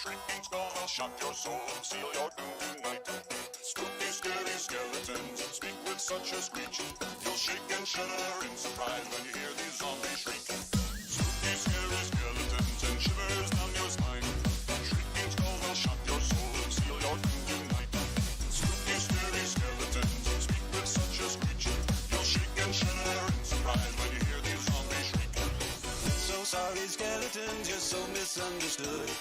Shrieking skull will shock your soul and seal your doom tonight. Spooky, scary skeletons speak with such a screech. You'll shake and shudder in surprise when you hear these zombies shriek. Spooky, scary skeletons and shivers down your spine. Shrieking skull will shock your soul and seal your doom tonight. Spooky, scary skeletons speak with such a screech. You'll shake and shudder in surprise when you hear these zombies shriek. So sorry, skeletons, you're so misunderstood.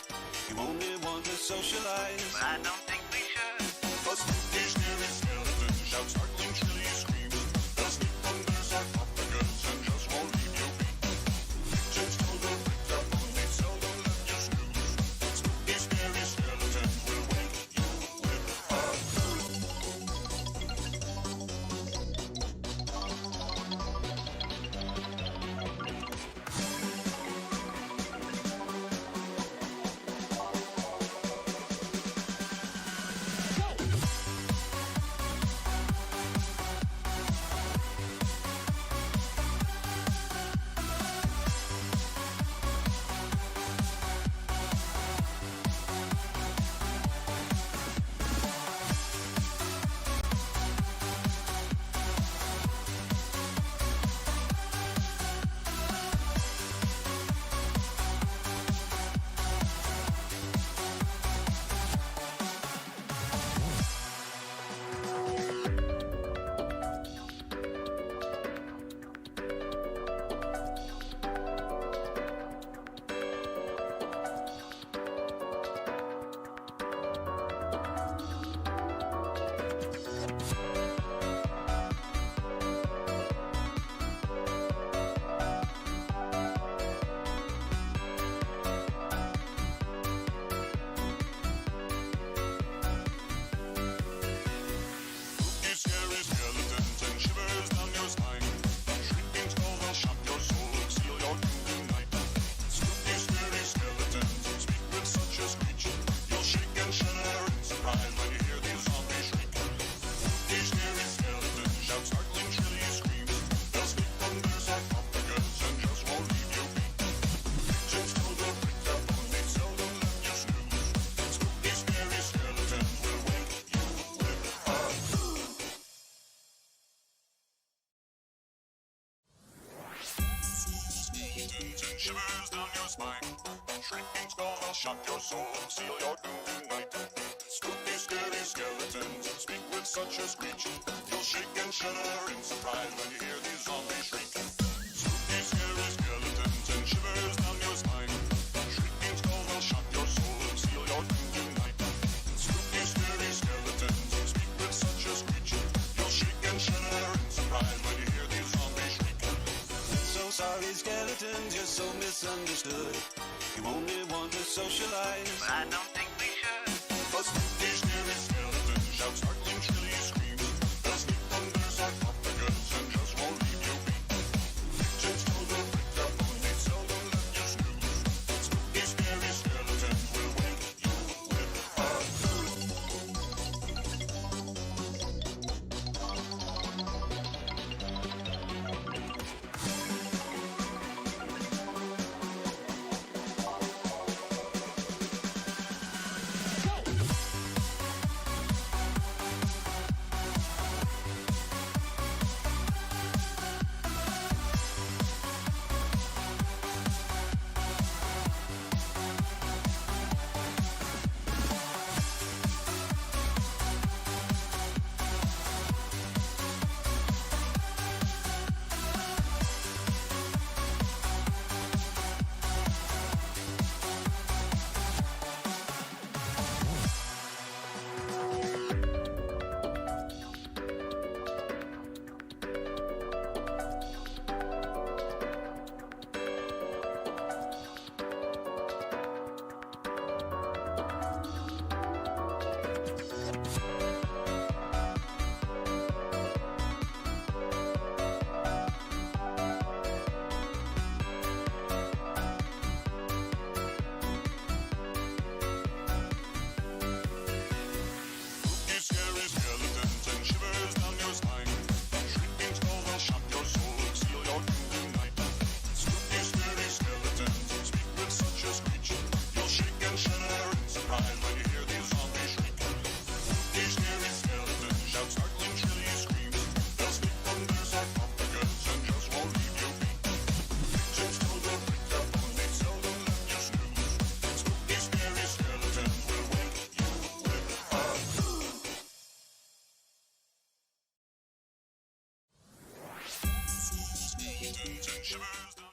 You only want to socialize, but I don't think we should. A spooky, scary skeleton shouts startling, shrilly screams. They'll sneak under sarcophagus and just won't leave you be. Victims told them break their bones, they seldom let you snooze. Spooky, scary skeletons will wake you with a shivers down your spine. Shrieking skull will shock your soul and seal your doom tonight. Spooky, scary skeletons speak with such a screech. You'll shake and shudder in surprise when you hear these zombies shriek. Spooky, scary skeletons and shivers down your spine. Shrieking skull will shock your soul and seal your doom tonight. Spooky, scary skeletons speak with such a screech. You'll shake and shudder in surprise when you hear these zombies shriek. so sorry, skeletons, you're so misunderstood. You only want to socialize, But I don't think we should. A spooky, scary skeleton shouts startling, shrilly screams. They'll sneak under sarcophagus and just won't leave you be. Victims told them break their bones, they seldom let you snooze. Spooky, scary skeletons will wake you with a shivers down.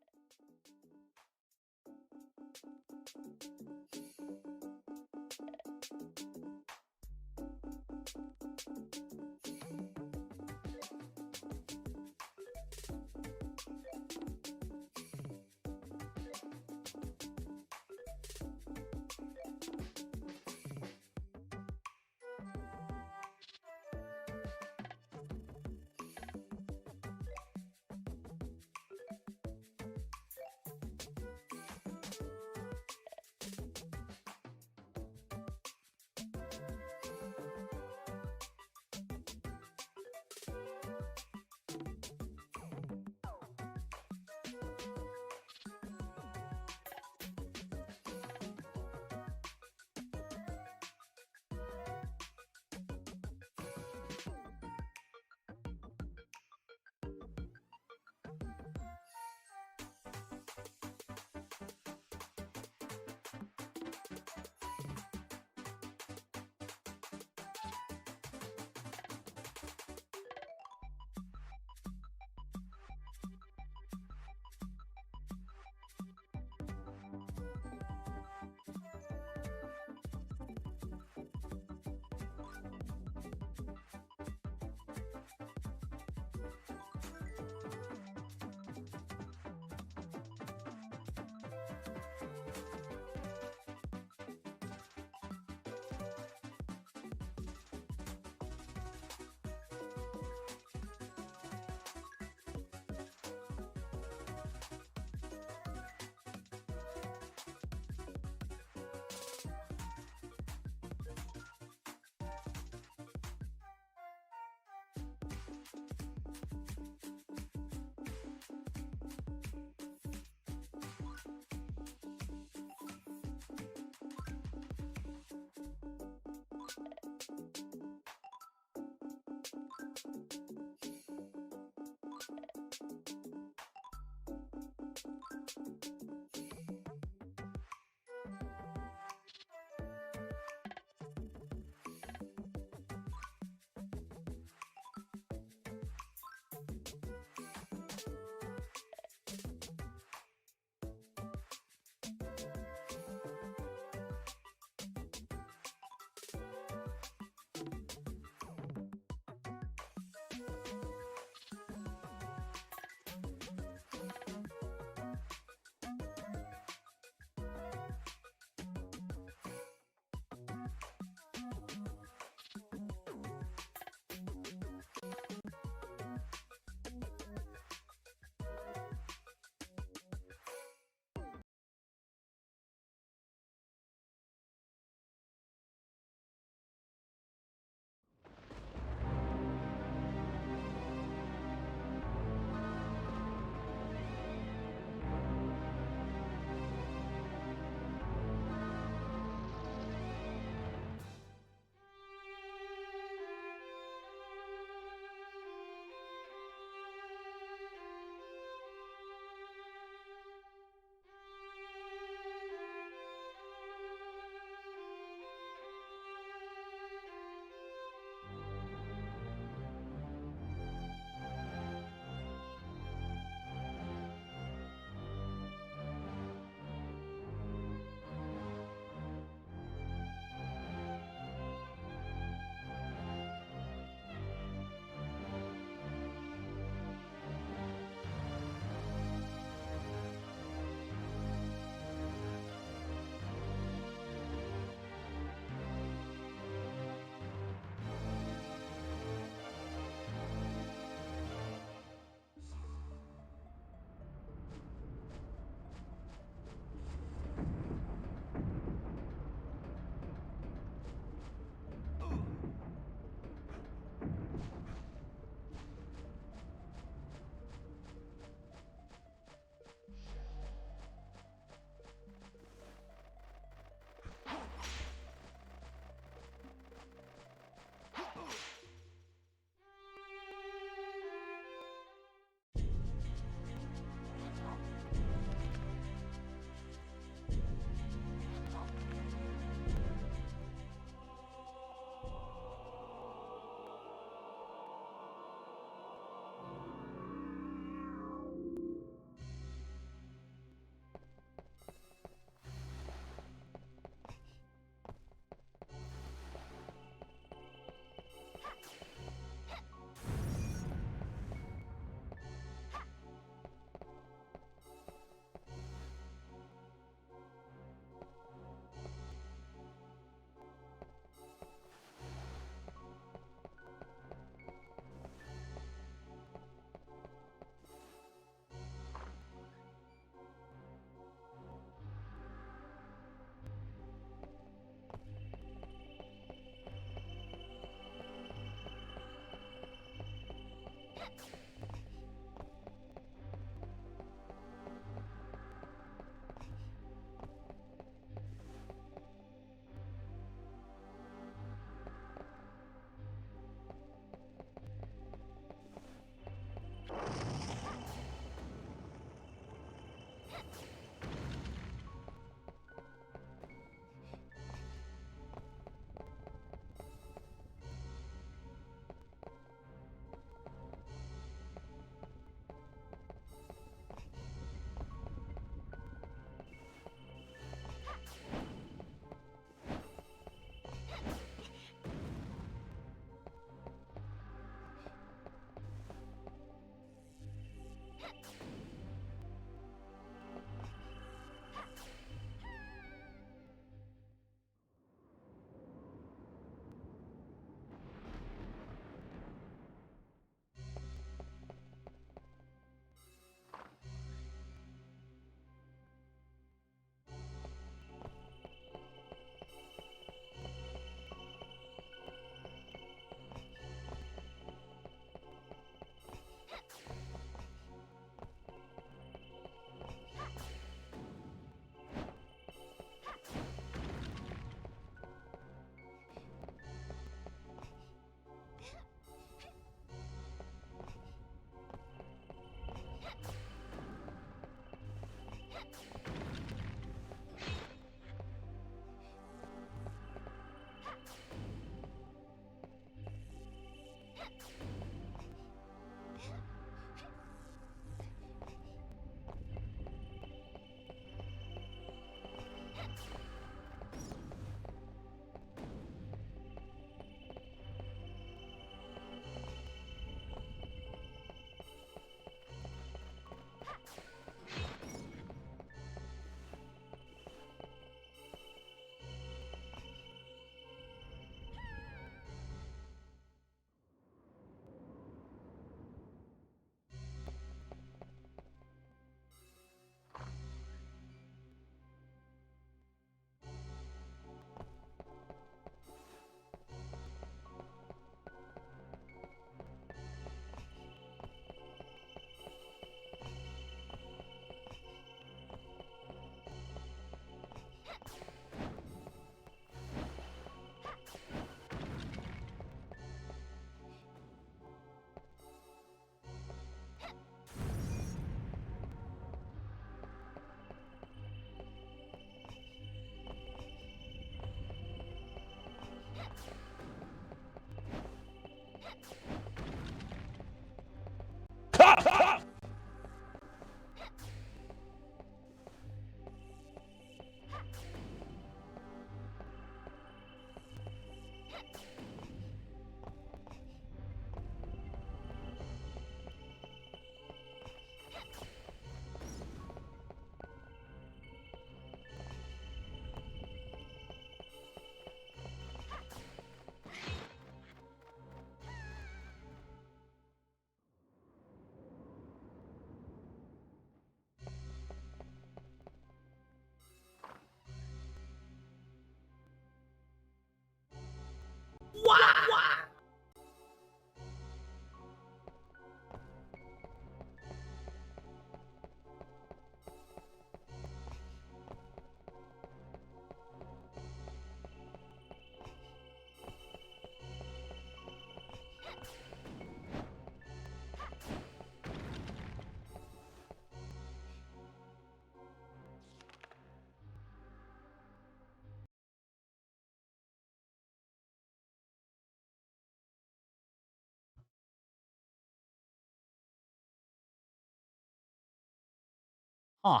Huh.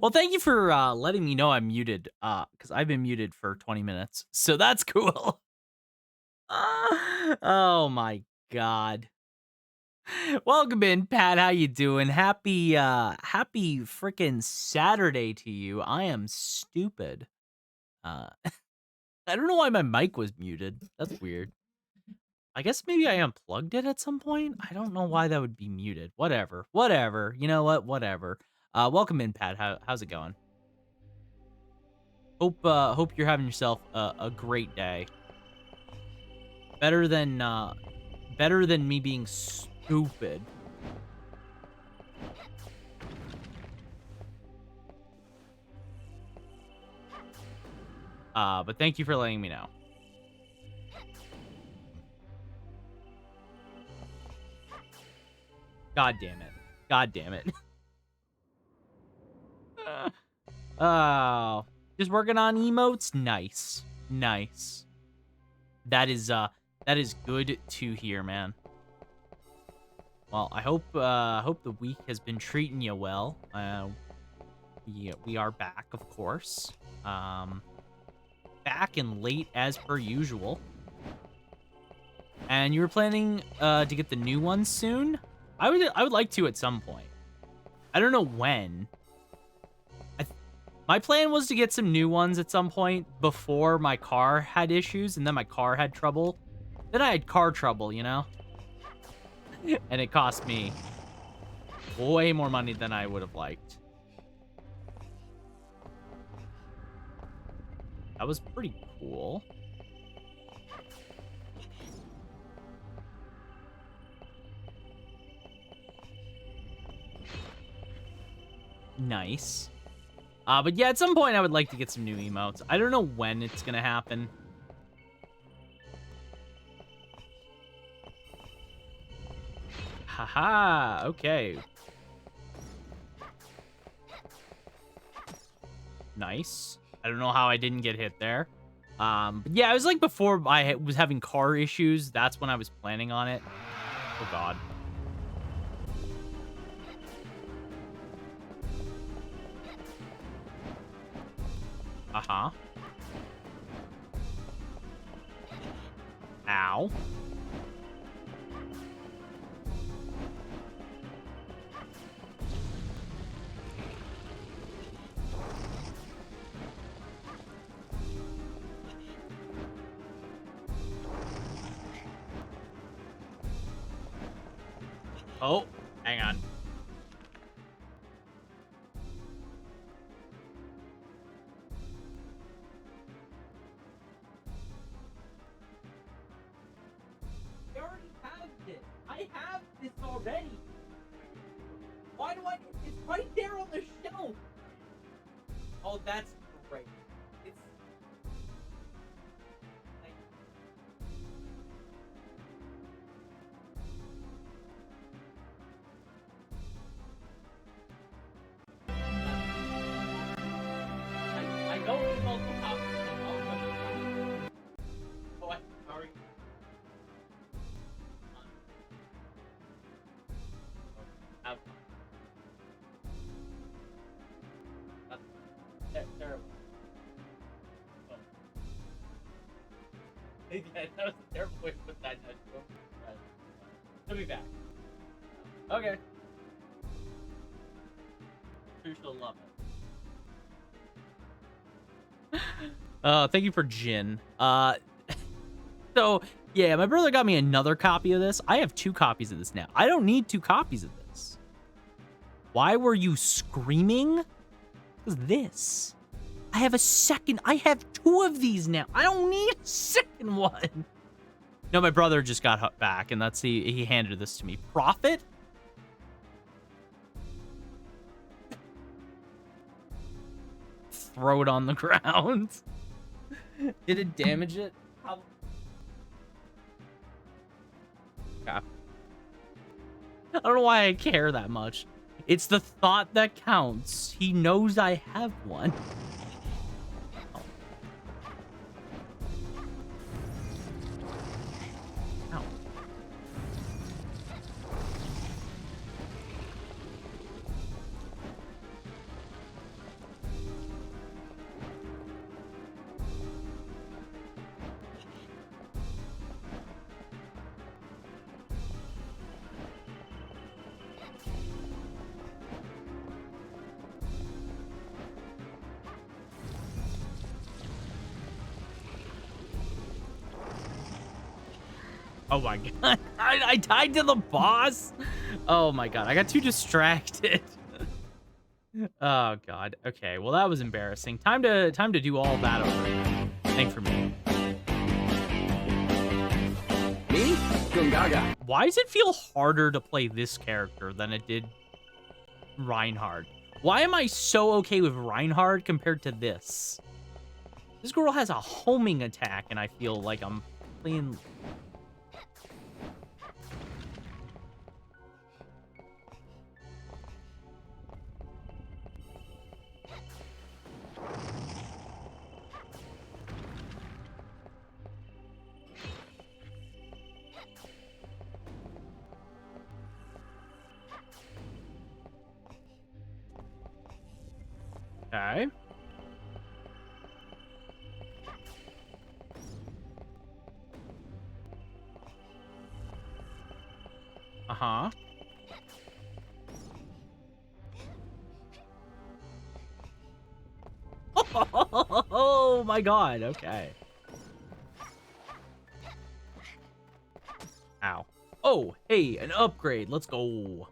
Well, thank you for letting me know I'm muted, because I've been muted for 20 minutes, so that's cool. Oh my god. Welcome in, Pat. How you doing? Happy freaking Saturday to you. I am stupid. Uh, I don't know why my mic was muted. That's weird. I guess maybe I unplugged it at some point. I don't know why that would be muted. Whatever. You know what? Whatever. Welcome in, Pat. How's it going? Hope you're having yourself a great day. Better than me being stupid. But thank you for letting me know. God damn it. God damn it. Oh, just working on emotes? Nice. Nice. That is good to hear, man. Well, I hope the week has been treating you well. We are back, of course. Back and late as per usual. And you were planning to get the new one soon? I would like to at some point. I don't know when. My plan was to get some new ones at some point before my car had issues, and then my car had trouble. Then I had car trouble, you know? And it cost me way more money than I would have liked. That was pretty cool. Nice. But yeah, at some point I would like to get some new emotes. I don't know when it's gonna happen. Haha, okay. Nice. I don't know how I didn't get hit there. But yeah, it was like before I was having car issues. That's when I was planning on it. Oh god. Uh-huh. Ow. Oh, hang on. I already have this. I have this already. Why do I? It's right there on the shelf. Oh, that's great. It's. I don't need multiple copies. Oh, I'm sorry. Have fun. That's terrible. Oh. Yeah, that was a terrible way to put that. She'll be back. Okay. Sure she'll love it. Thank you for Jin. So yeah, my brother got me another copy of this. I have 2 copies of this now. I don't need 2 copies of this. Why were you screaming? What's this? I have 2 of these now. I don't need a second one. No, my brother just got back, and he handed this to me. Profit? Throw it on the ground. Did it damage it? Probably. Yeah. I don't know why I care that much. It's the thought that counts. He knows I have one. Oh. Ow. Oh my god. I died to the boss. Oh my god. I got too distracted. Oh god. Okay. Well, that was embarrassing. Time to do all that over again. Thanks for me. Me? Gungaga. Why does it feel harder to play this character than it did Reinhard? Why am I so okay with Reinhard compared to this? This girl has a homing attack, and I feel like I'm playing... Okay. Uh-huh. Oh my god, okay. Ow. Oh, hey, an upgrade. Let's go.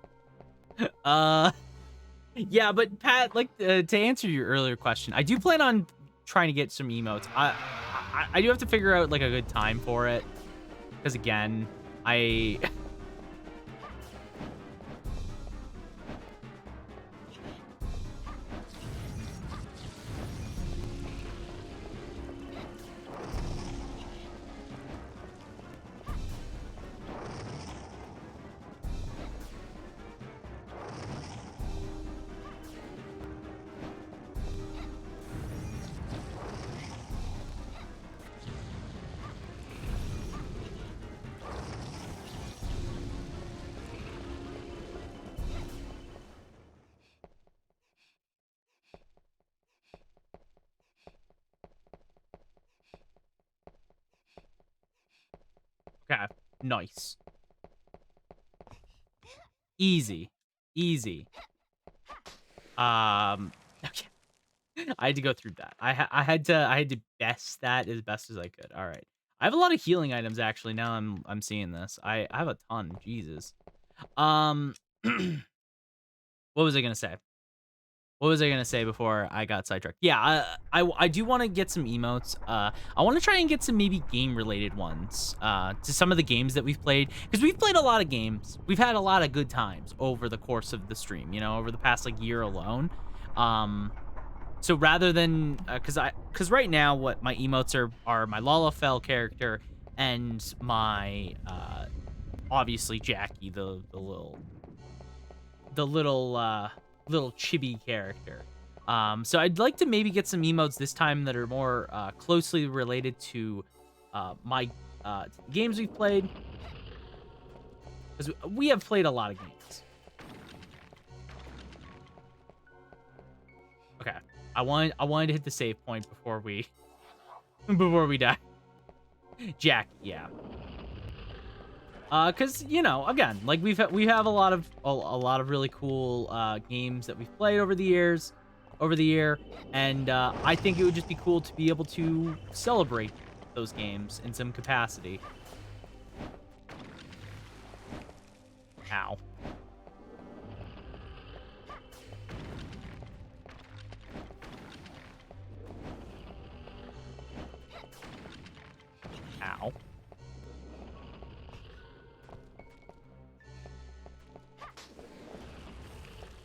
Yeah, but Pat, like to answer your earlier question, I do plan on trying to get some emotes. I do have to figure out like a good time for it, because again, I okay, nice, easy, easy. Okay. I had to go through that. I had to best that as best as I could. All right. I have a lot of healing items actually. Now I'm seeing this. I have a ton. Jesus. Um, what was I gonna say? What was I gonna say before I got sidetracked? Yeah, I do want to get some emotes. I want to try and get some maybe game related ones. To some of the games that we've played, because we've played a lot of games. We've had a lot of good times over the course of the stream. You know, over the past like year alone. So rather than, cause right now what my emotes are my Lalafell character and my obviously Jackie, the little chibi character. So I'd like to maybe get some emotes this time that are more closely related to my games we've played, because we have played a lot of games. Okay. I wanted to hit the save point before we die. Jack, yeah. Cause you know, again, like we have a lot of really cool games that we've played over the year, and I think it would just be cool to be able to celebrate those games in some capacity. Ow. Ow.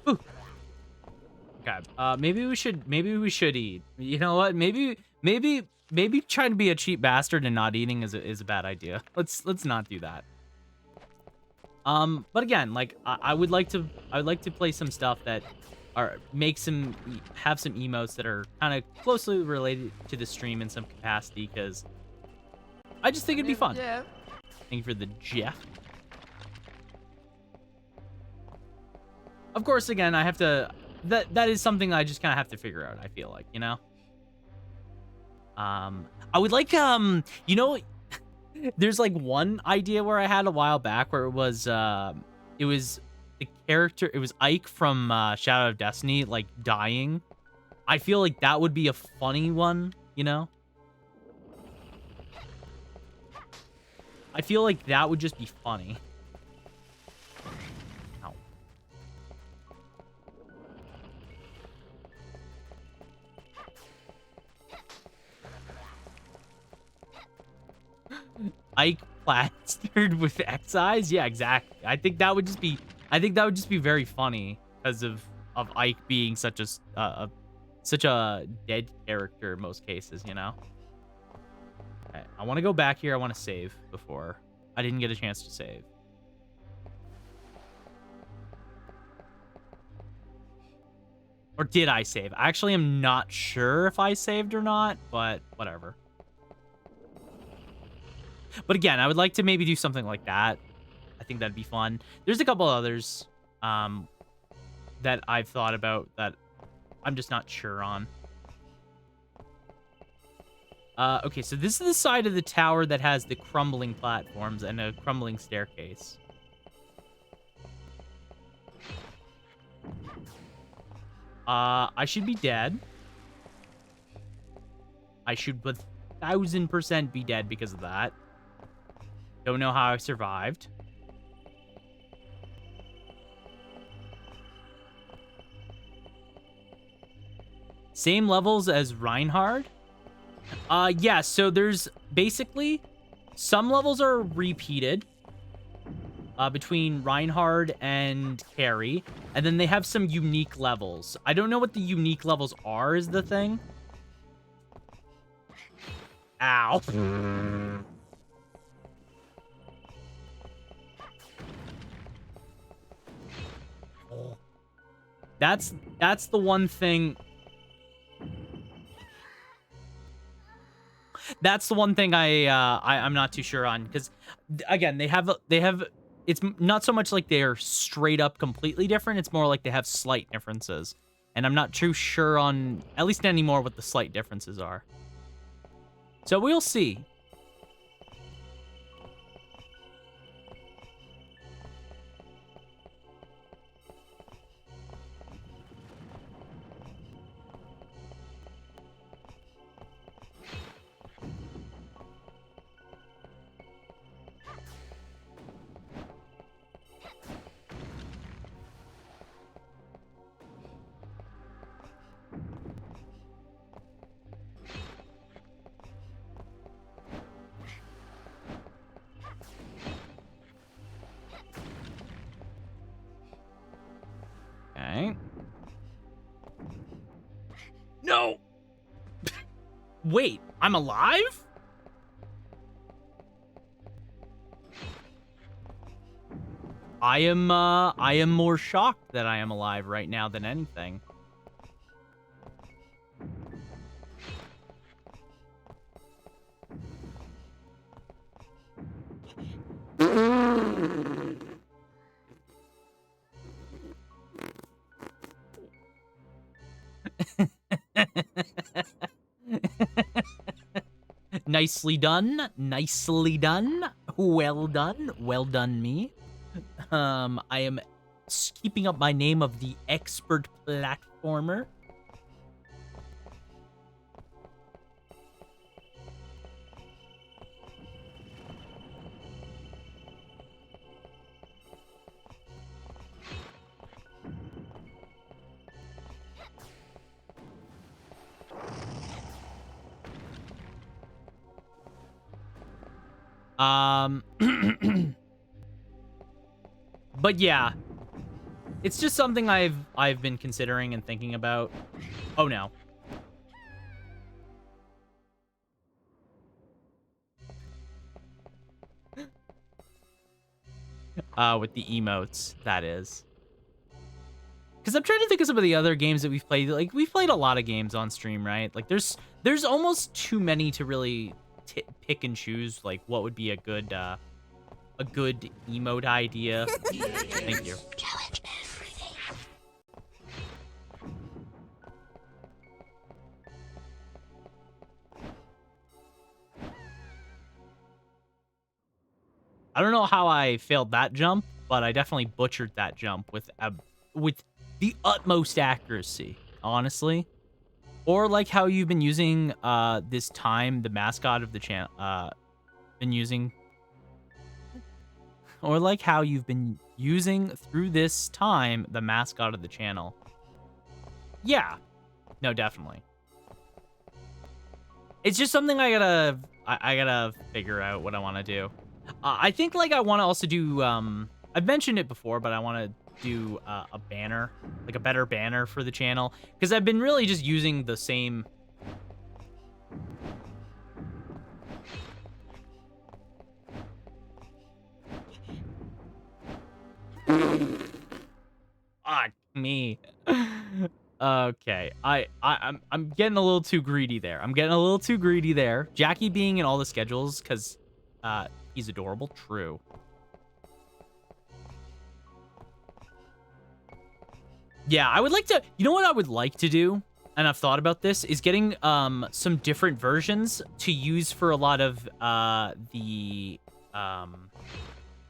Ooh. Okay. Maybe we should eat. You know what? Maybe trying to be a cheap bastard and not eating is a bad idea. Let's not do that. But again, like I would like to play some stuff that have some emotes that are kind of closely related to the stream in some capacity, because I just think it'd be fun. Yeah. Thank you for the Jeff. Of course, again, I have to... That is something I just kind of have to figure out, I feel like, you know? I would like, you know... There's, like, one idea where I had a while back where it was the character... It was Ike from Shadow of Destiny, like, dying. I feel like that would be a funny one, you know? I feel like that would just be funny. Ow. Ike plastered with X eyes? Yeah, exactly. I think that would just be very funny because of Ike being such a dead character in most cases, you know? Okay, I want to go back here. I want to save before. I didn't get a chance to save. Or did I save? I actually am not sure if I saved or not, but whatever. But again, I would like to maybe do something like that. I think that'd be fun. There's a couple others that I've thought about that I'm just not sure on. Okay, so this is the side of the tower that has the crumbling platforms and a crumbling staircase. I should be dead. I should 1000% be dead because of that. Don't know how I survived. Same levels as Reinhard? Yeah, so there's basically some levels are repeated between Reinhard and Carrie, and then they have some unique levels. I don't know what the unique levels are is the thing. Ow. That's the one thing. That's the one thing I'm not too sure on, because again, they have it's not so much like they're straight up completely different, it's more like they have slight differences. And I'm not too sure on, at least anymore, what the slight differences are. So we'll see. Okay. No! Wait, I'm alive? I am more shocked that I am alive right now than anything. Nicely done. Nicely done. Well done. Well done, me. I am keeping up my name of the expert platformer. But yeah, it's just something I've been considering and thinking about. Oh no. With the emotes, that is. Because I'm trying to think of some of the other games that we've played. Like, we've played a lot of games on stream, right? Like, there's almost too many to really pick and choose, like, what would be a good emote idea. Thank you. Challenge everything. I don't know how I failed that jump, but I definitely butchered that jump with the utmost accuracy, honestly. Or like how you've been using this time, the mascot of the channel, been using or like how you've been using through this time the mascot of the channel. Yeah, no, definitely. It's just something I gotta figure out what I want to do. I think like I want to also do. I've mentioned it before, but I want to do a banner, like a better banner for the channel, because I've been really just using the same. Ah, me. Okay, I'm getting a little too greedy there. I'm getting a little too greedy there. Jackie being in all the schedules because he's adorable. True. Yeah, I would like to. You know what I would like to do, and I've thought about this, is getting some different versions to use for a lot of a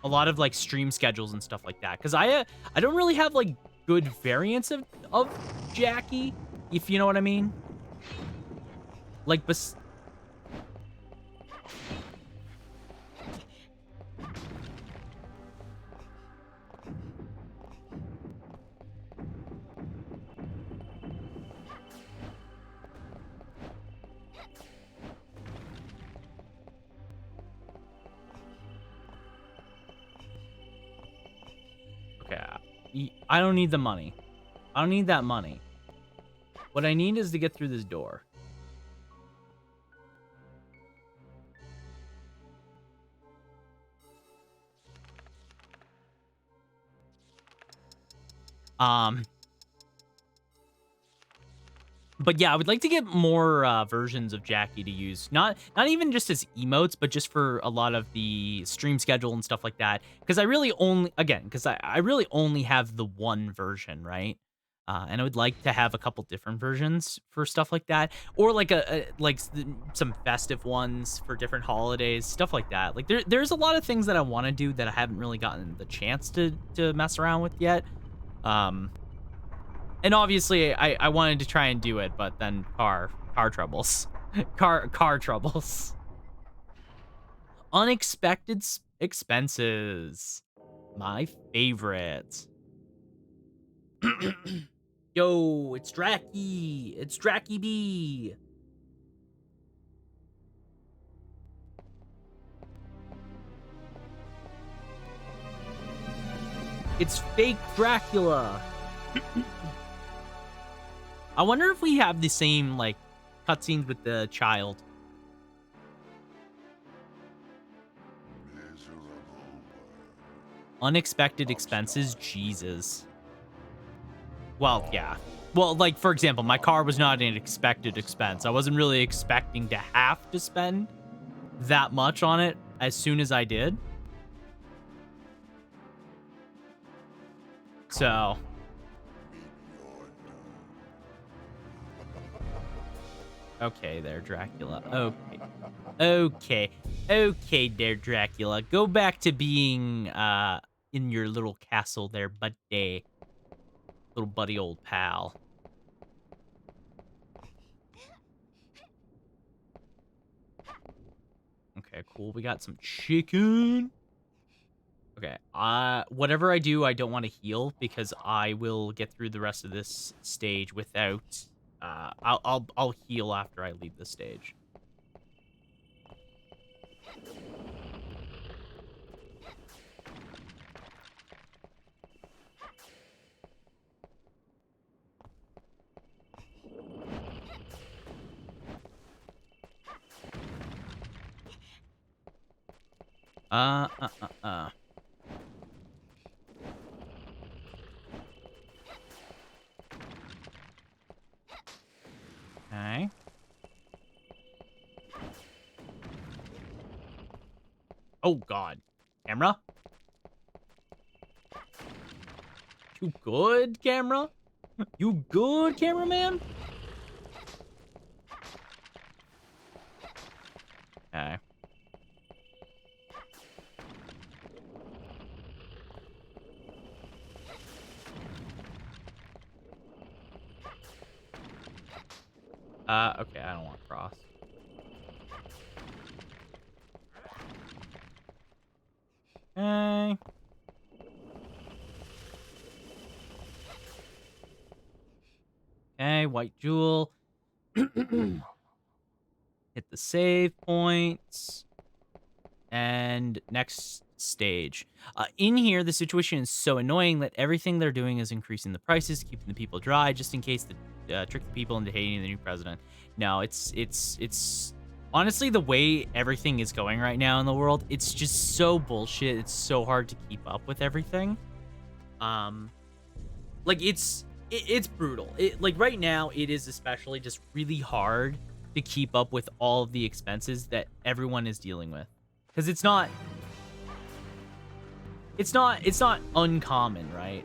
lot of like stream schedules and stuff like that. Because I don't really have like good variants of Jackie, if you know what I mean. Like okay, I don't need the money. I don't need that money. What I need is to get through this door. But yeah, I would like to get more versions of Jackie to use. Not even just as emotes, but just for a lot of the stream schedule and stuff like that. Because I really only, again, because I really only have the one version, right? And I would like to have a couple different versions for stuff like that, or like some festive ones for different holidays, stuff like that. Like there's a lot of things that I want to do that I haven't really gotten the chance to mess around with yet. And obviously, I wanted to try and do it, but then car troubles, car troubles, unexpected expenses, my favorite. Yo, it's Dracky. It's Dracky B. It's fake Dracula. I wonder if we have the same, like, cutscenes with the child. Unexpected expenses? Jesus. Well, yeah. Well, like, for example, my car was not an expected expense. I wasn't really expecting to have to spend that much on it as soon as I did. So... okay there, Dracula. Okay there, Dracula. Go back to being in your little castle there, buddy. Little buddy old pal. Okay, cool. We got some chicken. Okay, whatever I do, I don't want to heal because I will get through the rest of this stage without I'll heal after I leave the stage. Okay. Oh, God. Camera? You good, camera? You good, cameraman? Okay. Okay, I don't want cross. Okay. Okay, white jewel. Hit the save points. And next stage. In here, the situation is so annoying that everything they're doing is increasing the prices, keeping the people dry, just in case to trick the people into hating the new president. No, it's honestly the way everything is going right now in the world. It's just so bullshit. It's so hard to keep up with everything. Like it's brutal. Like right now, it is especially just really hard to keep up with all of the expenses that everyone is dealing with. Because it's not uncommon, right?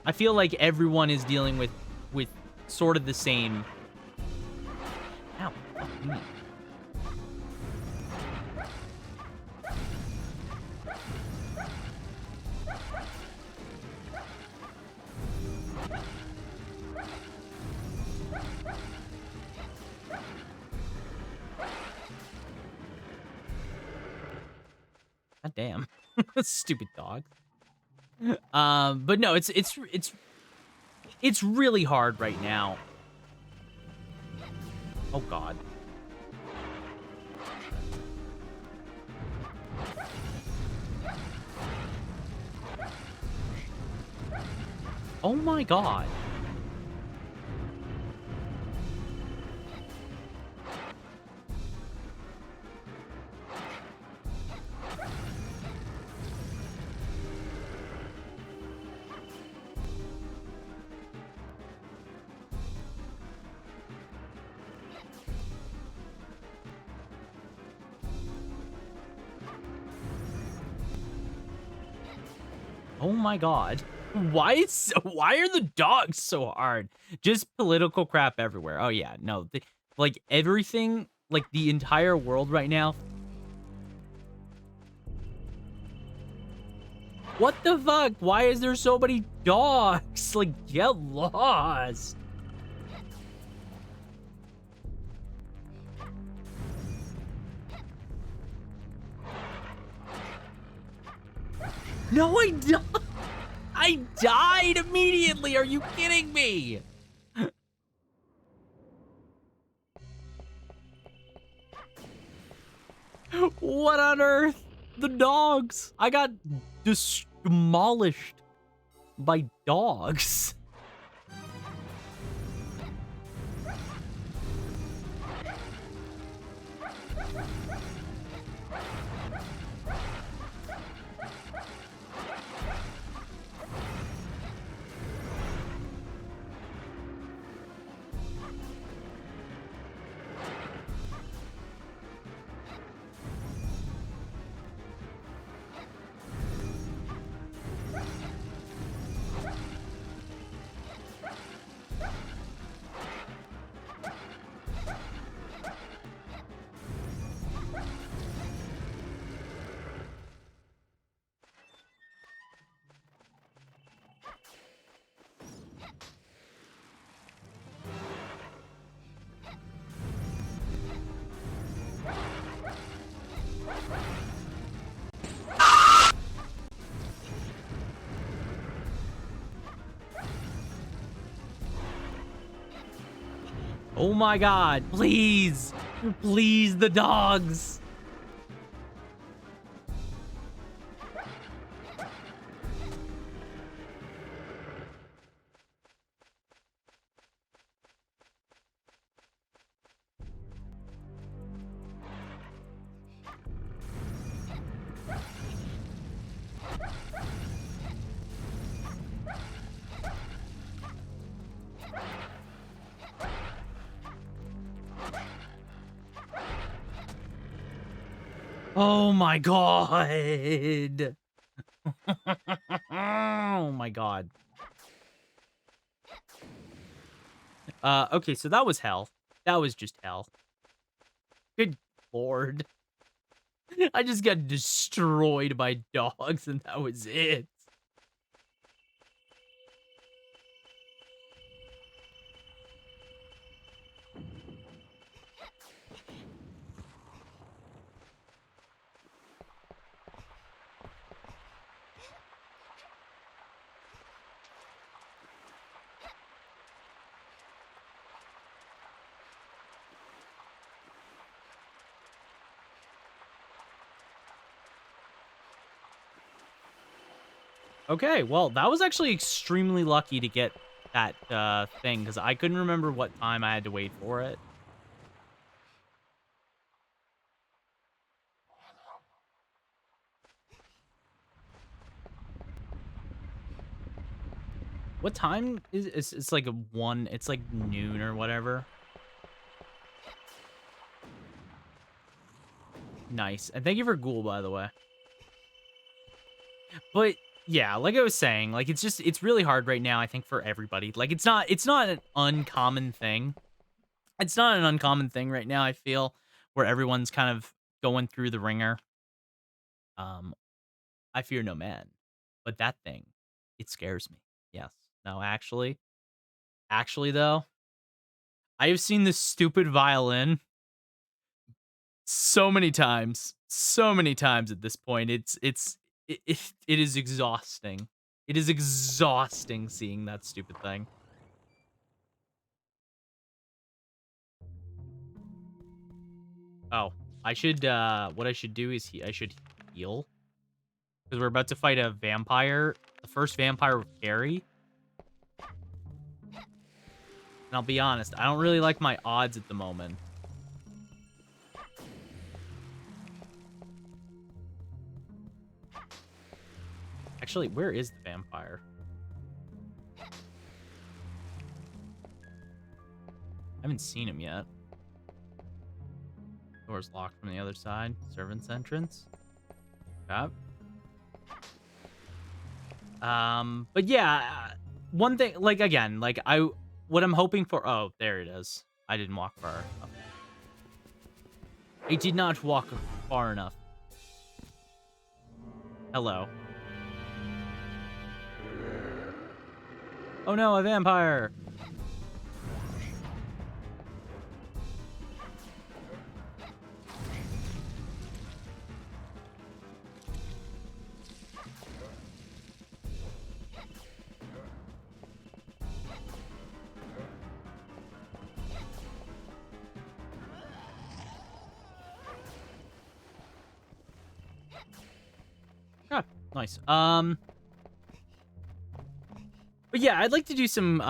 I feel like everyone is dealing with sort of the same. Ow, fuck me. God damn. Stupid dog. But no, it's really hard right now. Oh god. Oh my god. Oh my god. Why are the dogs so hard? Just political crap everywhere. Oh yeah, no. Like everything, like the entire world right now. What the fuck? Why is there so many dogs? Like, get lost. No, I died immediately. Are you kidding me? What on earth? The dogs. I got demolished by dogs. Oh my god, please. Please, the dogs. Oh my god. Oh my god. Okay, so that was hell. That was just hell. Good lord. I just got destroyed by dogs and that was it. Okay, well, that was actually extremely lucky to get that thing, because I couldn't remember what time I had to wait for it. What time is it's like a 1, it's like noon or whatever. Nice. And thank you for Ghoul, by the way. But yeah, like I was saying, like it's really hard right now, I think, for everybody. Like it's not an uncommon thing. It's not an uncommon thing right now, I feel, where everyone's kind of going through the ringer. Um, I fear no man. But that thing, it scares me. Yes. No, actually though, I have seen this stupid violin so many times at this point. It is exhausting. It is exhausting seeing that stupid thing. Oh, I should what I should do is I should heal, because we're about to fight a vampire, the first vampire with Carrie. And I'll be honest, I don't really like my odds at the moment. Actually, where is the vampire? I haven't seen him yet. Door's locked from the other side. Servant's entrance. Yep. But yeah, one thing, like, again, like, what I'm hoping for, oh, there it is. I didn't walk far enough. I did not walk far enough. Hello. Oh no, a vampire! Ah, nice. But yeah, I'd like to do some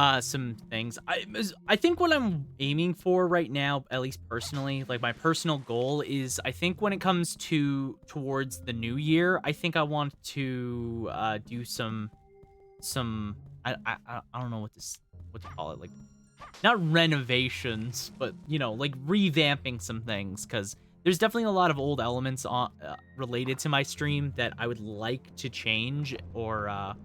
things. I think what I'm aiming for right now, at least personally, like my personal goal is, I think when it comes towards the new year, I think I want to do some I don't know what to call it, like, not renovations, but you know, like revamping some things, because there's definitely a lot of old elements on related to my stream that I would like to change or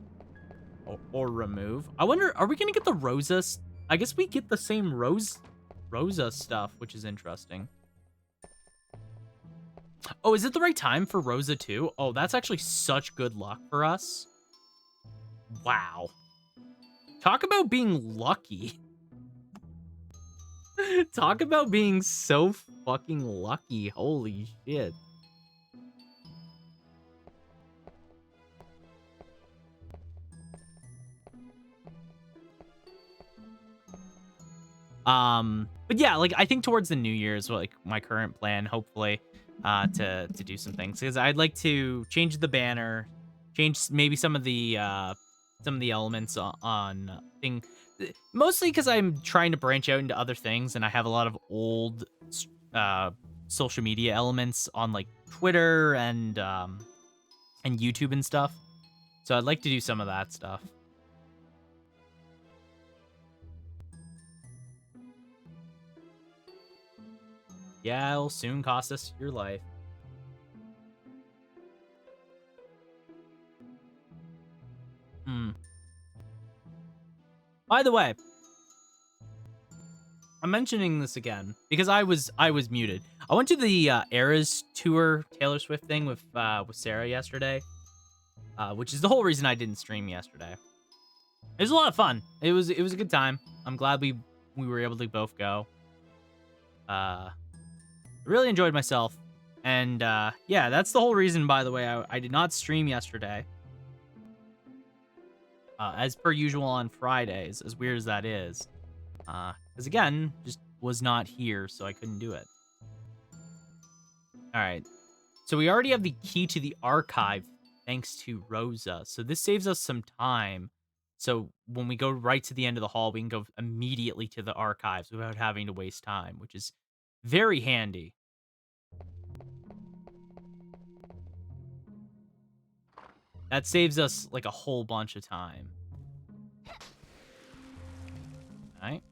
remove. I wonder, are we gonna get the Rosa? I guess we get the same Rosa stuff, which is interesting. Oh, is it the right time for Rosa too? Oh, that's actually such good luck for us. Wow. Talk about being lucky. Talk about being so fucking lucky. Holy shit. But yeah, like, I think towards the new year is, like, my current plan, hopefully, to do some things, because I'd like to change the banner, change maybe some of the elements on thing, mostly because I'm trying to branch out into other things, and I have a lot of old social media elements on, like, Twitter and YouTube and stuff. So I'd like to do some of that stuff. Yeah, it'll soon cost us your life. By the way, I'm mentioning this again because I was muted. I went to the Eras Tour Taylor Swift thing with Sarah yesterday, which is the whole reason I didn't stream yesterday. It was a lot of fun. It was a good time. I'm glad we were able to both go. I really enjoyed myself, and yeah, that's the whole reason. By the way, I did not stream yesterday, as per usual on Fridays. As weird as that is, because again, just was not here, so I couldn't do it. All right, so we already have the key to the archive thanks to Rosa. So this saves us some time. So when we go right to the end of the hall, we can go immediately to the archives without having to waste time, which is very handy. That saves us like a whole bunch of time. All right.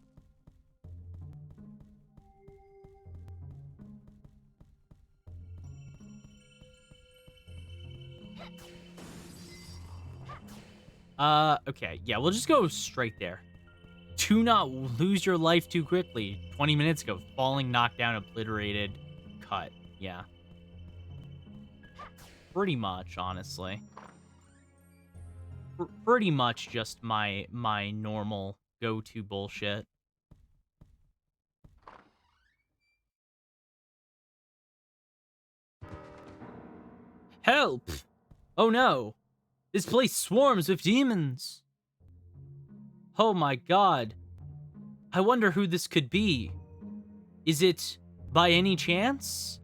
Okay. Yeah, we'll just go straight there. Do not lose your life too quickly. 20 minutes ago, falling, knocked down, obliterated, cut. Yeah. Pretty much, honestly. Pretty much just my normal go-to bullshit. Help! Oh no! This place swarms with demons! Oh my god. I wonder who this could be. Is it by any chance?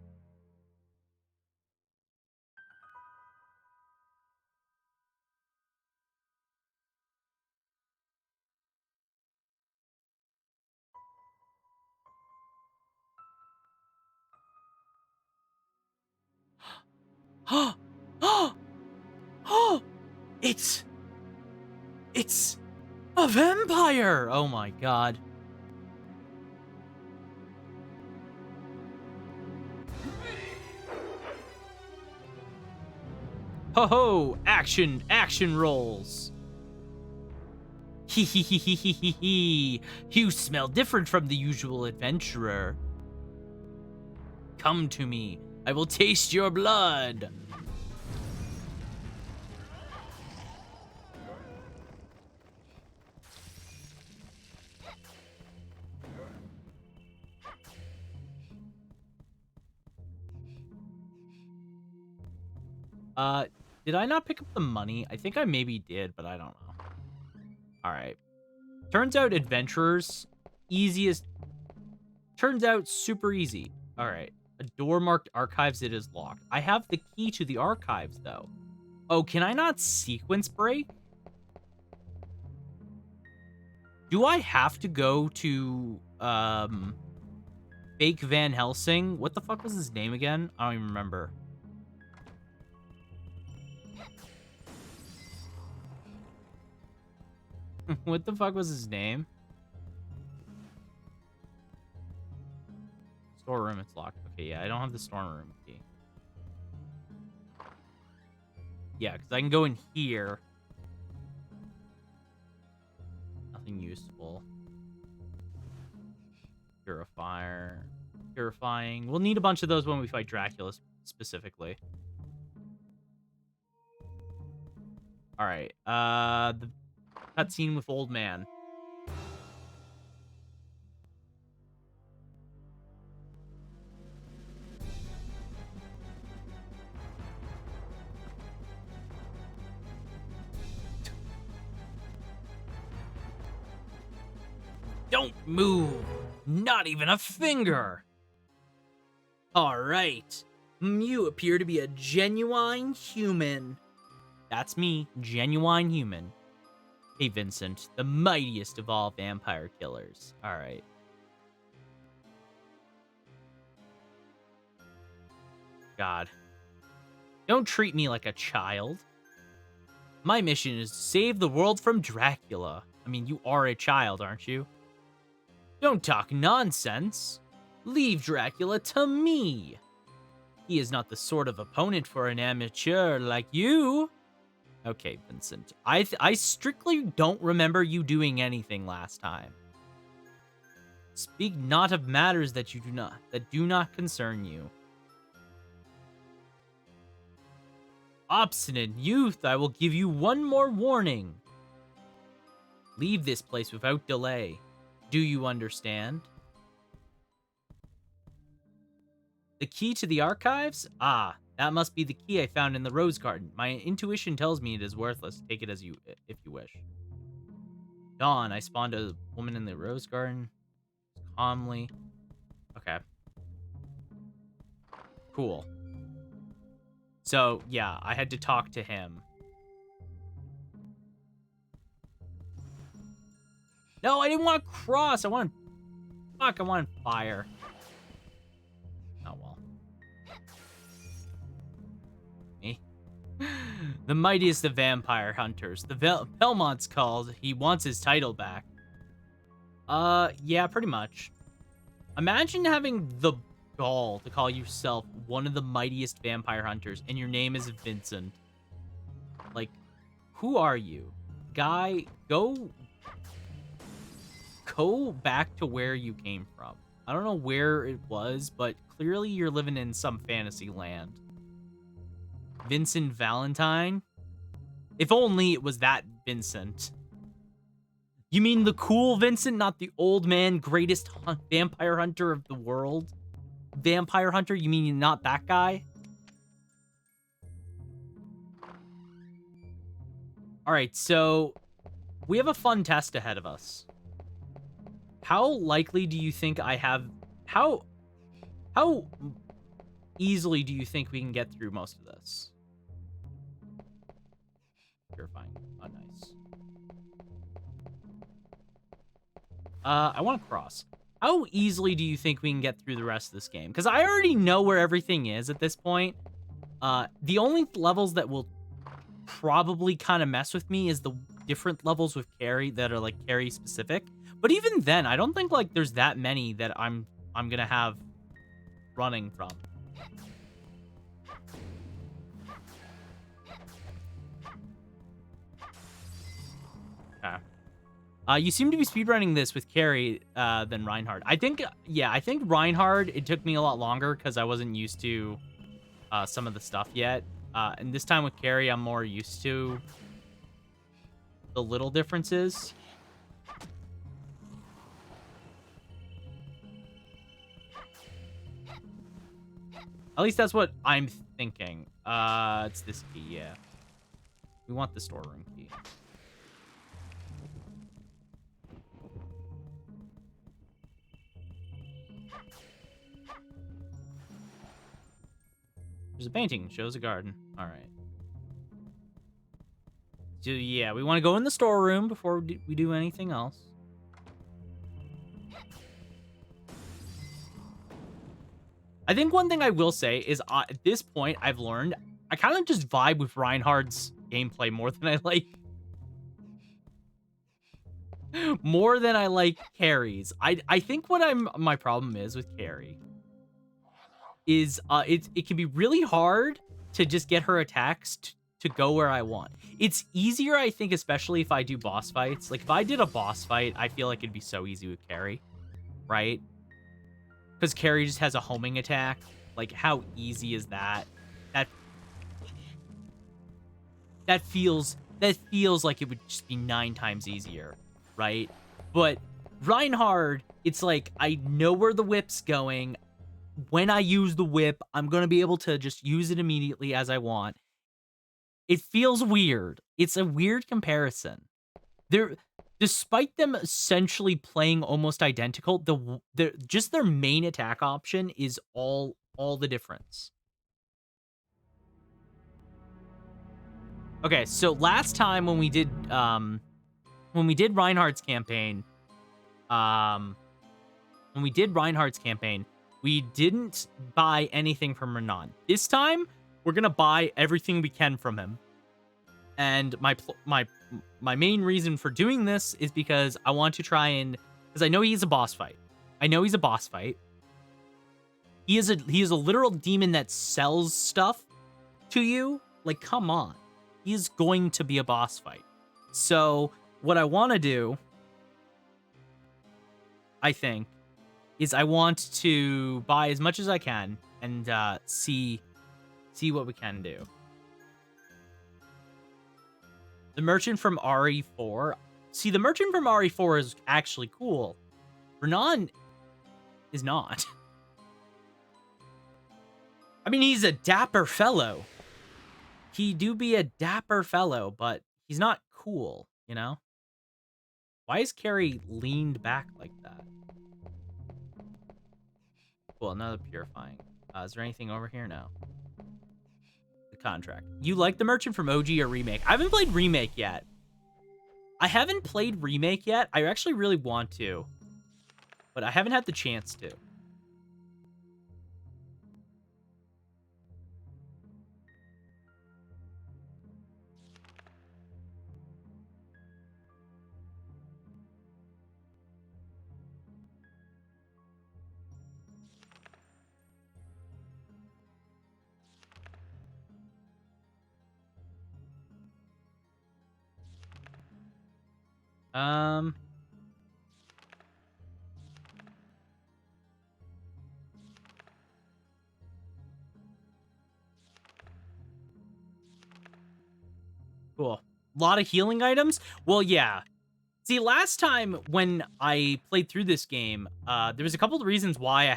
Oh! Oh! Oh! It's a vampire! Oh my god. Ho ho! Action rolls! Hee hee hee hee hee hee hee! You smell different from the usual adventurer. Come to me. I will taste your blood. Did I not pick up the money? I think I maybe did, but I don't know. All right. Turns out adventurers, easiest. Turns out super easy. All right. A door marked archives, it is locked. I have the key to the archives, though. Oh, can I not sequence break? Do I have to go to, Fake Van Helsing? What the fuck was his name again? I don't even remember. What the fuck was his name? Storeroom, it's locked. Okay, yeah, I don't have the storeroom key. Yeah, because I can go in here. Nothing useful. Purifier. Purifying. We'll need a bunch of those when we fight Dracula specifically. Alright, the cutscene with Old Man. Don't move! Not even a finger! Alright. You appear to be a genuine human. That's me, genuine human. Hey, Vincent, the mightiest of all vampire killers. Alright. God. Don't treat me like a child. My mission is to save the world from Dracula. I mean, you are a child, aren't you? Don't talk nonsense. Leave Dracula to me. He is not the sort of opponent for an amateur like you. Okay, Vincent. I strictly don't remember you doing anything last time. Speak not of matters that do not concern you. Obstinate youth, I will give you one more warning. Leave this place without delay. Do you understand? The key to the archives? Ah, that must be the key I found in the rose garden. My intuition tells me it is worthless. Take it as if you wish. Dawn, I spawned a woman in the rose garden. Calmly. Okay. Cool. So, yeah, I had to talk to him. No, I didn't want cross. I wanted... Fuck, I wanted fire. Oh, well. Me? The mightiest of vampire hunters. The Belmont's called. He wants his title back. Yeah, pretty much. Imagine having the gall to call yourself one of the mightiest vampire hunters, and your name is Vincent. Like, who are you? Guy, go back to where you came from. I don't know where it was, but clearly you're living in some fantasy land. Vincent Valentine? If only it was that Vincent. You mean the cool Vincent, not the old man, greatest vampire hunter of the world? Vampire hunter? You mean not that guy? Alright, so we have a fun test ahead of us. How likely do you think I have... How easily do you think we can get through most of this? Purifying. Oh, nice. I want to cross. How easily do you think we can get through the rest of this game? Because I already know where everything is at this point. The only levels that will probably kind of mess with me is the different levels with Carrie that are, like, Carrie specific. But even then, I don't think, like, there's that many that I'm gonna have running from. Okay. You seem to be speedrunning this with Carrie than Reinhardt. I think, yeah, I think Reinhardt, it took me a lot longer because I wasn't used to some of the stuff yet. And this time with Carrie, I'm more used to the little differences. At least that's what I'm thinking. It's this key, yeah. We want the storeroom key. There's a painting. Shows a garden. All right. So, yeah, we want to go in the storeroom before we do anything else. I think one thing I will say is at this point, I've learned I kind of just vibe with Reinhardt's gameplay more than I like... more than I like Carrie's. I think what my problem is with Carrie is it can be really hard to just get her attacks to go where I want. It's easier, I think, especially if I do boss fights. Like, if I did a boss fight, I feel like it'd be so easy with Carrie, right? Because Carrie just has a homing attack. Like, how easy is that? That feels like it would just be 9 times easier, right? But Reinhardt, it's like, I know where the whip's going. When I use the whip, I'm going to be able to just use it immediately as I want. It feels weird. It's a weird comparison. Despite them essentially playing almost identical, just their main attack option is all the difference. Okay, so last time when we did Reinhardt's campaign, we didn't buy anything from Renan. This time, we're gonna buy everything we can from him. And my main reason for doing this is because I want to try and... Because I know he's a boss fight. He is a literal demon that sells stuff to you. Like, come on. He's going to be a boss fight. So, what I want to do, I think, is I want to buy as much as I can and see what we can do. The merchant from RE4. See, the merchant from RE4 is actually cool. Renan is not. I mean, he's a dapper fellow. He do be a dapper fellow, but he's not cool, you know? Why is Carrie leaned back like that? Cool, another purifying. Is there anything over here? No. The contract. You like the merchant from OG or remake? I haven't played remake yet. I actually really want to, but I haven't had the chance to. Cool. A lot of healing items? Well, yeah. See, last time when I played through this game, there was a couple of reasons why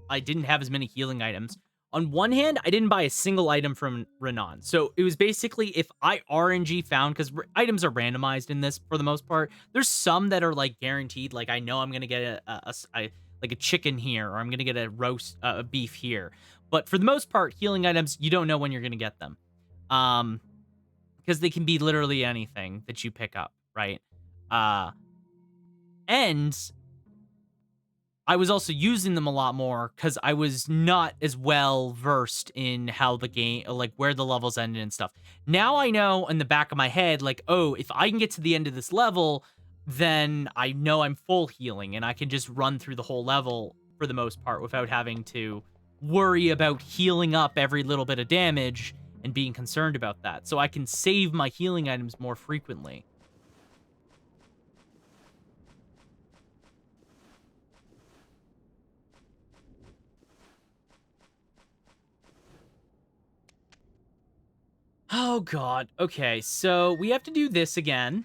I didn't have as many healing items. On one hand, I didn't buy a single item from Renan. So it was basically if I RNG found, because items are randomized in this for the most part. There's some that are like guaranteed. Like I know I'm going to get like a chicken here, or I'm going to get a roast beef here. But for the most part, healing items, you don't know when you're going to get them. Because they can be literally anything that you pick up, right? And I was also using them a lot more because I was not as well versed in how the game, like where the levels ended and stuff. Now I know in the back of my head, like, oh, if I can get to the end of this level, then I know I'm full healing and I can just run through the whole level for the most part without having to worry about healing up every little bit of damage and being concerned about that. So I can save my healing items more frequently. Oh, God. Okay, so we have to do this again.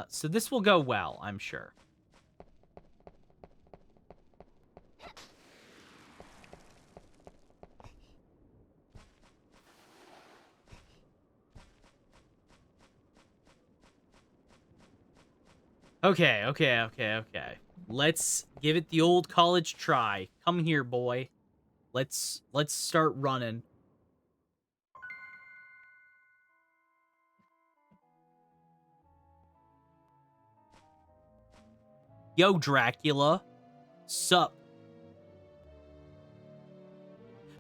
So this will go well, I'm sure. Okay. Let's give it the old college try. Come here, boy. Let's start running. Yo, Dracula. Sup?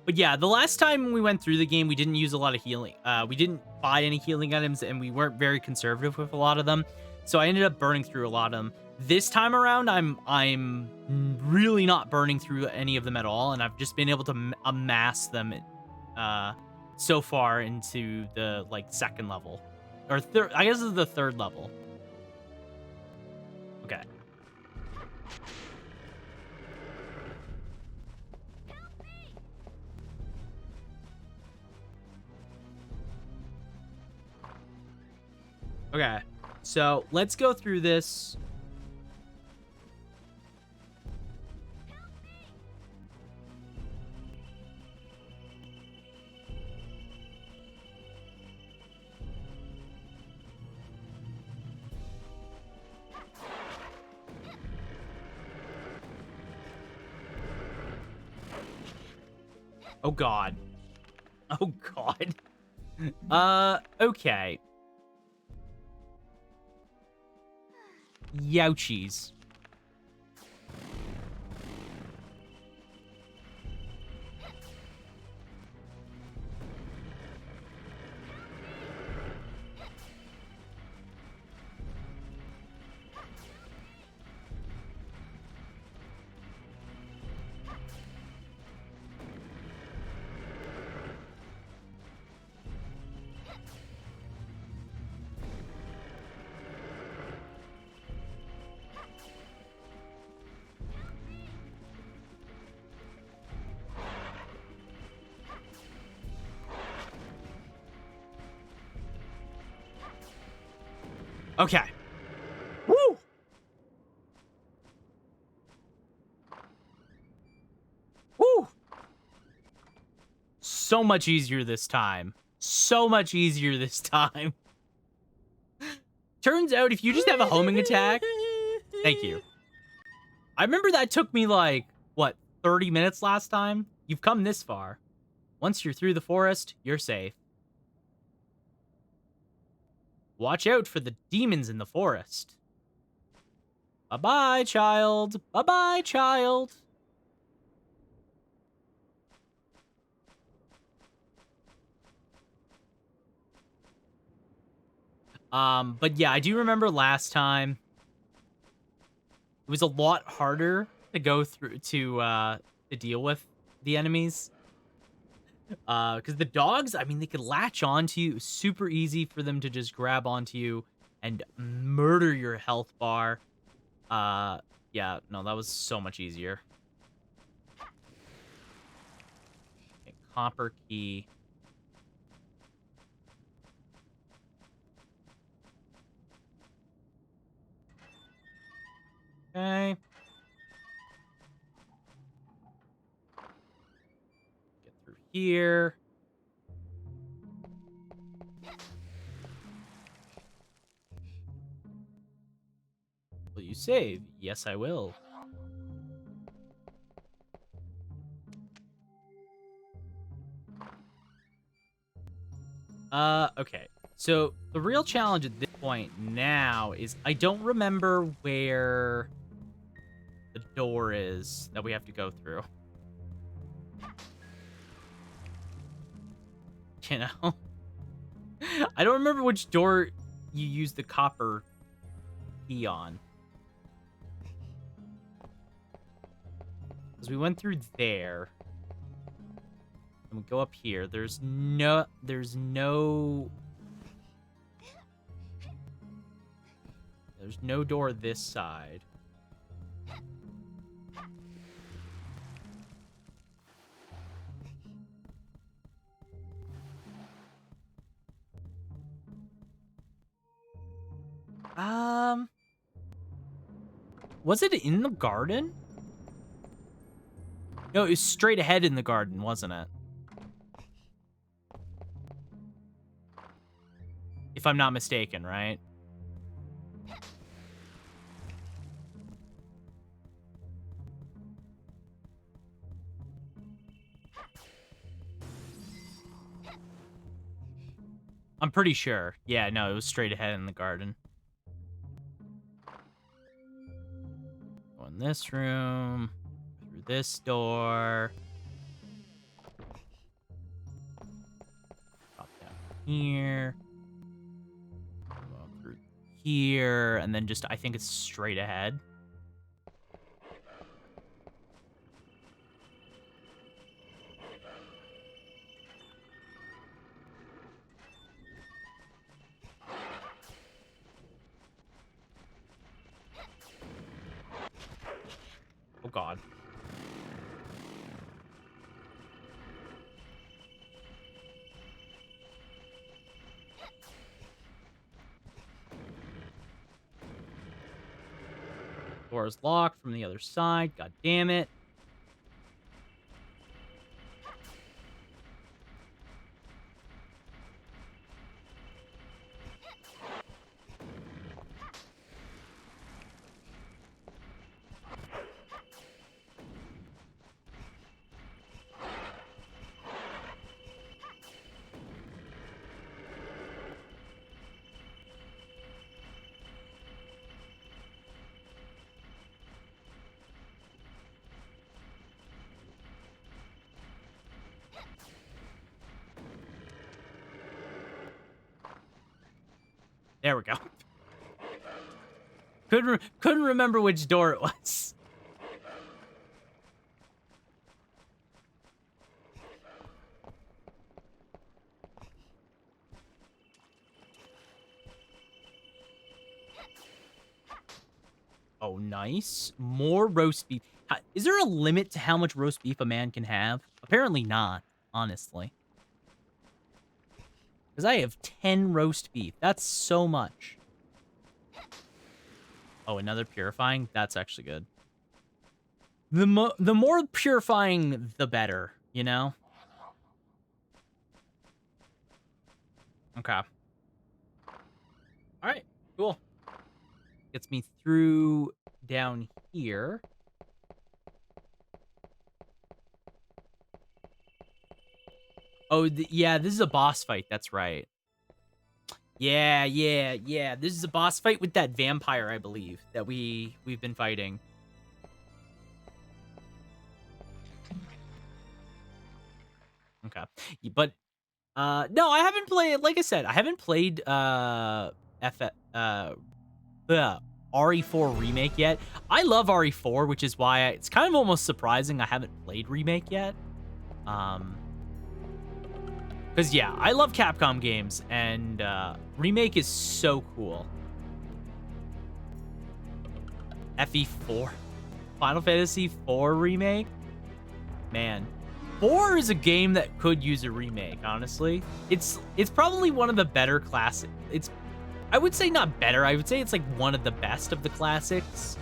But yeah, the last time we went through the game, we didn't use a lot of healing. We didn't buy any healing items, and we weren't very conservative with a lot of them. So I ended up burning through a lot of them. This time around, I'm really not burning through any of them at all, and I've just been able to amass them so far into the like second level, or third. I guess this is the third level. Okay. Okay, so let's go through this. Oh, God. Oh, God. Okay. Youchies. Okay. Woo! Woo! So much easier this time. So much easier this time. Turns out if you just have a homing attack Thank you. I remember that took me like, what, 30 minutes last time? You've come this far. Once you're through the forest, you're safe. Watch out for the demons in the forest. Bye-bye, child. Bye-bye, child. But yeah, I do remember last time it was a lot harder to go through to deal with the enemies. Because the dogs, I mean, they could latch onto you. It was super easy for them to just grab onto you and murder your health bar. Yeah, no, that was so much easier. Okay, copper key. Okay. Get through here. Will you save? Yes, I will. Okay. So the real challenge at this point now is I don't remember where the door is that we have to go through. You know? I don't remember which door you use the copper key on. Because we went through there. And we go up here. There's no door this side. Was it in the garden? No, it was straight ahead in the garden, wasn't it? If I'm not mistaken, right? I'm pretty sure. Yeah, no, it was straight ahead in the garden. Go in this room. Through this door. Drop down here. Go through here. And then just, I think it's straight ahead. Oh, God. Door is locked from the other side. God damn it. There we go. Couldn't remember which door it was. Oh, nice. More roast beef. Is there a limit to how much roast beef a man can have? Apparently not, honestly. Because I have 10 roast beef. That's so much. Oh, another purifying? That's actually good. The more purifying, the better, you know? Okay. Alright, cool. Gets me through down here. Oh, yeah, this is a boss fight. That's right. Yeah. This is a boss fight with that vampire, I believe, that we've been fighting. Okay. But no, I haven't played, like I said, I haven't played RE4 Remake yet. I love RE4, which is why it's kind of almost surprising I haven't played Remake yet. Because, yeah, I love Capcom games, and Remake is so cool. FE4. Final Fantasy IV Remake? Man. 4 is a game that could use a remake, honestly. It's probably one of the better classic. I would say not better. I would say it's like one of the best of the classics.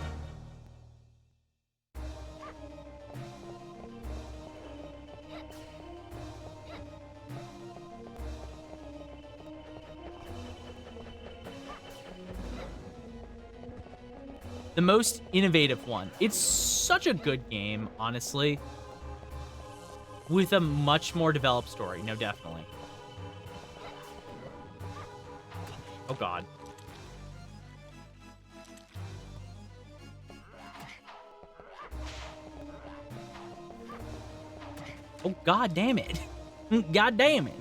The most innovative one. It's such a good game, honestly. With a much more developed story. No, definitely. Oh, God. Oh, God damn it. God damn it.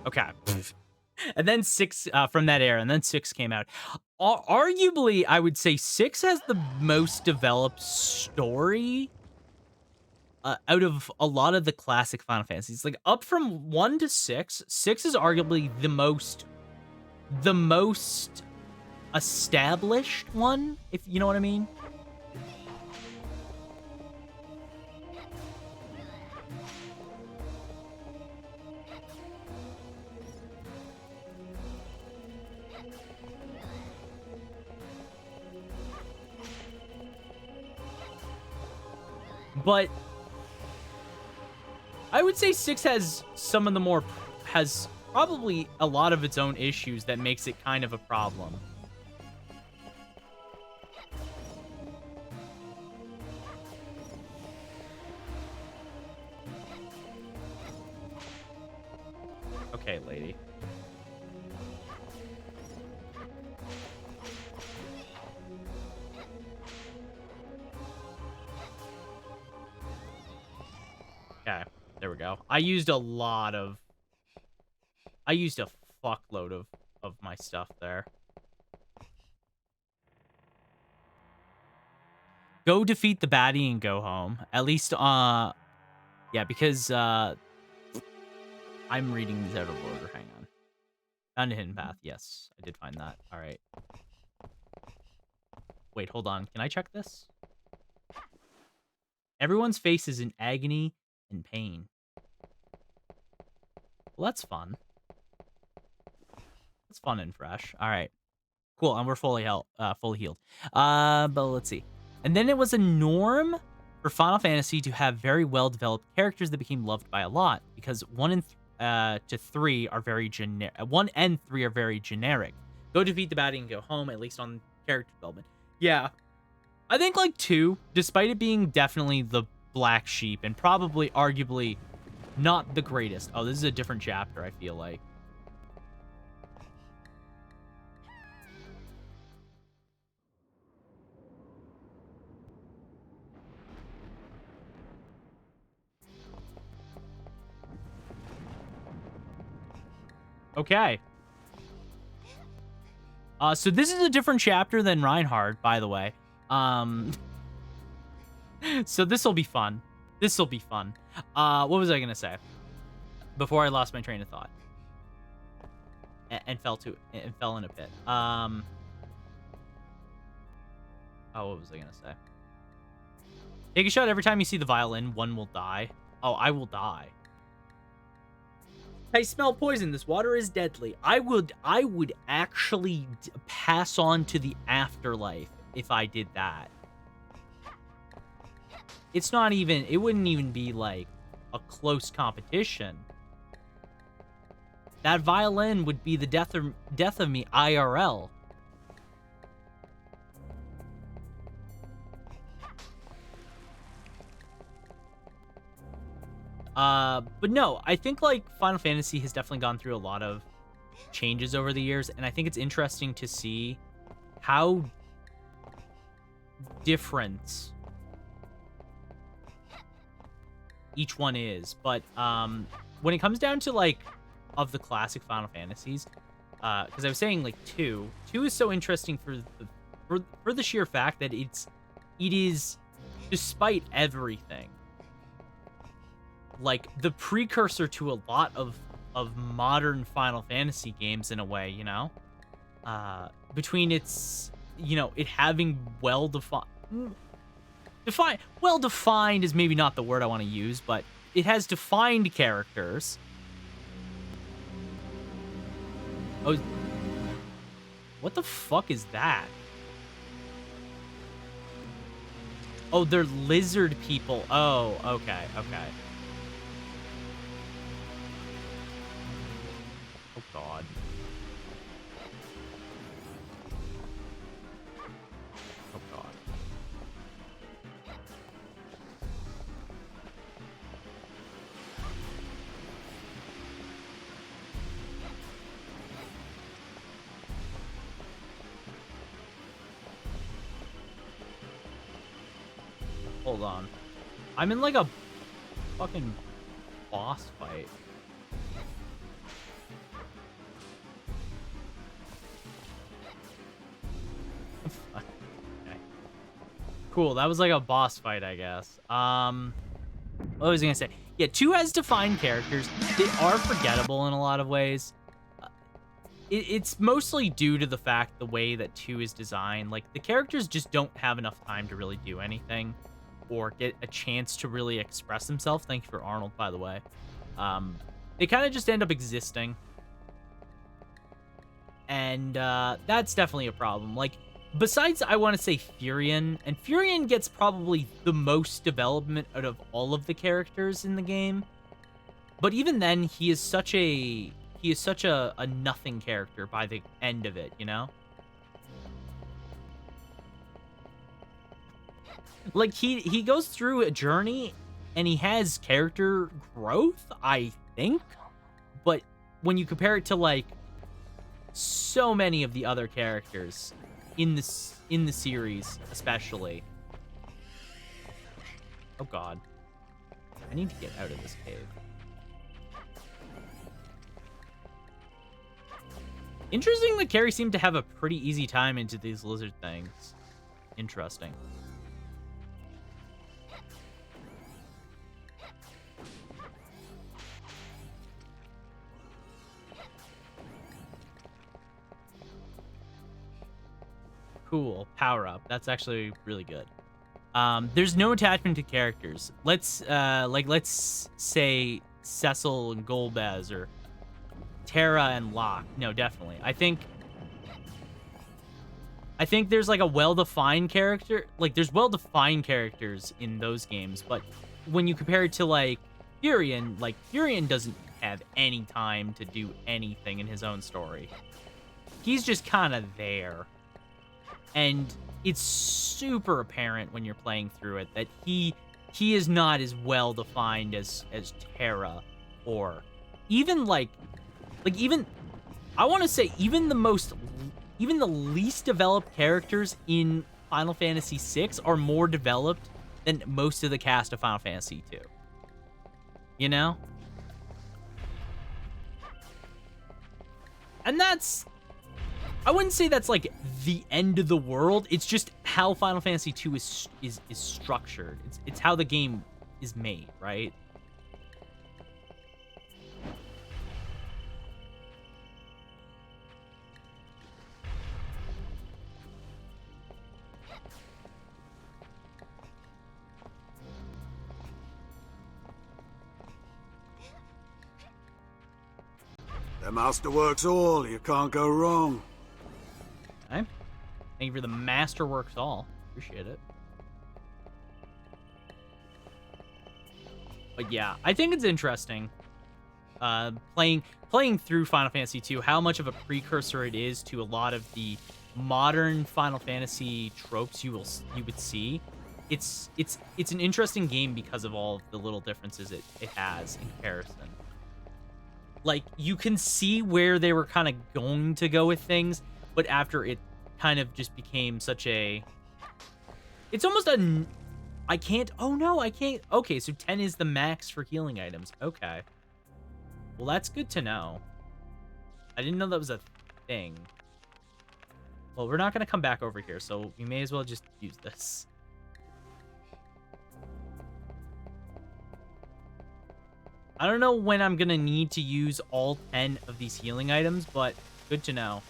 Okay. And then 6 from that era, and then 6 came out. Arguably, I would say 6 has the most developed story out of a lot of the classic Final Fantasies. Like, up from 1 to 6, 6 is arguably the most established one, if you know what I mean. But I would say 6 has has probably a lot of its own issues that makes it kind of a problem. Okay, lady. Okay, there we go. I used a fuckload of my stuff there. Go defeat the baddie and go home. At least, yeah, because, I'm reading these out of order. Hang on. Found a hidden path. Yes, I did find that. All right. Wait, hold on. Can I check this? Everyone's face is in agony and pain. Well, that's fun. That's fun and fresh. All right. Cool, and we're fully healed. But let's see. And then it was a norm for Final Fantasy to have very well-developed characters that became loved by a lot, because 1 to 3 are very generic. 1 and 3 are very generic. Go defeat the baddie and go home, at least on character development. Yeah. I think, like, 2, despite it being definitely the black sheep and probably, arguably, not the greatest. Oh, this is a different chapter, I feel like. Okay. So this is a different chapter than Reinhardt, by the way. So this will be fun. This will be fun. What was I gonna say? Before I lost my train of thought. And fell in a pit. Oh, what was I gonna say? Take a shot every time you see the violin, one will die. Oh, I will die. I smell poison. This water is deadly. I would actually pass on to the afterlife if I did that. It's not even, it wouldn't even be like a close competition. That violin would be the death of me IRL. But no, I think like Final Fantasy has definitely gone through a lot of changes over the years, and I think it's interesting to see how different each one is. But when it comes down to like of the classic Final Fantasies, because I was saying like two is so interesting for the sheer fact that it is, despite everything, like the precursor to a lot of modern Final Fantasy games in a way, you know? Between its, you know, it having well-defined is maybe not the word I want to use, but it has defined characters. Oh, what the fuck is that? Oh, they're lizard people. Oh, okay, okay. Oh, God. Oh, God. Hold on. I'm in like a fucking boss fight. Okay. Cool, that was like a boss fight, I guess. What was I gonna say? Yeah, 2 has defined characters. They are forgettable in a lot of ways. It's mostly due to the fact the way that 2 is designed. Like, the characters just don't have enough time to really do anything or get a chance to really express themselves. Thank you for Arnold, by the way. They kind of just end up existing. And that's definitely a problem. Like, besides, I want to say Furion, and Furion gets probably the most development out of all of the characters in the game. But even then, he is such a nothing character by the end of it, you know? Like, he goes through a journey, and he has character growth, I think. But when you compare it to, like, so many of the other characters in the series, especially. Oh, God. I need to get out of this cave. Interesting that Carrie seemed to have a pretty easy time into these lizard things. Interesting. Cool. Power up. That's actually really good. There's no attachment to characters. Let's say Cecil and Golbez or Terra and Locke. No, definitely. I think there's like a well-defined character. Like, there's well-defined characters in those games, but when you compare it to like Furion doesn't have any time to do anything in his own story. He's just kind of there. And it's super apparent when you're playing through it that he is not as well defined as Terra, or even even I want to say even the least developed characters in Final Fantasy VI are more developed than most of the cast of Final Fantasy II. You know? And that's, I wouldn't say that's like the end of the world. It's just how Final Fantasy II is structured. It's how the game is made, right? The masterworks all, you can't go wrong. Okay. Thank you for the Masterworks all. Appreciate it. But yeah, I think it's interesting. Playing through Final Fantasy II, how much of a precursor it is to a lot of the modern Final Fantasy tropes you would see. It's an interesting game because of all of the little differences it has in comparison. Like, you can see where they were kind of going to go with things, but after it kind of just became such a... It's almost a... I can't... Oh, no, I can't... Okay, so 10 is the max for healing items. Okay. Well, that's good to know. I didn't know that was a thing. Well, we're not going to come back over here, so we may as well just use this. I don't know when I'm going to need to use all 10 of these healing items, but good to know.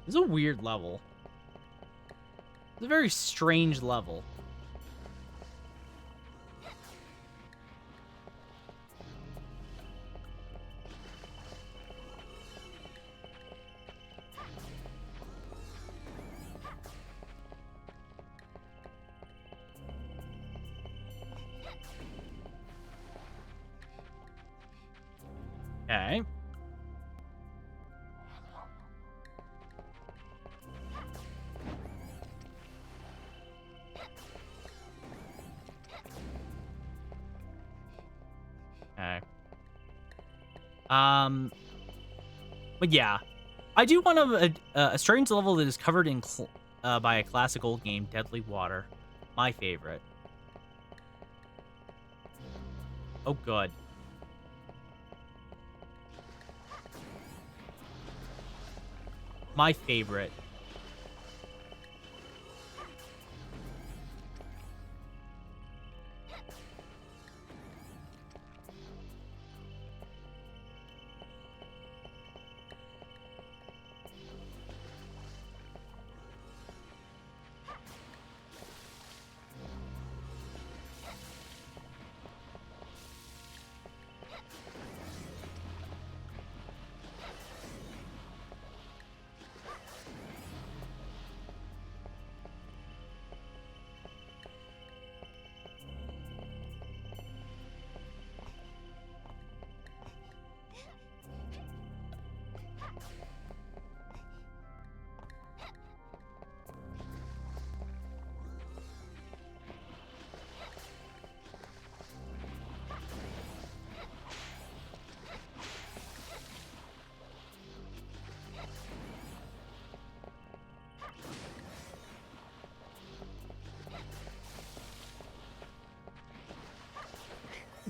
This is a weird level. It's a very strange level. Okay. But yeah, I do want a strange level that is covered in by a classic old game, Deadly Water, my favorite. Oh, good. My favorite.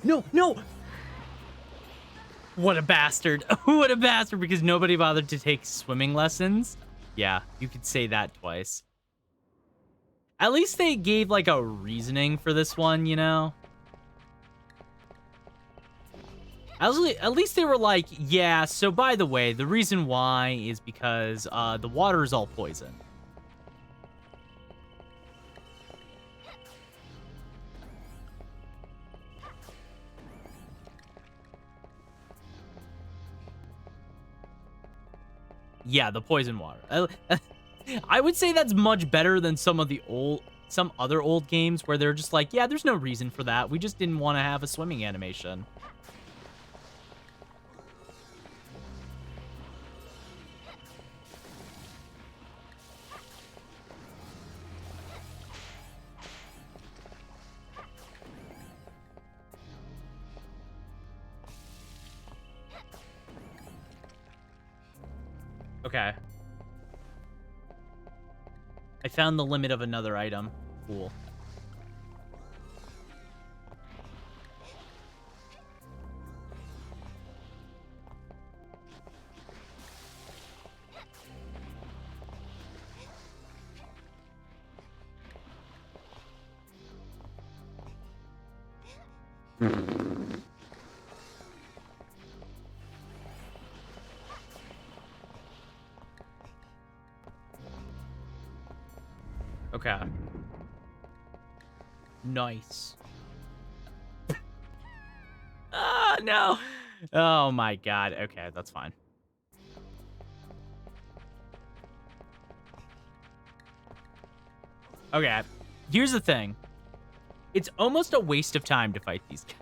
No, no! What a bastard. What a bastard, because nobody bothered to take swimming lessons. Yeah, you could say that twice. At least they gave, like, a reasoning for this one, you know? At least they were like, yeah, so by the way, the reason why is because the water is all poison. Yeah, the poison water. I would say that's much better than some other old games where they're just like, yeah, there's no reason for that. We just didn't want to have a swimming animation. Okay. I found the limit of another item. Cool. Okay. Nice. Ah, no. Oh my god. Okay, that's fine. Okay. Here's the thing. It's almost a waste of time to fight these guys.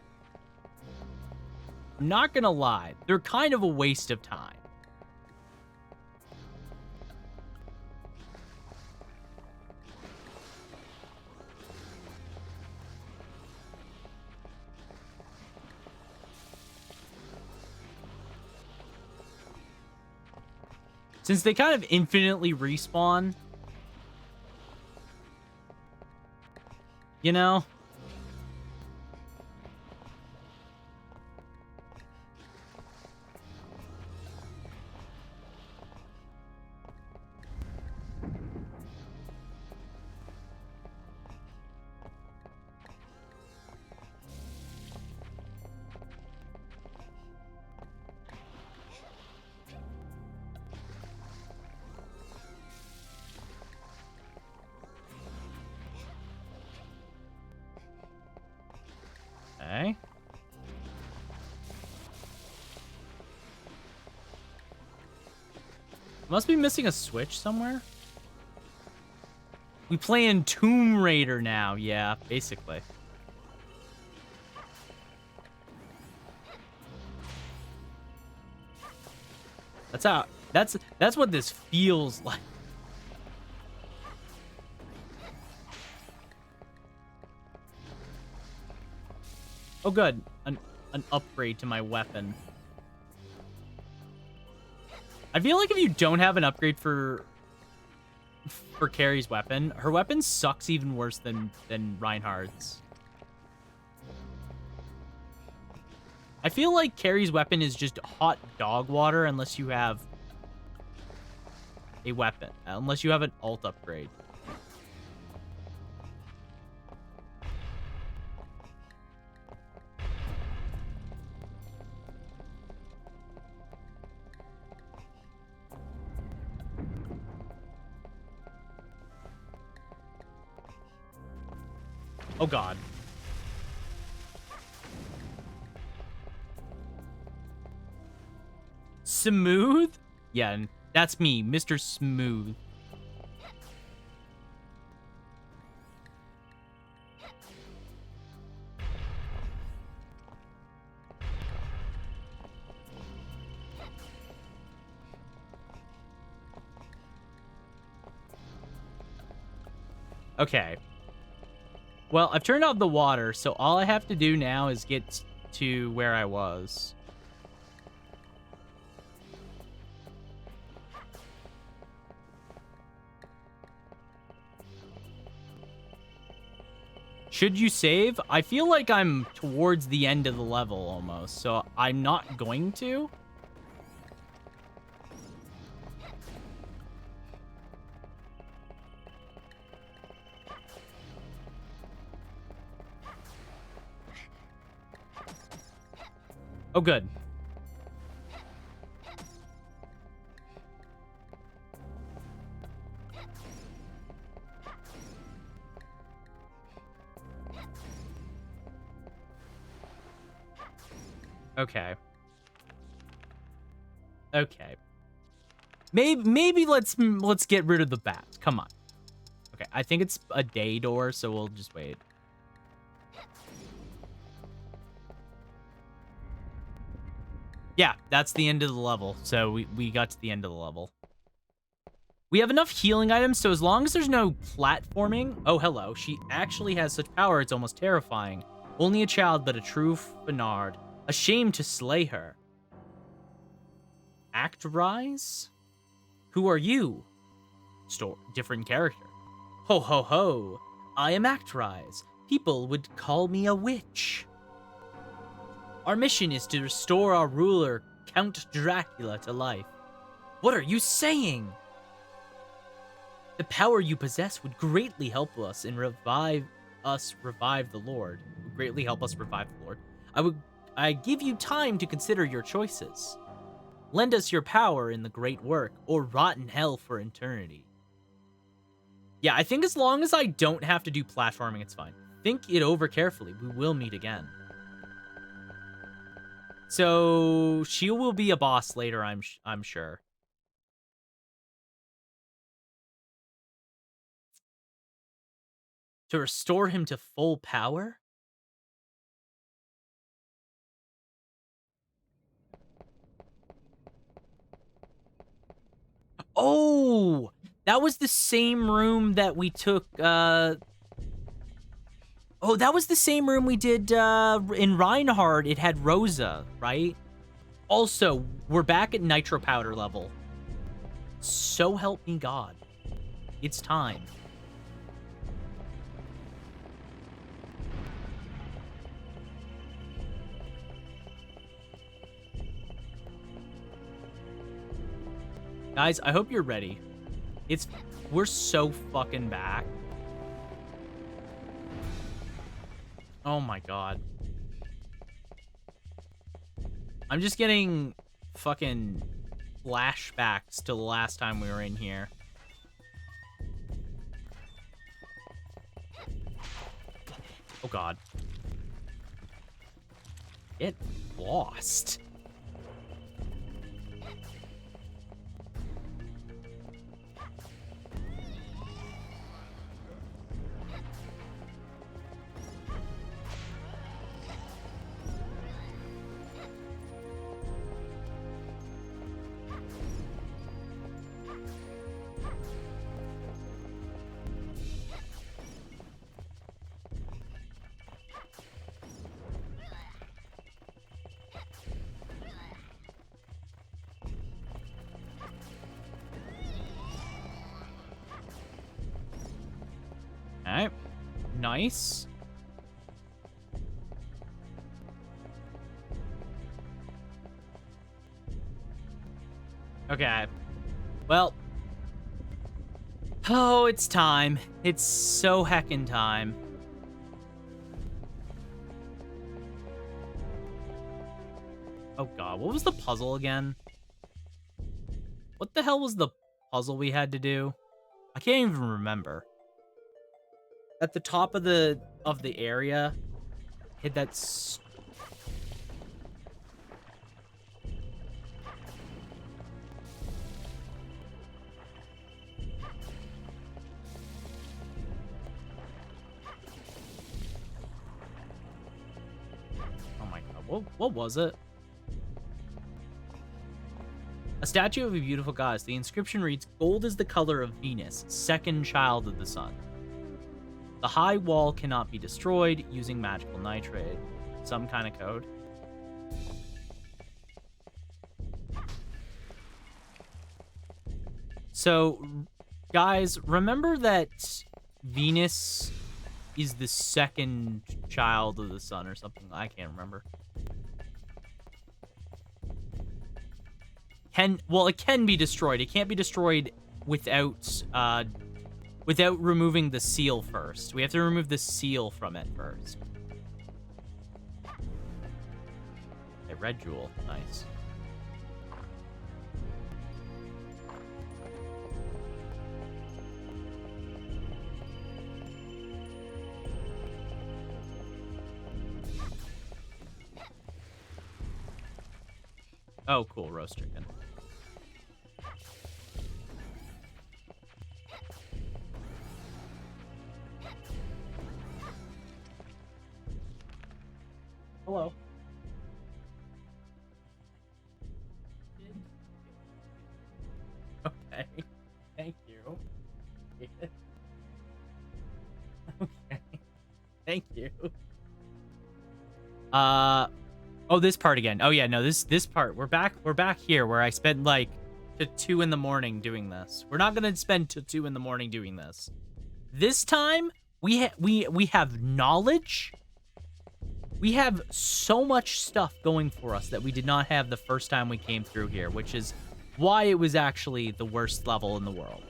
I'm not gonna lie. They're kind of a waste of time. Since they kind of infinitely respawn, you know? Okay. Must be missing a switch somewhere. We play in Tomb Raider now. Yeah, basically. That's how. That's what this feels like. Oh, good. An upgrade to my weapon. I feel like if you don't have an upgrade for Carrie's weapon, her weapon sucks even worse than Reinhardt's. I feel like Carrie's weapon is just hot dog water unless you have a weapon, unless you have an alt upgrade. Oh god. Smooth? Yeah, that's me, Mr. Smooth. Okay. Well, I've turned off the water, so all I have to do now is get to where I was. Should you save? I feel like I'm towards the end of the level almost, so I'm not going to. Oh, good. Okay. Okay. Maybe let's get rid of the bats. Come on. Okay, I think it's a day door, so we'll just wait. Yeah, that's the end of the level. So we got to the end of the level. We have enough healing items, so as long as there's no platforming... Oh, hello. She actually has such power, it's almost terrifying. Only a child, but a true Fenard. Ashamed to slay her. Actorize? Who are you? Different character. Ho, ho, ho. I am Actorize. People would call me a witch. Our mission is to restore our ruler, Count Dracula, to life. What are you saying? The power you possess would greatly help us and revive the Lord. would greatly help us revive the Lord. I give you time to consider your choices. Lend us your power in the great work, or rot in hell for eternity. Yeah, I think as long as I don't have to do platforming, it's fine. Think it over carefully. We will meet again. So she will be a boss later, I'm sure. To restore him to full power? Oh, that was the same room that we took, oh, that was the same room we did, in Reinhardt. It had Rosa, right? Also, we're back at Nitro Powder level. So help me God. It's time. Guys, I hope you're ready. We're so fucking back. Oh my God. I'm just getting fucking flashbacks to the last time we were in here. Oh God. Get lost. Alright. Nice. Okay. Well. Oh, it's time. It's so heckin' time. Oh God, what was the puzzle again? What the hell was the puzzle we had to do? I can't even remember. At the top of the area, hit that. Oh my God, what was it? A statue of a beautiful goddess. The inscription reads, "Gold is the color of Venus, second child of the sun. The high wall cannot be destroyed using magical nitrate." Some kind of code. So, guys, remember that Venus is the second child of the sun or something? I can't remember. Well, it can be destroyed. It can't be destroyed without removing the seal first. We have to remove the seal from it first. Okay, red jewel. Nice. Oh, cool. Roast chicken. Hello. Okay. Thank you. Okay. Thank you. Oh, this part again. Oh yeah, no, this part. We're back here where I spent like to 2 in the morning doing this. We're not gonna spend till 2 in the morning doing this. This time we have knowledge. We have so much stuff going for us that we did not have the first time we came through here, which is why it was actually the worst level in the world.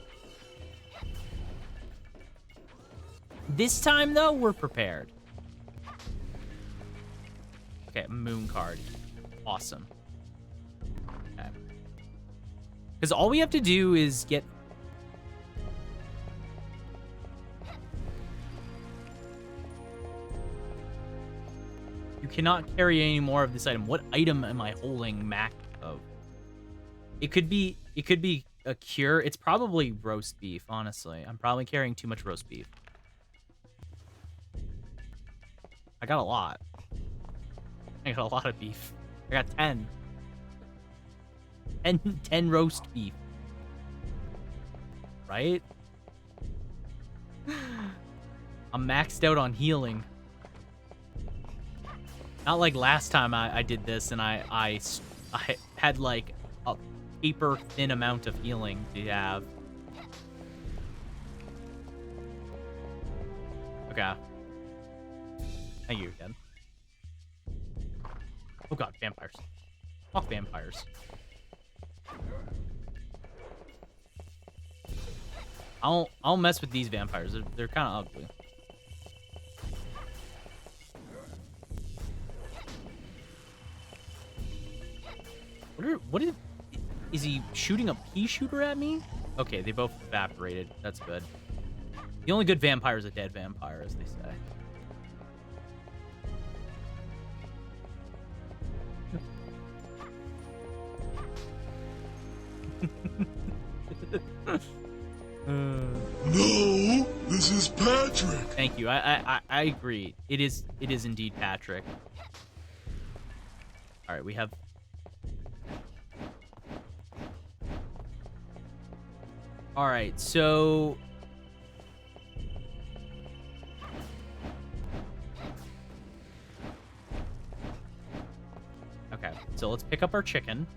This time, though, we're prepared. Okay, moon card. Awesome. Okay. Because all we have to do is get... You cannot carry any more of this item. What item am I holding max of? It could be a cure. It's probably roast beef, honestly. I'm probably carrying too much roast beef. I got a lot. I got a lot of beef. I got 10. 10 roast beef. Right? I'm maxed out on healing. Not like last time I did this and I had like a paper thin amount of healing to have. Okay. Thank you again. Oh god, vampires. Fuck vampires. I'll mess with these vampires. They're kind of ugly. Is he shooting a pea shooter at me? Okay, they both evaporated. That's good. The only good vampire is a dead vampire, as they say. No, this is Patrick. Thank you. I agree. It is indeed Patrick. All right, we have. All right, so. Okay, so let's pick up our chicken.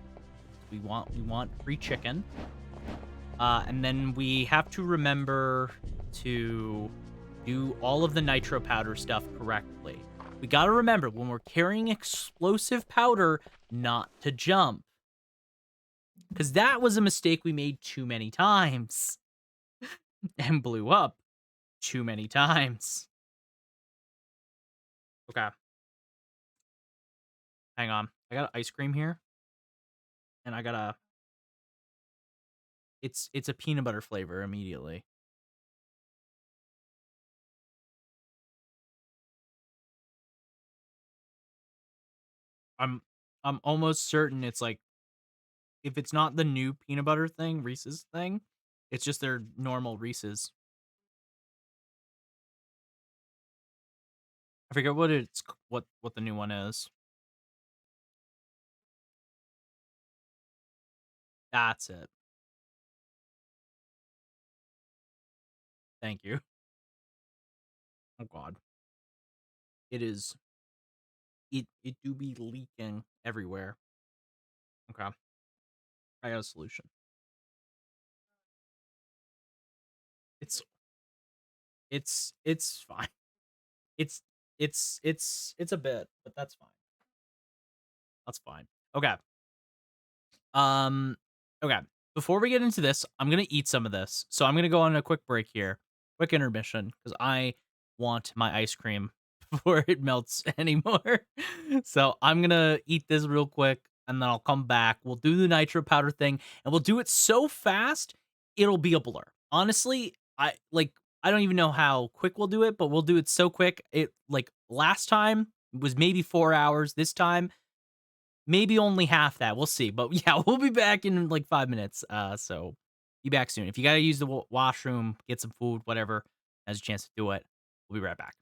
We want free chicken. And then we have to remember to do all of the nitro powder stuff correctly. We got to remember when we're carrying explosive powder not to jump. Because that was a mistake we made too many times. And blew up too many times. Okay. Hang on. I got ice cream here. And I got a... It's a peanut butter flavor immediately. I'm almost certain it's like, if it's not the new peanut butter thing, Reese's thing, it's just their normal Reese's. I forget what the new one is. That's it. Thank you. Oh god. It do be leaking everywhere. Okay. I got a solution. It's fine. It's a bit, but that's fine. That's fine. Okay. Okay. Before we get into this, I'm gonna eat some of this. So I'm gonna go on a quick break here. Quick intermission, because I want my ice cream before it melts anymore. So I'm gonna eat this real quick, and then I'll come back. We'll do the nitro powder thing, and we'll do it so fast, it'll be a blur. Honestly, I don't even know how quick we'll do it, but we'll do it so quick. It like last time was maybe 4 hours. This time, maybe only half that. We'll see. But yeah, we'll be back in like 5 minutes. So be back soon. If you gotta use the washroom, get some food, whatever, has a chance to do it. We'll be right back.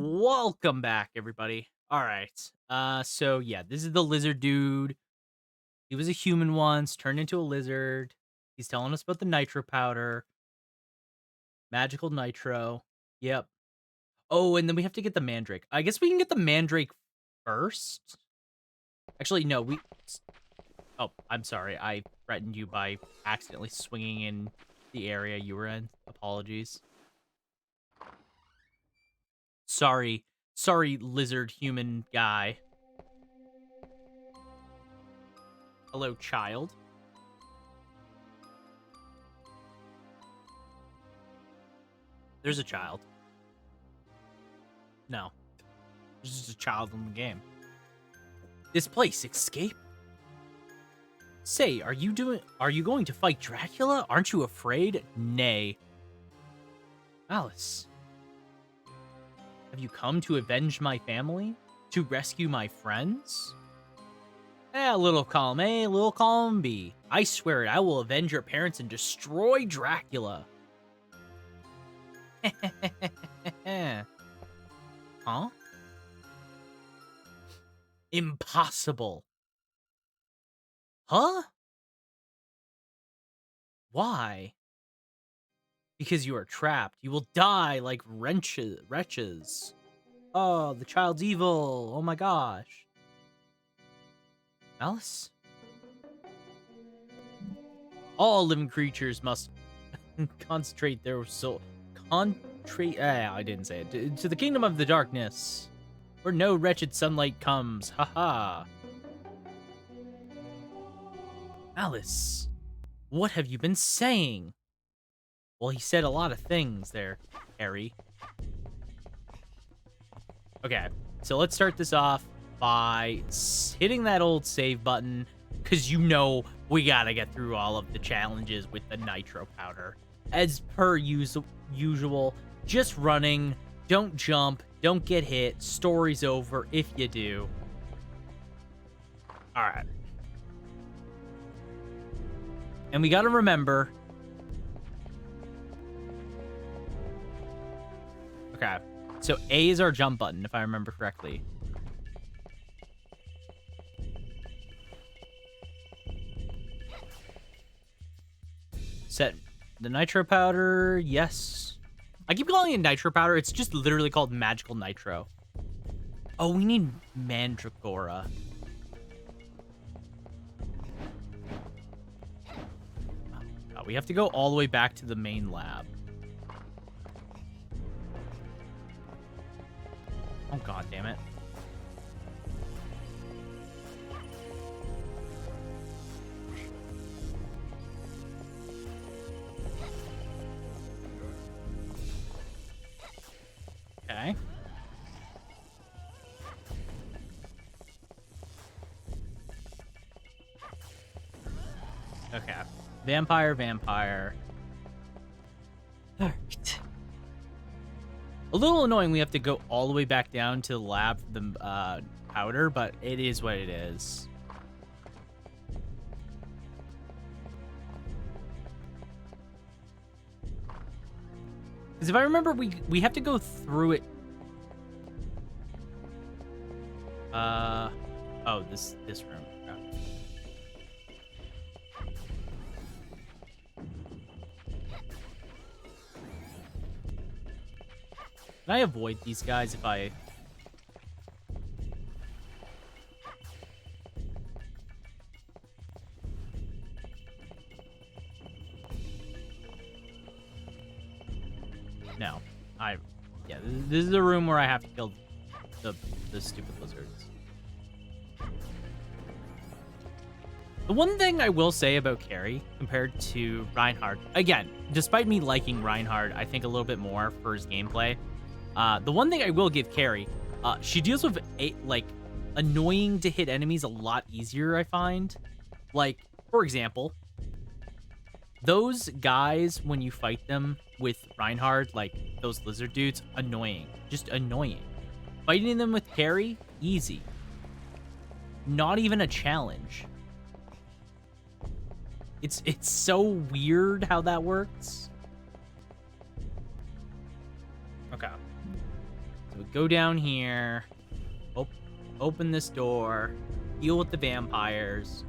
Welcome back, everybody. All right. So yeah, this is the lizard dude. He was a human once, turned into a lizard. He's telling us about the nitro powder. Magical nitro. Yep. Oh, and then we have to get the mandrake. I guess we can get the mandrake first. Actually, no, Oh, I'm sorry. I threatened you by accidentally swinging in the area you were in. Apologies. Sorry. Sorry, lizard human guy. Hello, child. There's a child. No. There's just a child in the game. This place, escape? Say, are you going to fight Dracula? Aren't you afraid? Nay. Alice. Have you come to avenge my family? To rescue my friends? Little column A, little column B. I swear it, I will avenge your parents and destroy Dracula. Huh? Impossible. Huh? Why? Because you are trapped. You will die like wretches. Oh, the child's evil. Oh my gosh. Alice? All living creatures must concentrate their soul. I didn't say it. To the kingdom of the darkness, where no wretched sunlight comes. Haha. Alice, what have you been saying? Well, he said a lot of things there, Harry. Okay, so let's start this off by hitting that old save button, because you know we gotta get through all of the challenges with the nitro powder. As per usual, just running, don't jump, don't get hit, story's over if you do. Alright. And we gotta remember... Okay, so A is our jump button, if I remember correctly. Set the nitro powder, yes. I keep calling it nitro powder, it's just literally called magical nitro. Oh, we need mandragora. Oh, we have to go all the way back to the main lab. Oh, god damn it. Okay. Okay. Vampire. Alright. A little annoying we have to go all the way back down to the lab for the powder, but it is what it is. Because if I remember, we have to go through it. Oh, this room. Okay. Can I avoid these guys if I... No. Yeah, this is the room where I have to kill the stupid lizards. The one thing I will say about Carrie compared to Reinhardt, again, despite me liking Reinhardt, I think a little bit more for his gameplay. The one thing I will give Carrie, she deals with annoying to hit enemies a lot easier, I find. Like, for example, those guys, when you fight them with Reinhardt, like those lizard dudes, annoying. Just annoying. Fighting them with Carrie, easy. Not even a challenge. It's so weird how that works. Okay. So We go down here, open this door, deal with the vampires.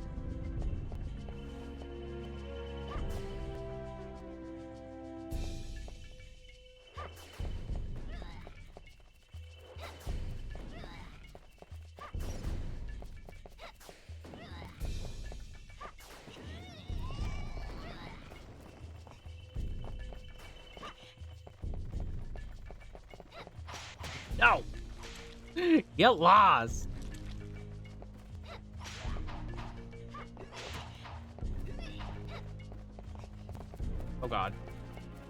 No! Get lost! Oh god.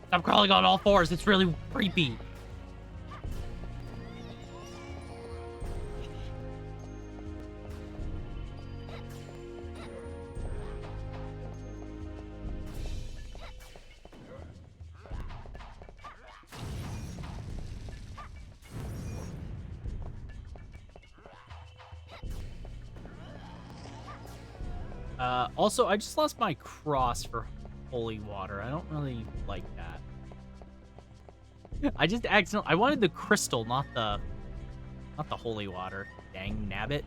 Stop crawling on all fours, it's really creepy. Also, I just lost my cross for holy water. I don't really like that. I just accidentally... I wanted the crystal, not the holy water. Dang nabbit.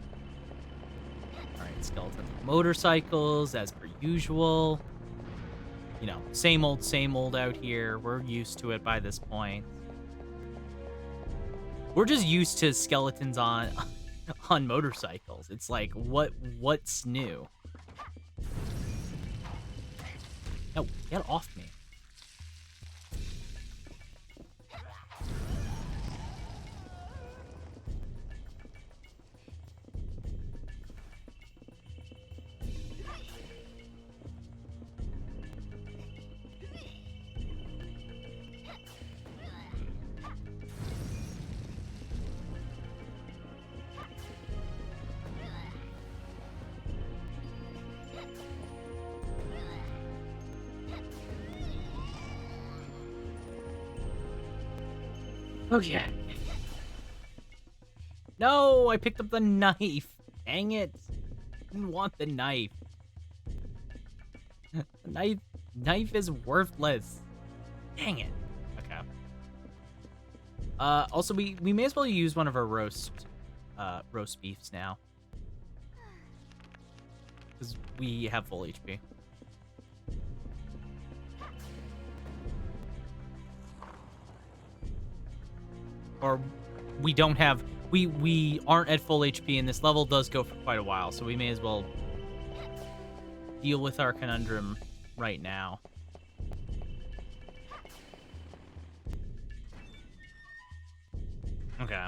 Alright, skeletons. Motorcycles, as per usual. You know, same old out here. We're used to it by this point. We're just used to skeletons on motorcycles. It's like, what's new? No, get off me. Okay. No, I picked up the knife. Dang it. I didn't want the knife. The knife is worthless. Dang it. Okay. Also, we may as well use one of our roast beefs now. Because we have full HP. Or we don't have... We aren't at full HP, and this level does go for quite a while, so we may as well deal with our conundrum right now. Okay.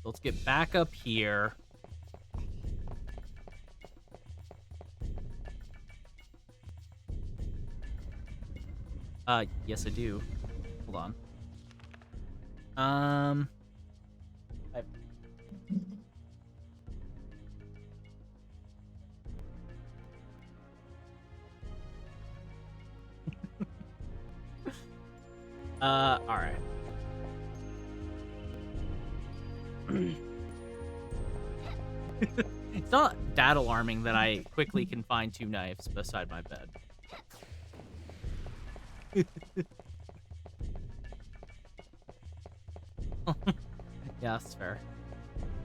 Let's get back up here. Yes, I do. Hold on. All right. It's not that alarming that I quickly can find 2 knives beside my bed. Yeah, that's fair.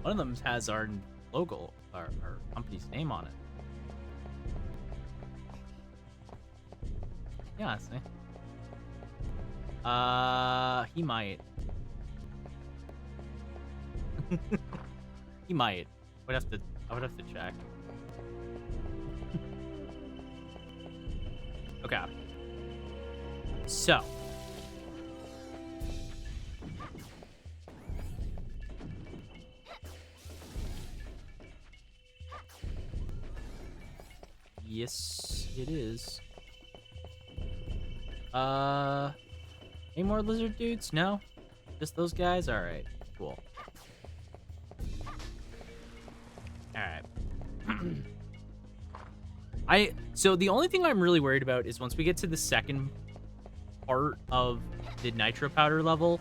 One of them has our logo, our company's name on it. Yeah, I see. He might. He might. I would have to check. Okay. So. Yes, it is. Any more lizard dudes? No? Just those guys? Alright, cool. Alright. So the only thing I'm really worried about is once we get to the second part of the nitro powder level,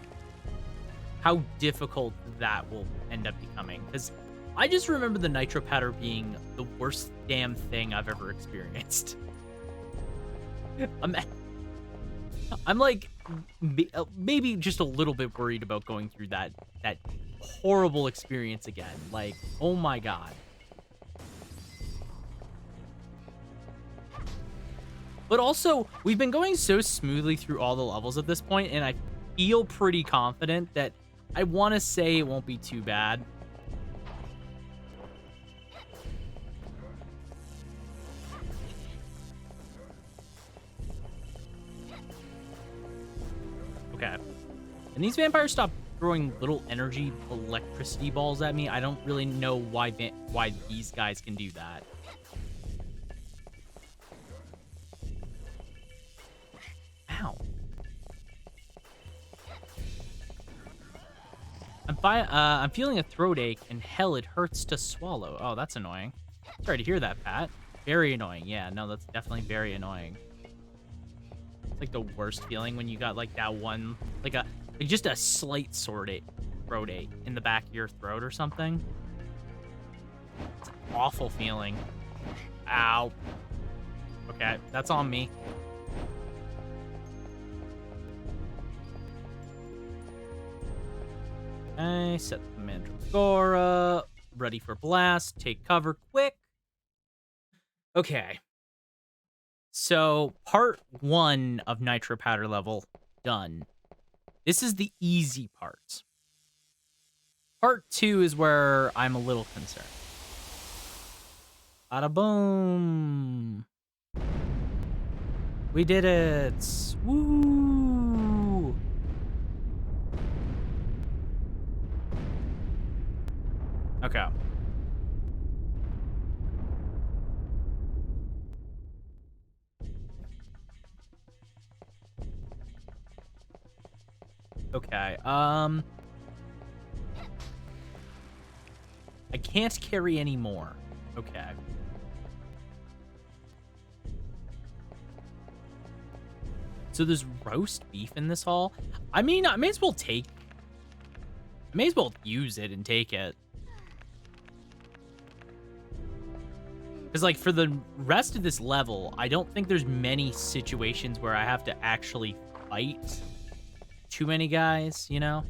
how difficult that will end up becoming. Because I just remember the nitro powder being the worst damn thing I've ever experienced. I'm like maybe just a little bit worried about going through that horrible experience again. Like, oh my god. But also, we've been going so smoothly through all the levels at this point, and I feel pretty confident that I want to say it won't be too bad. Okay. And these vampires stop throwing little energy electricity balls at me. I don't really know why these guys can do that. Ow. I'm feeling a throat ache, and hell, it hurts to swallow. Oh, that's annoying. Sorry to hear that, Pat. Very annoying. Yeah, no, that's definitely very annoying. It's like the worst feeling when you got like that one, like just a slight throat ache in the back of your throat or something. It's an awful feeling. Ow. Okay, that's on me. I set the Mandragora, ready for blast, take cover quick. Okay. So, part 1 of Nitro Powder level done. This is the easy part. Part 2 is where I'm a little concerned. Bada boom. We did it. Woo. Okay. Okay, I can't carry any more. Okay. So there's roast beef in this hall? I mean, I may as well use it and take it. Because, like, for the rest of this level, I don't think there's many situations where I have to actually fight too many guys, you know?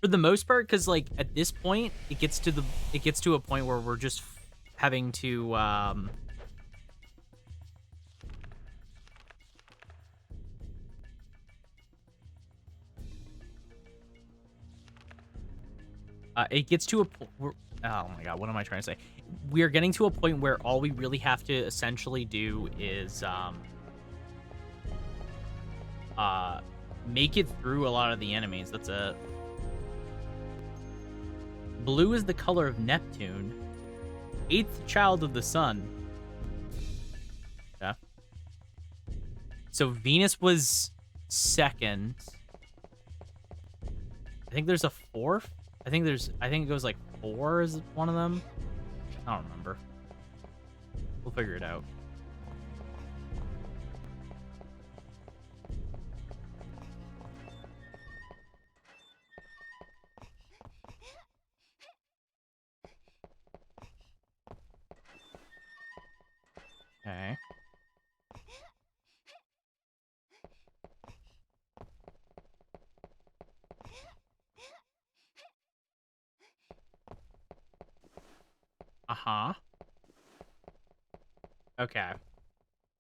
For the most part, because, like, at this point, it gets to a point where we're just having to, it gets to a point where, oh my god, what am I trying to say? We're getting to a point where all we really have to essentially do is, make it through a lot of the enemies. That's it. Blue is the color of Neptune. 8th child of the sun. Yeah. So Venus was 2nd. I think there's a 4th. I think it goes like 4 is one of them. I don't remember. We'll figure it out. Okay. Uh-huh. Okay.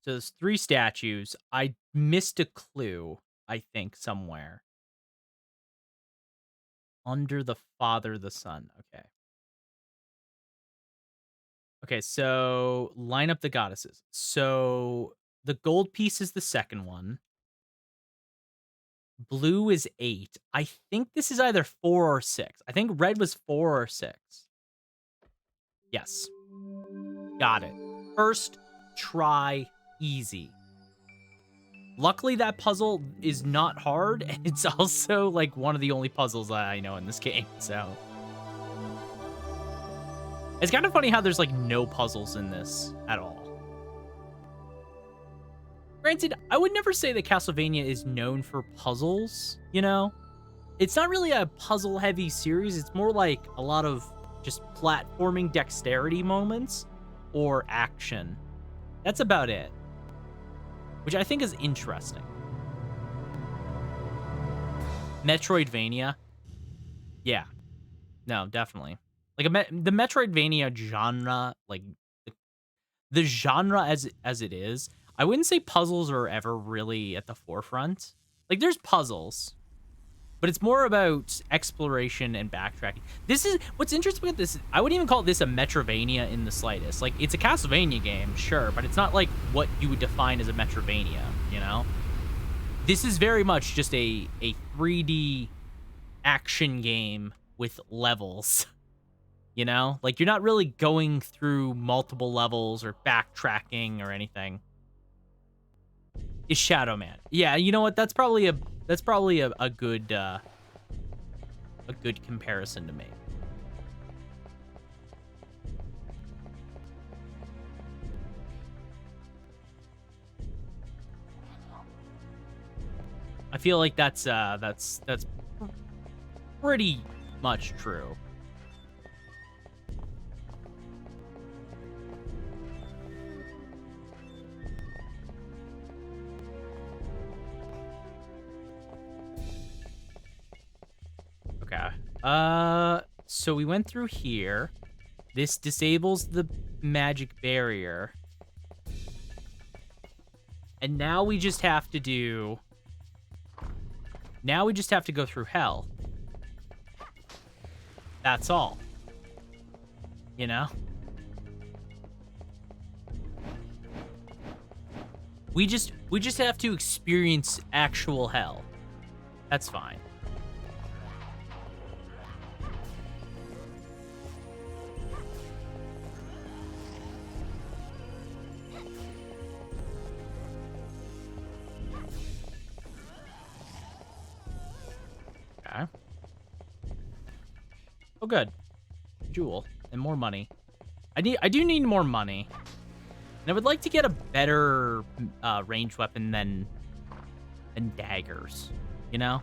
So there's 3 statues. I missed a clue, I think, somewhere. Under the Father, the Son. Okay. Okay, so line up the goddesses. So the gold piece is the second one. Blue is 8. I think this is either 4 or 6. I think red was 4 or 6. Yes. Got it. First try, easy. Luckily, that puzzle is not hard, and it's also, like, one of the only puzzles that I know in this game, so. It's kind of funny how there's, like, no puzzles in this at all. Granted, I would never say that Castlevania is known for puzzles, you know? It's not really a puzzle-heavy series. It's more like a lot of just platforming dexterity moments or action. That's about it. which I think is interesting. Metroidvania. Yeah. No, definitely. Like the Metroidvania genre, like the genre as it is, I wouldn't say puzzles are ever really at the forefront. Like there's puzzles, but it's more about exploration and backtracking. This is what's interesting about this. I wouldn't even call this a Metrovania in the slightest. Like it's a Castlevania game, sure, but it's not like what you would define as a Metrovania, you know? This is very much just a 3D action game with levels. You know? Like you're not really going through multiple levels or backtracking or anything. Is Shadow Man. Yeah, you know what? That's probably a good comparison to make. I feel like that's pretty much true. Okay. So we went through here. This disables the magic barrier. And now we just have to do... Now we just have to go through hell. That's all. You know? We just have to experience actual hell. That's fine. Okay. Oh, good. Jewel and more money. I do need more money. And I would like to get a better ranged weapon than daggers, you know?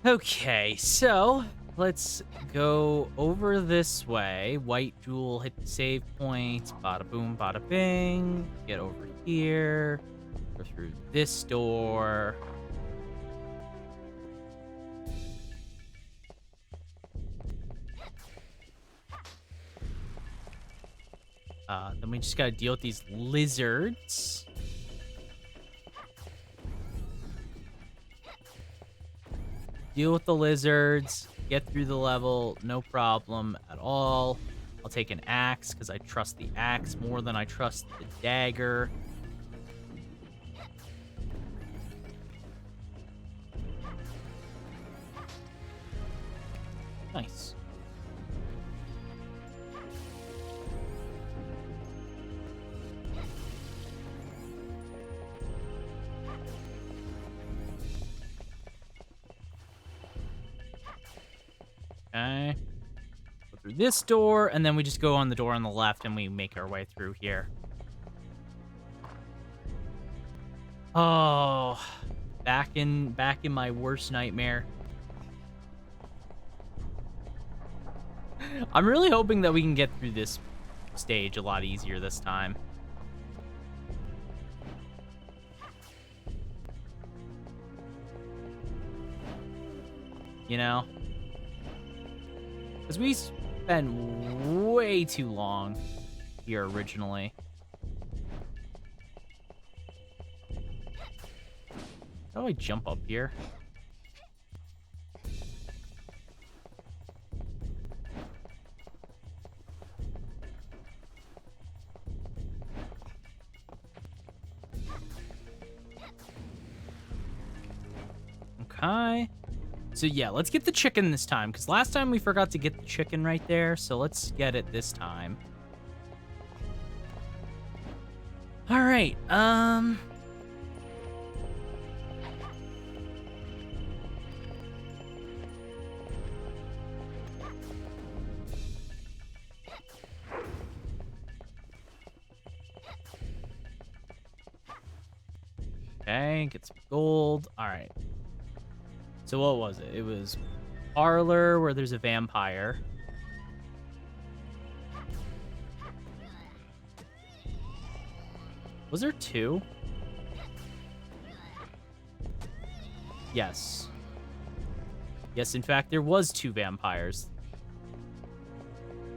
Okay, so let's go over this way. White jewel, hit the save point. Bada boom, bada bing. Get over here. Go through this door. Then we just gotta deal with these lizards. Deal with the lizards. Get through the level. No problem at all. I'll take an axe because I trust the axe more than I trust the dagger. Nice. Okay. Go through this door, and then we just go on the door on the left, and we make our way through here. Oh, back in my worst nightmare. I'm really hoping that we can get through this stage a lot easier this time. You know? Because we spent way too long here originally. How do I jump up here? Okay. So yeah, let's get the chicken this time, because last time we forgot to get the chicken right there, so let's get it this time. All right, okay, get some gold. All right. So what was it? It was Parlor, where there's a vampire. Was there two? Yes. Yes, in fact, there was two vampires.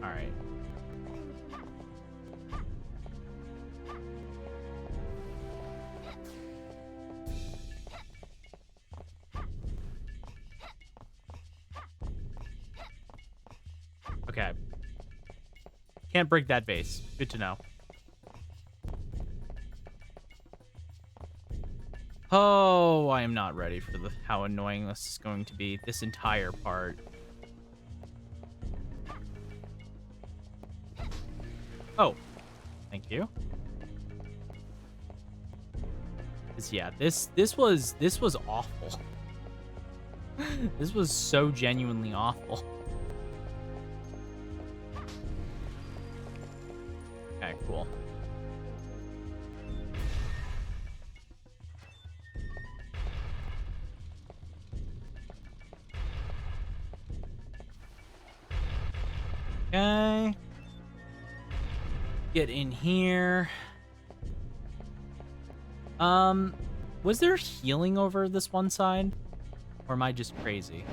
All right. Okay. Can't break that vase. Good to know. Oh, I am not ready for how annoying this is going to be. This entire part. Oh, thank you. Yeah, this was awful. This was so genuinely awful. Okay, cool. Okay. Get in here. Was there healing over this one side? Or am I just crazy?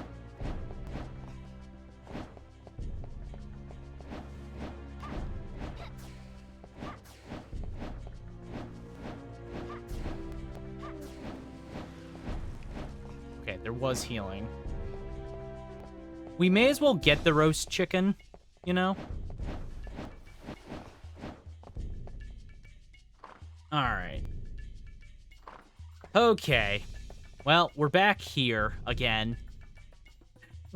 Okay, there was healing. We may as well get the roast chicken, you know? Alright. Okay. Well, we're back here again.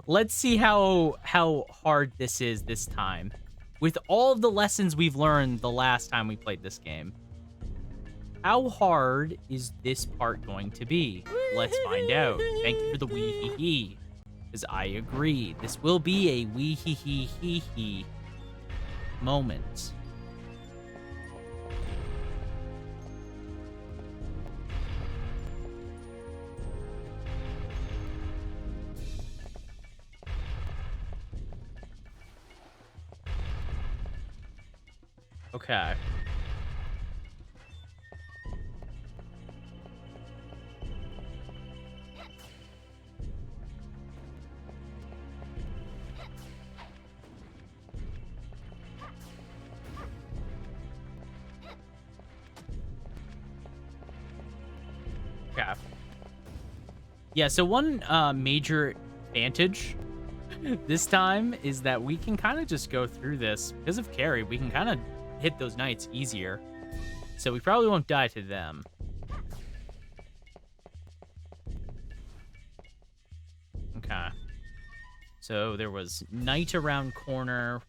Let's see how hard this is this time. With all of the lessons we've learned the last time we played this game. How hard is this part going to be? Let's find out. Thank you for the wee hee hee. Because I agree. This will be a wee hee hee hee hee moment. Okay. Okay. Yeah, so one major advantage this time is that we can kind of just go through this. Because of Carrie, we can kind of hit those knights easier. So we probably won't die to them. Okay. So there was knight around corner.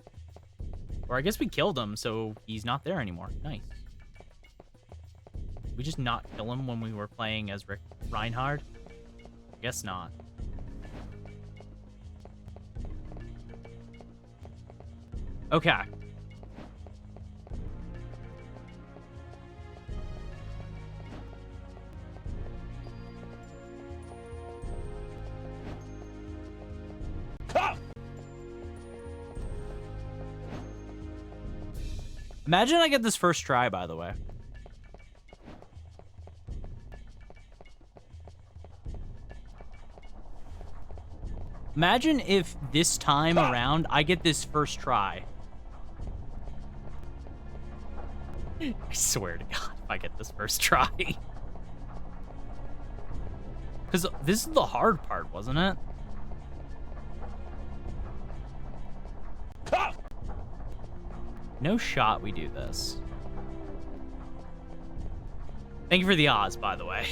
Or I guess we killed him, so he's not there anymore. Nice. Did we just not kill him when we were playing as Reinhard? Guess not. Okay. Imagine I get this first try, by the way. Imagine if this time around I get this first try. I swear to God, if I get this first try. Because this is the hard part, wasn't it? No shot we do this. Thank you for the Oz, by the way.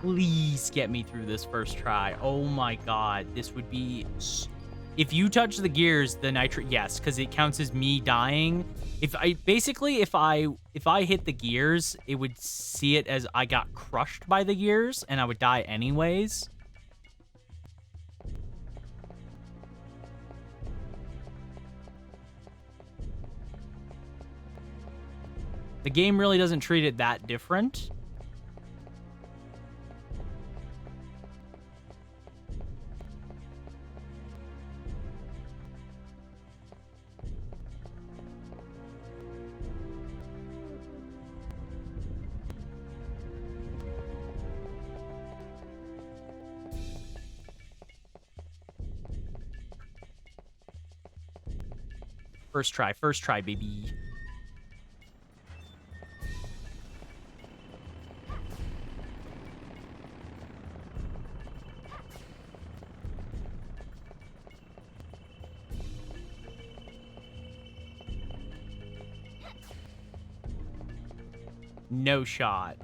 Please get me through this first try. Oh my God, this would be If you touch the gears, the nitro, yes, because it counts as me dying. If I hit the gears, it would see it as I got crushed by the gears, and I would die anyways. The game really doesn't treat it that different. First try, baby. No shot.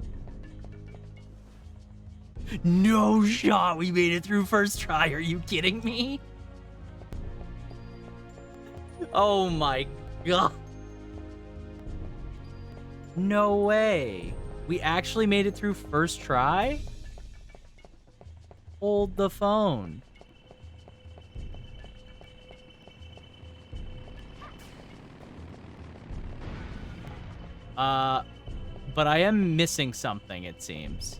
No shot. We made it through first try. Are you kidding me? Oh my god. No way. We actually made it through first try? Hold the phone. But I am missing something, it seems.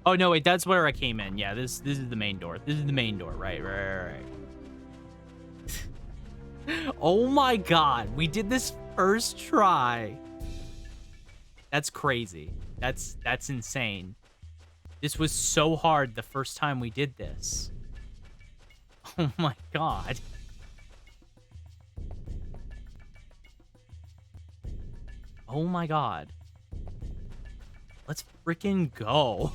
Oh, no, wait, that's where I came in. Yeah, this is the main door. This is the main door. Right. Oh my god, we did this first try. That's crazy. That's insane. This was so hard the first time we did this. Oh my god. Oh my god. Let's freaking go.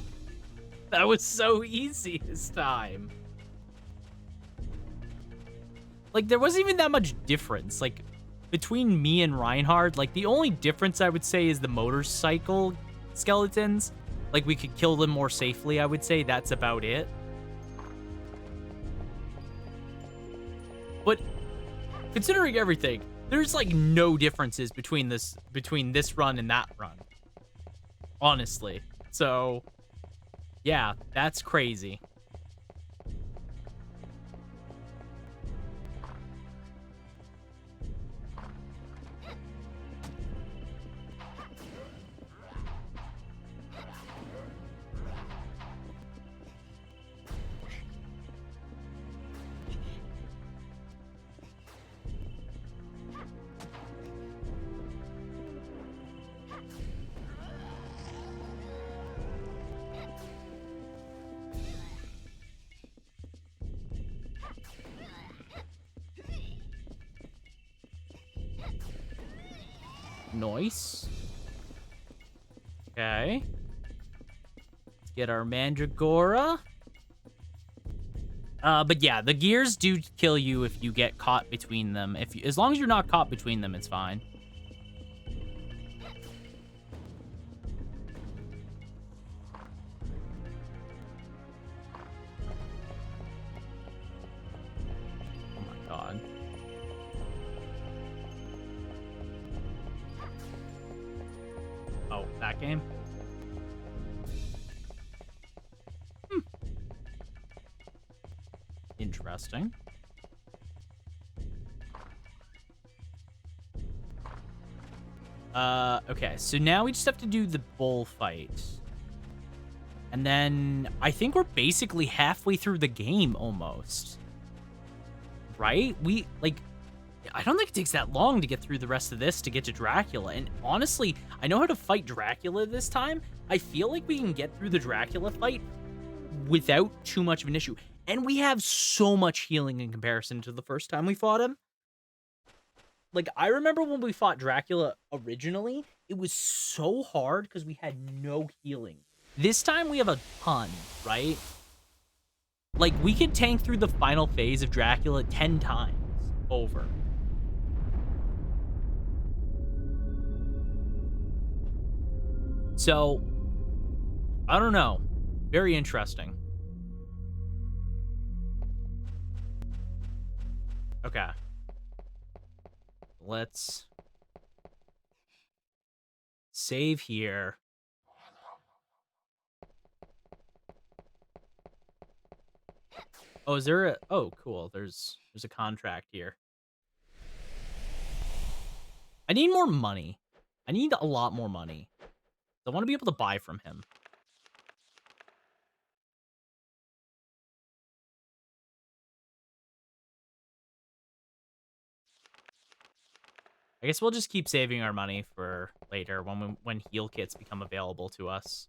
That was so easy this time. Like, there wasn't even that much difference. Like, between me and Reinhard, like, the only difference I would say is the motorcycle skeletons. Like, we could kill them more safely, I would say. That's about it. But, considering everything, there's, like, no differences between this run and that run. Honestly. So, yeah, that's crazy. Nice. Okay. Let's get our Mandragora. But yeah, the gears do kill you if you get caught between them. As long as you're not caught between them, it's fine. Oh my god. Oh, that game? Interesting. Okay, so now we just have to do the bullfight. And then I think we're basically halfway through the game almost. Right? I don't think it takes that long to get through the rest of this to get to Dracula. And honestly, I know how to fight Dracula this time. I feel like we can get through the Dracula fight without too much of an issue. And we have so much healing in comparison to the first time we fought him. Like, I remember when we fought Dracula originally, it was so hard because we had no healing. This time we have a ton, right? Like, we could tank through the final phase of Dracula 10 times over. So, I don't know. Very interesting. Okay. Let's save here. Oh, is there a... Oh, cool. There's a contract here. I need more money. I need a lot more money. I want to be able to buy from him. I guess we'll just keep saving our money for later when heal kits become available to us.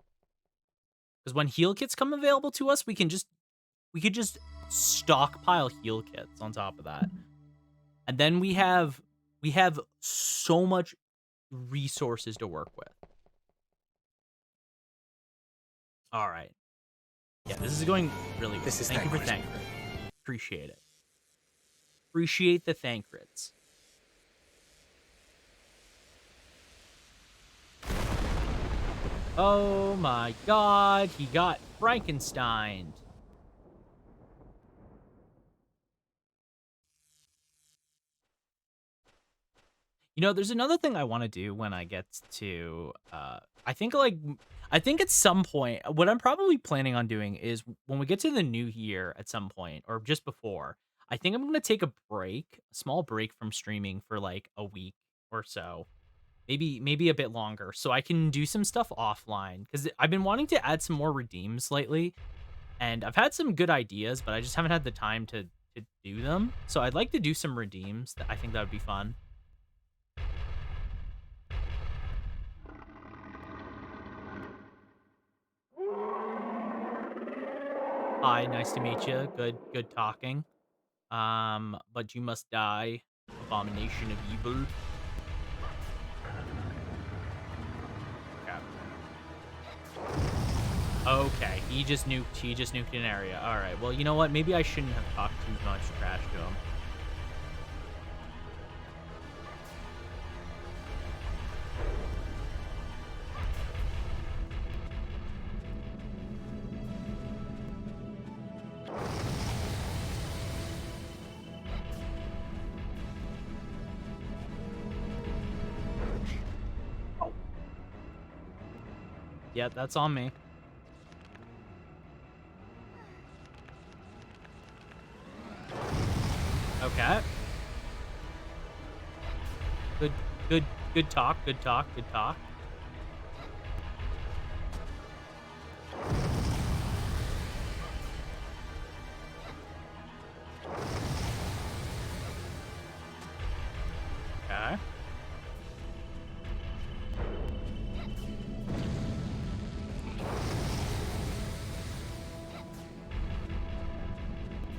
Because when heal kits come available to us, we could just stockpile heal kits on top of that. And then we have so much resources to work with. All right. Yeah, this is going really well. Thank you for Thancred. Appreciate it. Appreciate the Thancrids. Oh my god, he got Frankenstein. You know, there's another thing I want to do when I get to, I think at some point, what I'm probably planning on doing is when we get to the new year at some point, or just before, I think I'm going to take a break, a small break from streaming for like a week or so. Maybe a bit longer, so I can do some stuff offline, because I've been wanting to add some more redeems lately, and I've had some good ideas, but I just haven't had the time to do them. So I'd like to do some redeems. I think that would be fun. Hi, nice to meet you. Good talking. But you must die, abomination of evil. Okay, he just nuked an area. All right, well, you know what? Maybe I shouldn't have talked too much trash to him. Oh. Yeah, that's on me. Okay. Good talk. Okay.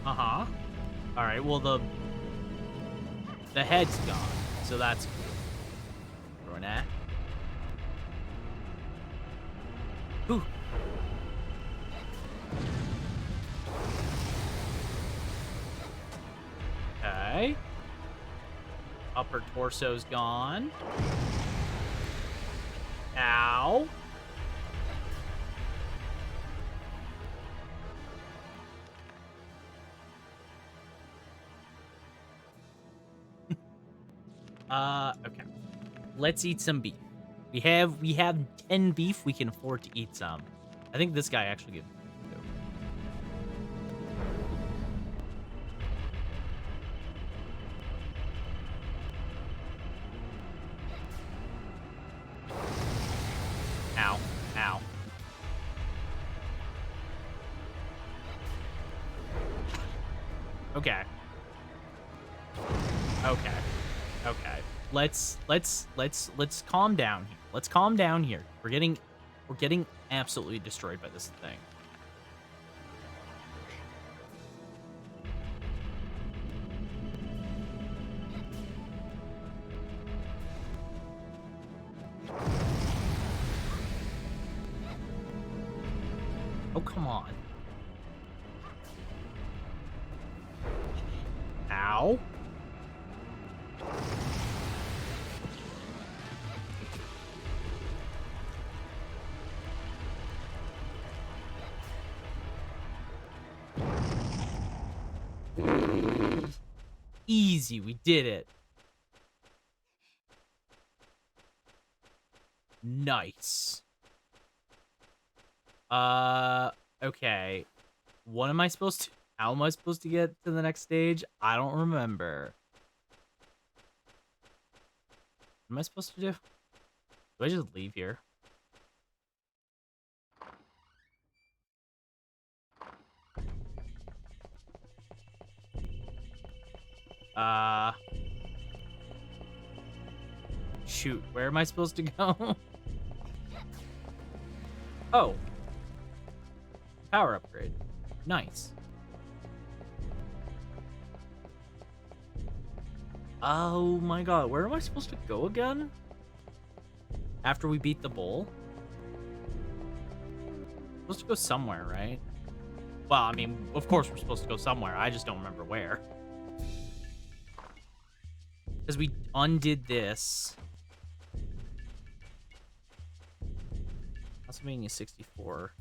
Uh-huh. All right, well, the head's gone, so that's cool. Throw an at. Ooh. Okay. Upper torso's gone. Ow. Okay. Let's eat some beef. We have 10 beef. We can afford to eat some. I think this guy actually gives. Ow. Ow. Okay. Okay. Okay. Let's calm down here. Let's calm down here. We're getting absolutely destroyed by this thing. Oh, come on. Ow. Easy, we did it. Nice. Okay. What am I supposed to... How am I supposed to get to the next stage? I don't remember. What am I supposed to do? Do I just leave here? Shoot, where am I supposed to go? Oh. Power upgrade. Nice. Oh my god, where am I supposed to go again? After we beat the bull? Supposed to go somewhere, right? Well, I mean, of course we're supposed to go somewhere. I just don't remember where. Because we undid this. Castlevania 64.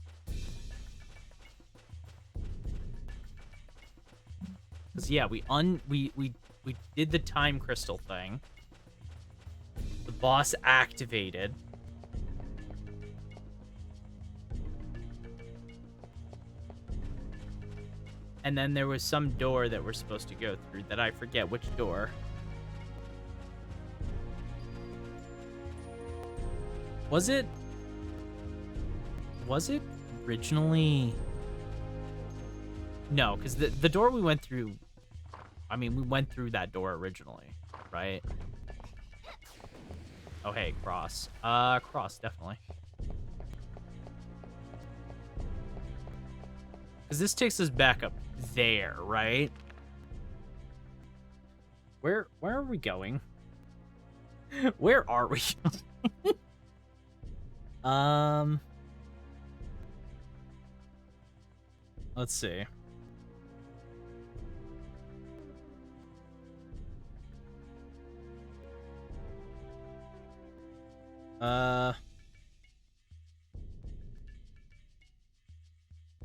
Because yeah, we did the time crystal thing. The boss activated. And then there was some door that we're supposed to go through that I forget which door. Was it originally? No, because the door we went through, I mean, we went through that door originally, right? Oh, hey, cross. Cross, definitely. Because this takes us back up there, right? Where are we going? Where are we? Let's see.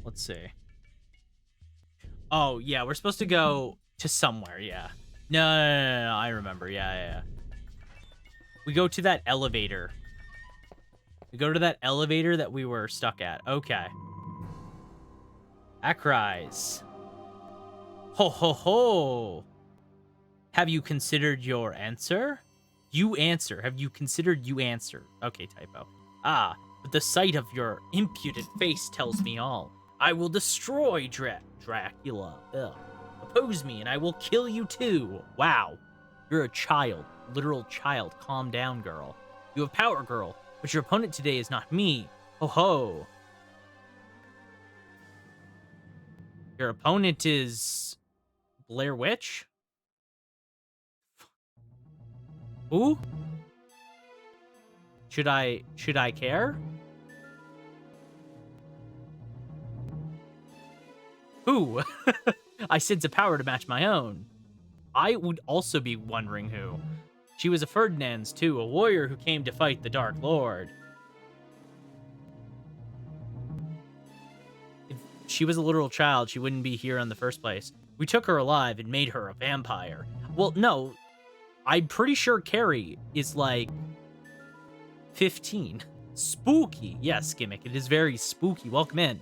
Let's see. Oh, yeah, we're supposed to go to somewhere, yeah. No, I remember, yeah. We go to that elevator. We go to that elevator that we were stuck at. Okay. Akrais. Ho, ho, ho. Have you considered your answer? You answer. Have you considered you answer? Okay, typo. Ah, but the sight of your impudent face tells me all. I will destroy Dracula. Ugh. Oppose me and I will kill you too. Wow. You're a child. Literal child. Calm down, girl. You have power, girl. But your opponent today is not me. Ho ho. Your opponent is Blair Witch? Who? Should I care? Who? I said the power to match my own. I would also be wondering who. She was a Ferdinand's too, a warrior who came to fight the Dark Lord. If she was a literal child, she wouldn't be here in the first place. We took her alive and made her a vampire. Well, no. I'm pretty sure Carrie is like 15. Spooky. Yes, Gimmick, it is very spooky. Welcome in.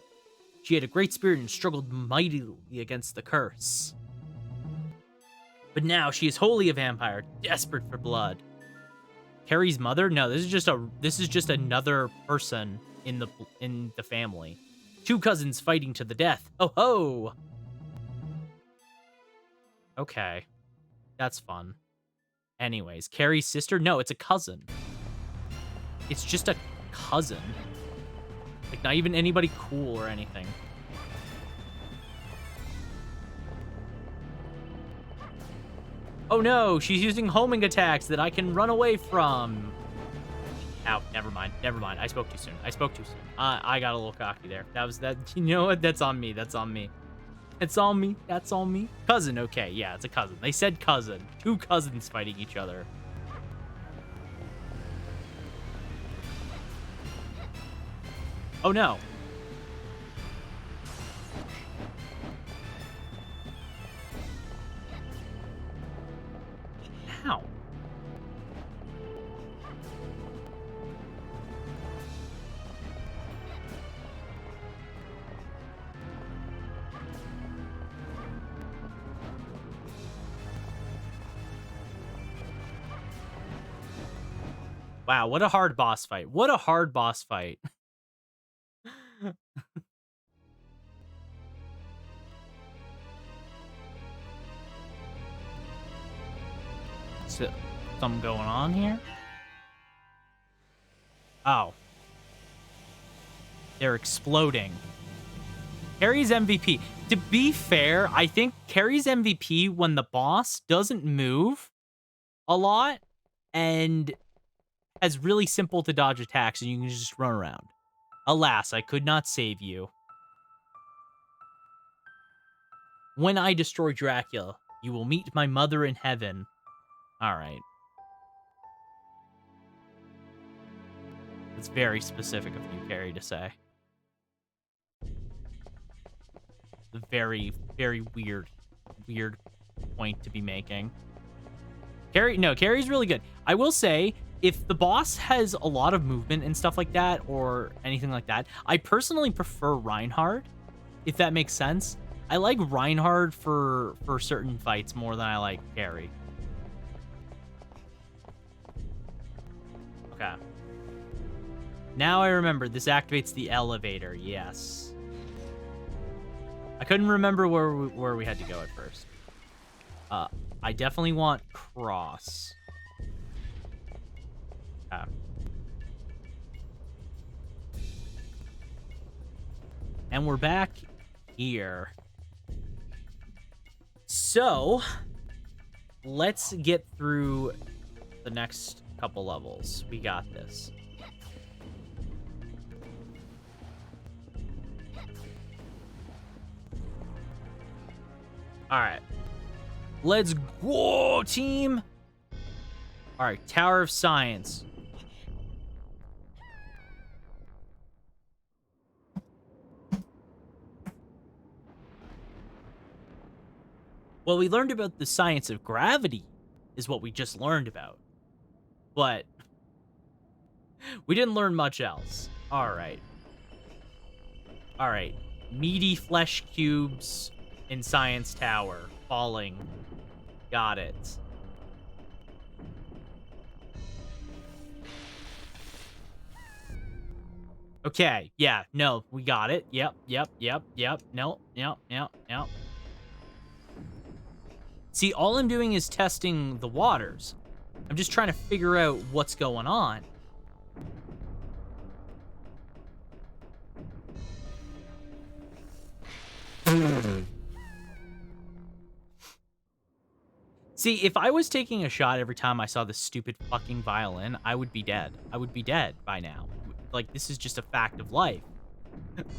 She had a great spirit and struggled mightily against the curse. But now she is wholly a vampire, desperate for blood. Carrie's mother? No, this is just another person in the family. Two cousins fighting to the death. Oh ho! Okay. That's fun. Anyways, Carrie's sister? No, it's a cousin. It's just a cousin. Like, not even anybody cool or anything. Oh no, she's using homing attacks that I can run away from. Ow, never mind. I spoke too soon. I got a little cocky there. You know what? That's on me. That's on me. Cousin, okay. Yeah, it's a cousin. They said cousin. Two cousins fighting each other. Oh no. Ow. Wow, what a hard boss fight. What a hard boss fight. So, something going on here? Oh. They're exploding. Carrie's MVP. To be fair, I think Carrie's MVP when the boss doesn't move a lot and has really simple to dodge attacks and you can just run around. Alas, I could not save you. When I destroy Dracula, you will meet my mother in heaven. All right. It's very specific of you, Carrie, to say. A very, very weird point to be making. Carrie's really good. I will say, if the boss has a lot of movement and stuff like that, or anything like that, I personally prefer Reinhardt, if that makes sense. I like Reinhardt for certain fights more than I like Carrie. Okay. Now I remember, this activates the elevator, yes. I couldn't remember where we had to go at first. I definitely want cross. And we're back here. So, let's get through the next couple levels. We got this. All right. Let's go, team. All right, Tower of Science. Well, we learned about the science of gravity, is what we just learned about. But we didn't learn much else. All right. All right. Meaty flesh cubes in Science Tower. Falling. Got it. Okay. Yeah. No, we got it. Yep. No. Yep. See, all I'm doing is testing the waters. I'm just trying to figure out what's going on. See, if I was taking a shot every time I saw this stupid fucking violin, I would be dead. I would be dead by now. Like, this is just a fact of life.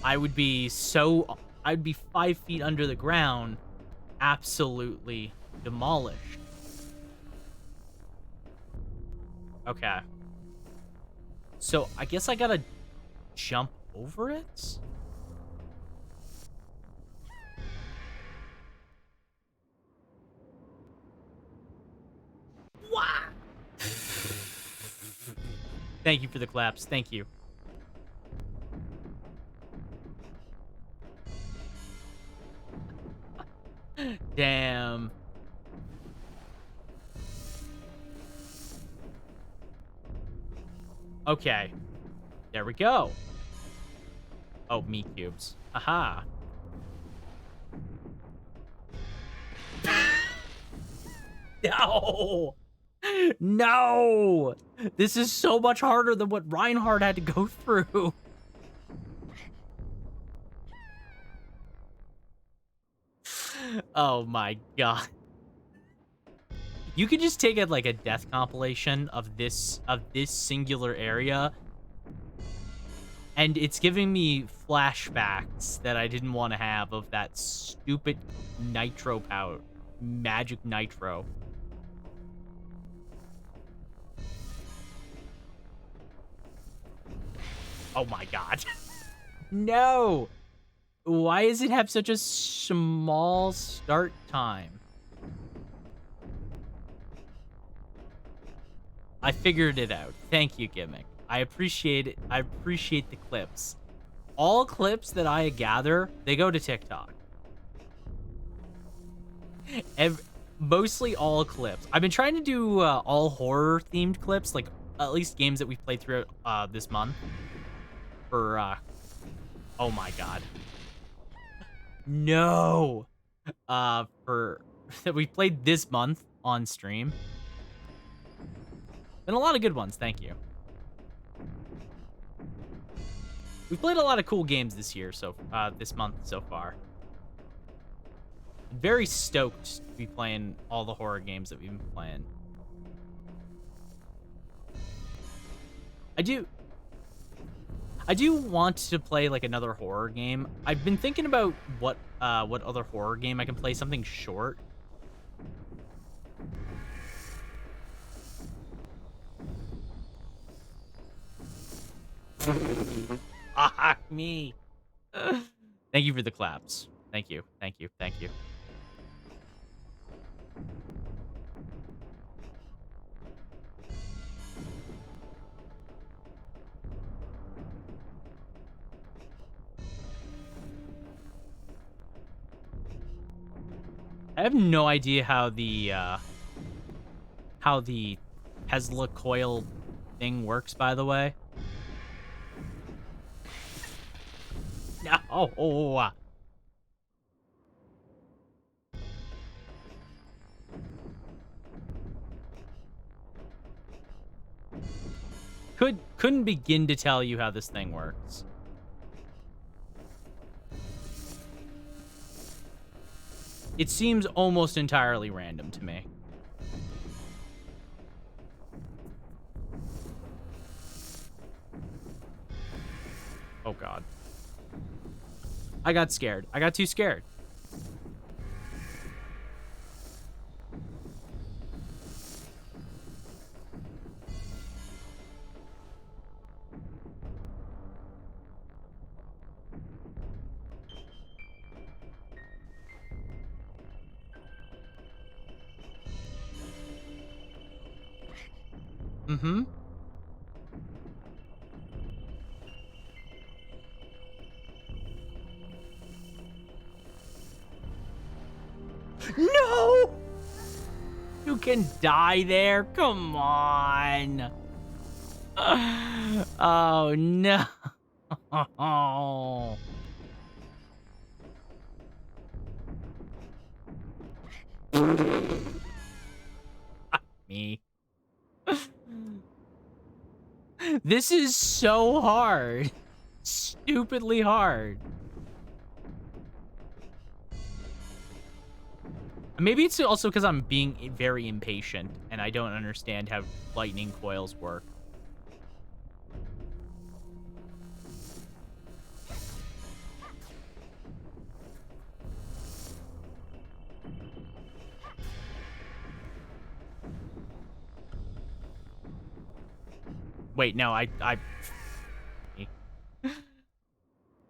I'd be 5 feet under the ground, absolutely demolished. Okay. So, I guess I gotta jump over it? What? Thank you for the claps. Thank you. Damn. Okay. There we go. Oh, meat cubes. Aha. No. No. This is so much harder than what Reinhardt had to go through. Oh my god. You could just take it like a death compilation of this singular area, and it's giving me flashbacks that I didn't want to have of that stupid nitro power, magic nitro. Oh my god. No. Why does it have such a small start time? I figured it out. Thank you, Gimmick. I appreciate it. I appreciate the clips. All clips that I gather, they go to TikTok. Mostly all clips. I've been trying to do all horror themed clips, like at least games that we've played throughout this month. For oh my god, no, for that we played this month on stream. Been a lot of good ones. Thank you. We played a lot of cool games this year, this month so far. Very stoked to be playing all the horror games that we've been playing. I do want to play like another horror game. I've been thinking about what other horror game I can play, something short. Ah, me. Thank you for the claps. Thank you. Thank you. Thank you. I have no idea how the Tesla coil thing works, by the way. No. Couldn't begin to tell you how this thing works. It seems almost entirely random to me. Oh god. I got scared. I got too scared. Mm-hmm. No! You can die there? Come on. Oh, no. Me. This is so hard. Stupidly hard. Maybe it's also because I'm being very impatient and I don't understand how lightning coils work. Wait, no, I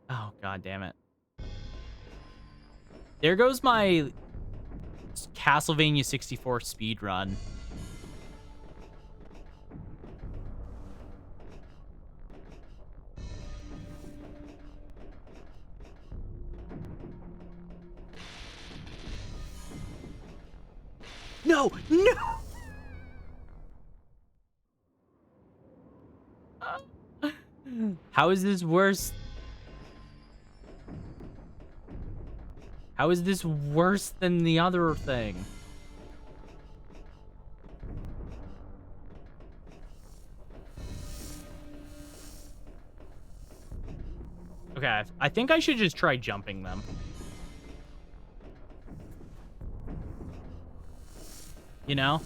oh, god damn it. There goes my Castlevania 64 speedrun. No! No! How is this worse? How is this worse than the other thing? Okay, I think I should just try jumping them. You know?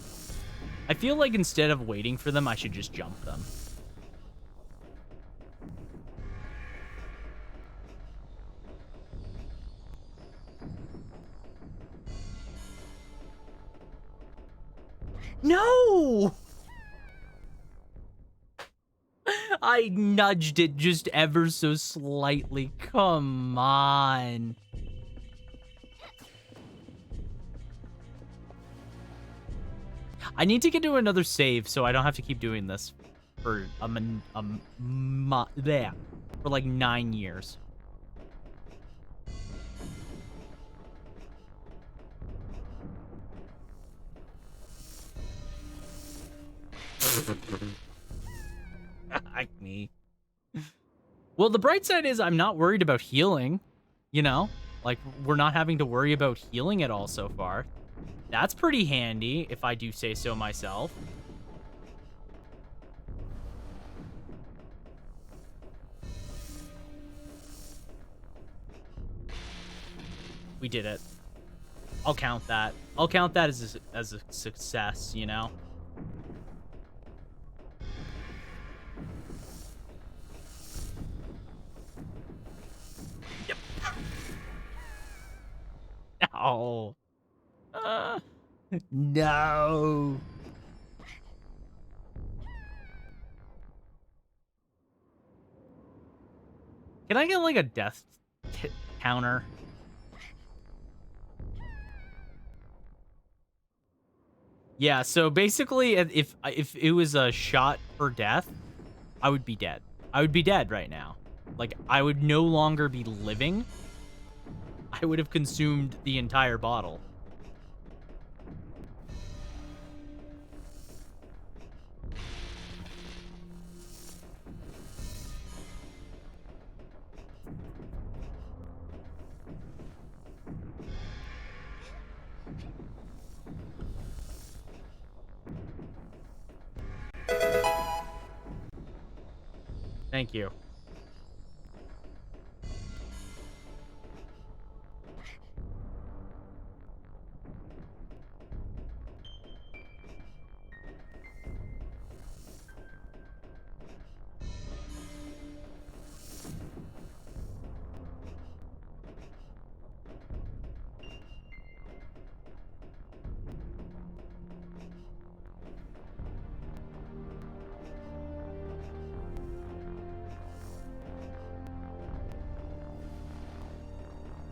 I feel like instead of waiting for them, I should just jump them. No! I nudged it just ever so slightly. Come on. I need to get to another save so I don't have to keep doing this for for like 9 years. Like me. Well, the bright side is I'm not worried about healing, you know? Like, we're not having to worry about healing at all so far. That's pretty handy, if I do say so myself. We did it. I'll count that. I'll count that as a success, you know? Yep. No. No. Can I get like a death counter? Yeah, so basically if it was a shot for death, I would be dead. I would be dead right now. Like, I would no longer be living. I would have consumed the entire bottle. Thank you.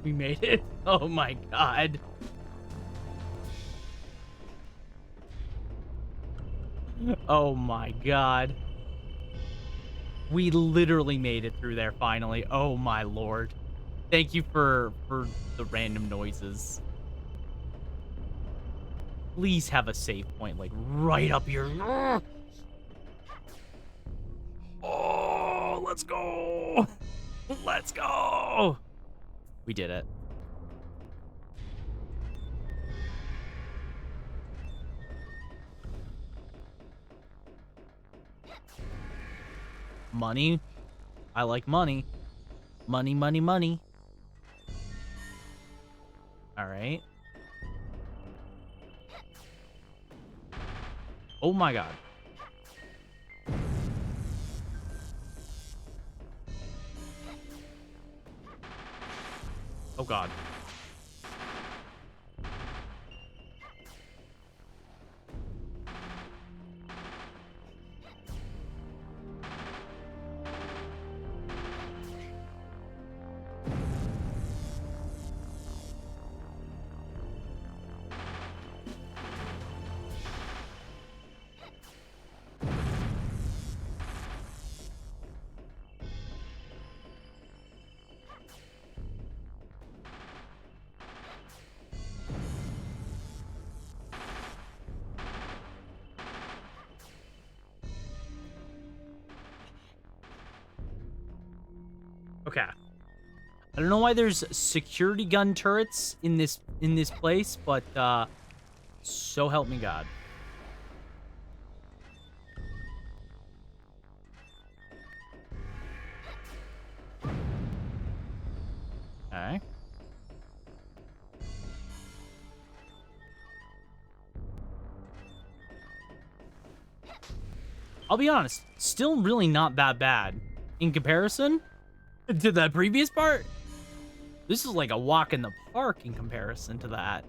We made it. Oh my god. Oh my god. We literally made it through there finally. Oh my lord. Thank you for the random noises. Please have a save point like right up here. Oh, let's go. Let's go. We did it. Money. I like money. Money, money, money. All right. Oh my god. Oh god. Okay. I don't know why there's security gun turrets in this place, but so help me God. Okay. I'll be honest, still really not that bad in comparison to that previous part. This is like a walk in the park in comparison to that.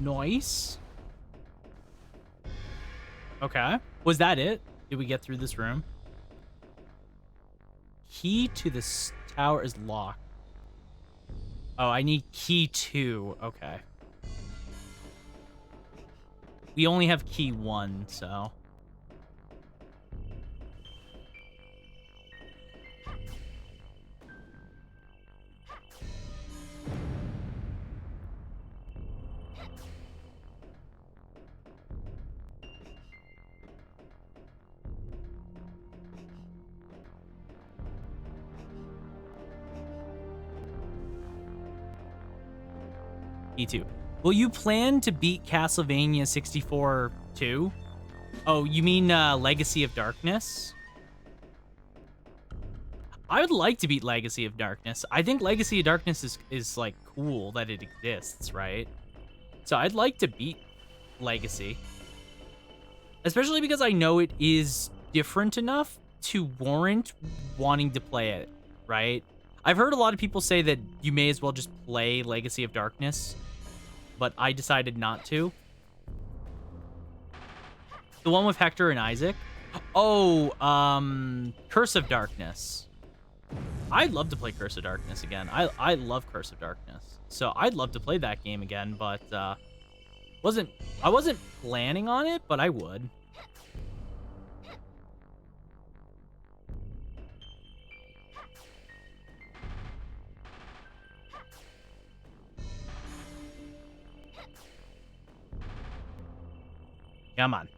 Nice. Okay. Was that it? Did we get through this room? Key to this tower is locked. Oh, I need key 2. Okay. We only have key 1, so... E2. Will you plan to beat Castlevania 64 too? Oh, you mean Legacy of Darkness? I would like to beat Legacy of Darkness. I think Legacy of Darkness is like cool that it exists, right? So I'd like to beat Legacy. Especially because I know it is different enough to warrant wanting to play it, right? I've heard a lot of people say that you may as well just play Legacy of Darkness, but I decided not to. The one with Hector and Isaac? Oh, Curse of Darkness. I'd love to play Curse of Darkness again. I love Curse of Darkness. So I'd love to play that game again, but I wasn't planning on it, but I would. Come on.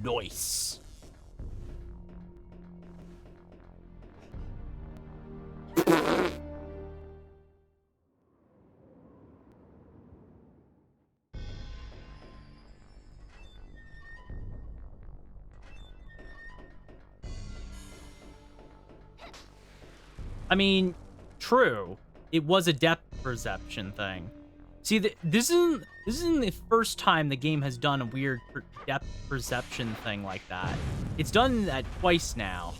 Nice. I mean, true. It was a depth perception thing. See, this isn't the first time the game has done a weird depth perception thing like that. It's done that twice now.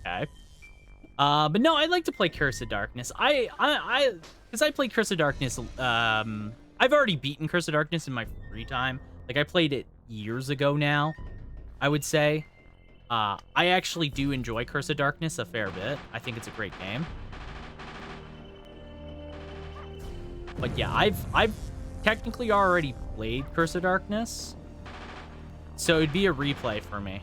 Okay. But no, I'd like to play Curse of Darkness. Because I played Curse of Darkness, I've already beaten Curse of Darkness in my free time. Like, I played it years ago now, I would say. I actually do enjoy Curse of Darkness a fair bit. I think it's a great game. But yeah, I've technically already played Curse of Darkness, so it'd be a replay for me.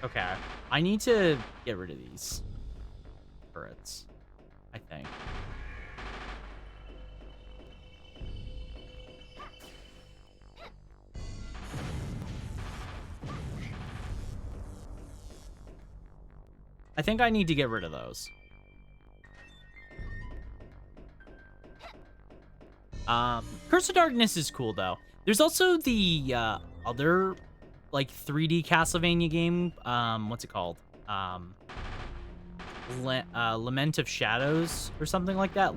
Okay, I need to get rid of these turrets, I think. I think I need to get rid of those. Curse of Darkness is cool, though. There's also the other, like, 3D Castlevania game. What's it called? Lament of Shadows or something like that.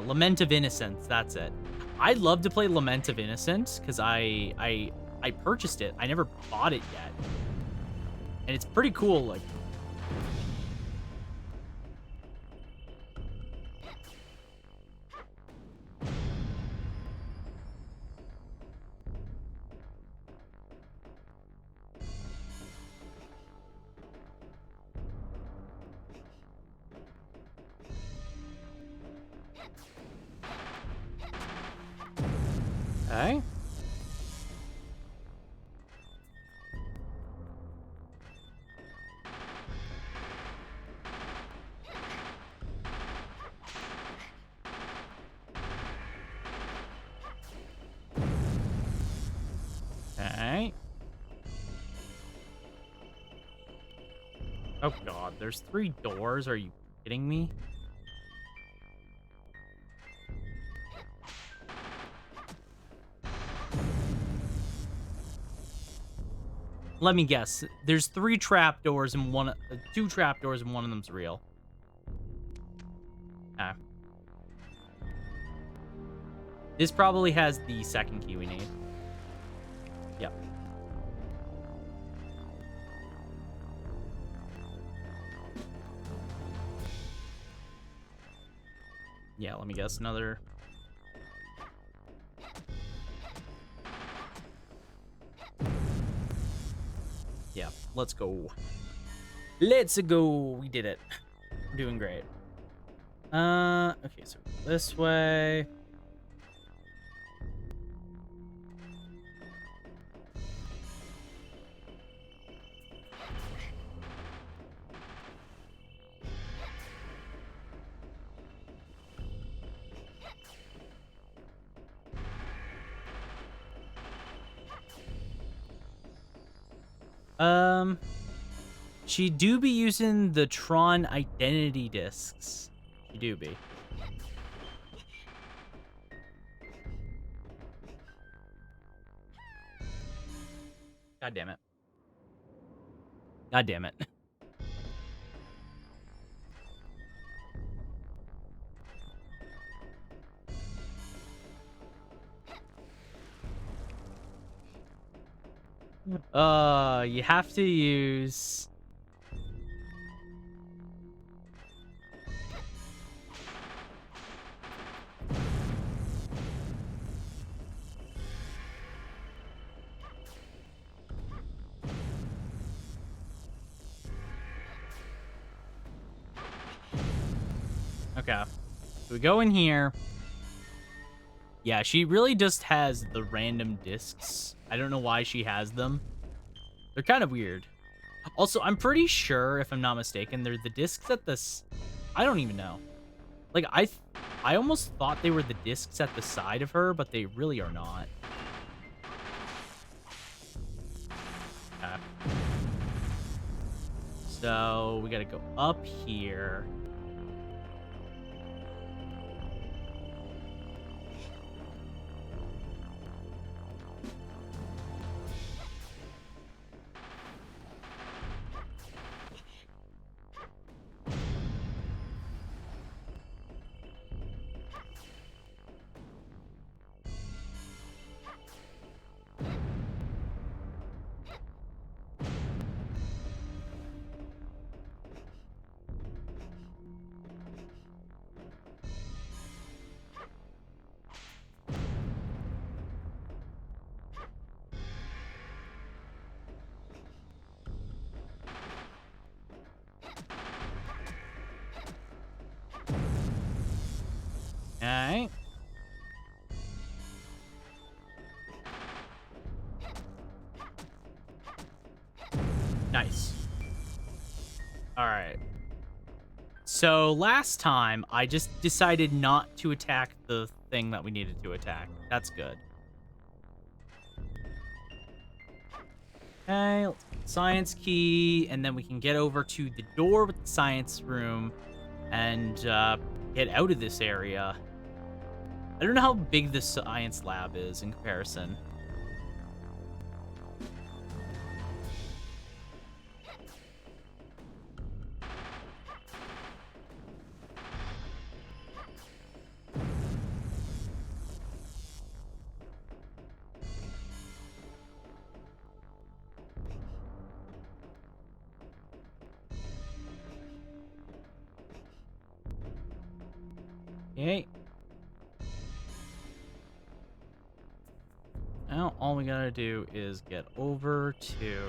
Lament of Innocence, that's it. I'd love to play Lament of Innocence because I purchased it. I never bought it yet. And it's pretty cool, like... Okay. Oh god, there's 3 doors. Are you kidding me? Let me guess. There's 3 trapdoors and 2 trapdoors and one of them's real. Okay. This probably has the second key we need. Yep. Yeah, let me guess. Another... Yeah, let's go. Let's go. We did it. We're doing great. Okay, so this way. She do be using the Tron identity discs. She do be. God damn it. God damn it. You have to use... Okay. So we go in here. Yeah, she really just has the random discs. I don't know why she has them. They're kind of weird. Also, I'm pretty sure, if I'm not mistaken, they're the discs at this... I don't even know. Like, I almost thought they were the discs at the side of her, but they really are not. Okay. So, we gotta go up here. Alright. Nice. Alright. So last time, I just decided not to attack the thing that we needed to attack. That's good. Okay, let's get the science key, and then we can get over to the door with the science room and get out of this area. I don't know how big the science lab is in comparison. Okay. Now all we gotta do is get over to...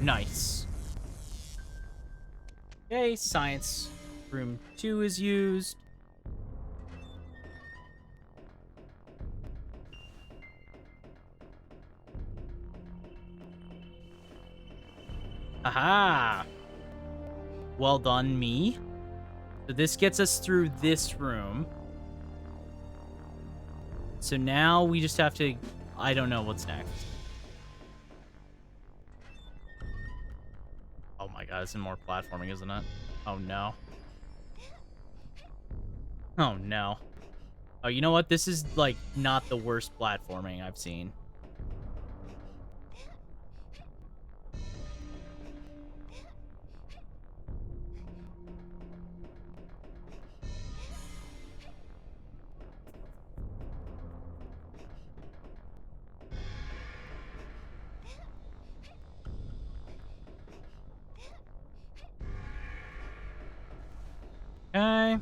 Nice. Okay, science room 2 is used. Aha! Well done, me. So this gets us through this room. So now we just have to... I don't know what's next. Oh my god, it's more platforming, isn't it? Oh no. Oh no. Oh, you know what? This is, like, not the worst platforming I've seen. Okay.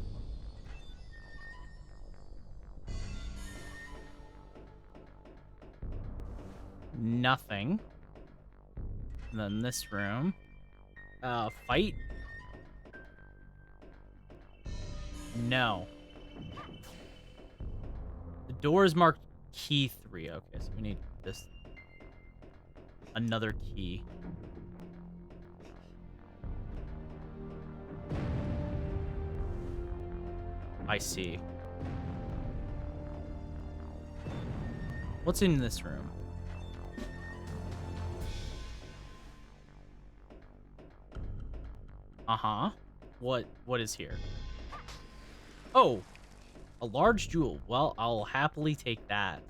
Nothing. And then this room. Fight? No. The door is marked key 3. Okay, so we need this. Another key. I see. What's in this room? Uh-huh. What is here? Oh, a large jewel. Well, I'll happily take that.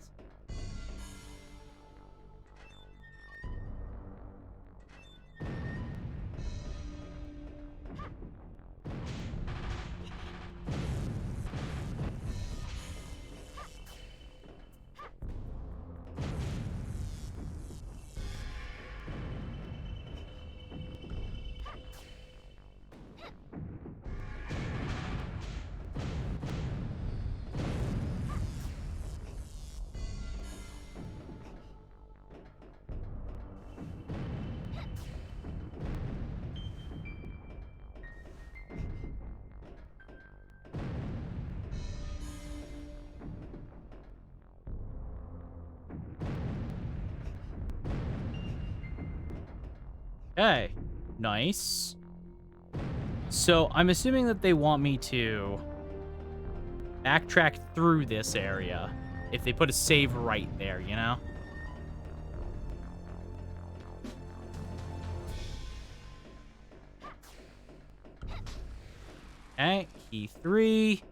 Okay, nice. So I'm assuming that they want me to backtrack through this area if they put a save right there, you know? Okay, key 3.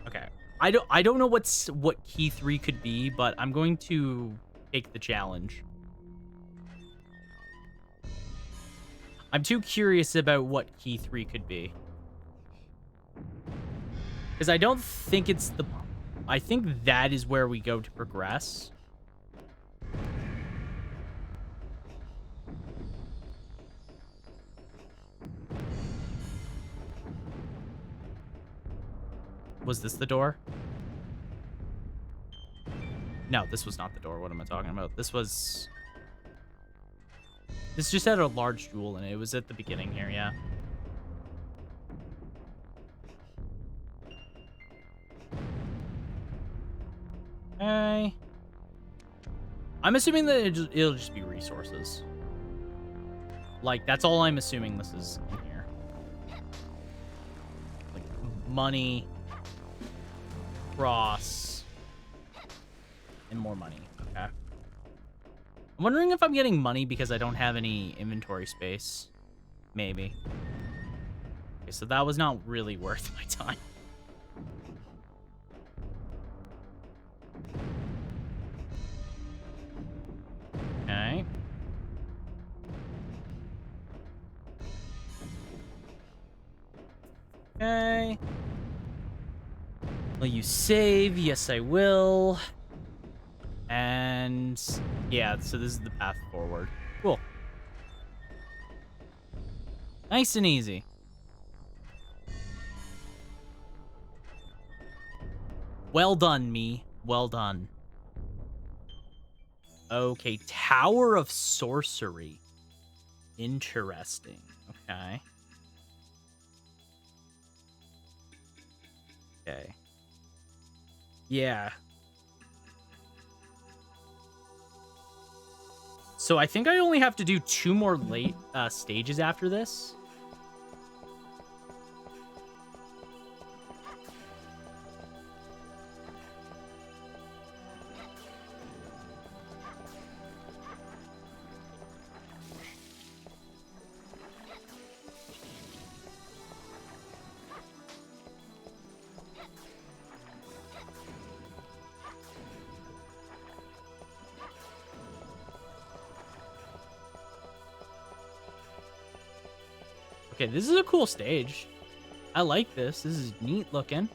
Okay. I don't know what key 3 could be, but I'm going to take the challenge. I'm too curious about what key 3 could be. Because I don't think it's the... I think that is where we go to progress. Was this the door? No, this was not the door. What am I talking about? This was... This just had a large jewel in it. It was at the beginning here, yeah. Okay. I'm assuming that it'll just be resources. Like, that's all I'm assuming this is in here. Like, money, cross, and more money. Okay. I'm wondering if I'm getting money because I don't have any inventory space. Maybe. Okay, so that was not really worth my time. Okay. Okay. Will you save? Yes, I will. And yeah, so this is the path forward. Cool. Nice and easy. Well done, me. Well done. Okay, Tower of Sorcery. Interesting. Okay. Okay. Yeah. So I think I only have to do 2 more late stages after this. Okay, this is a cool stage. I like this. This is neat looking.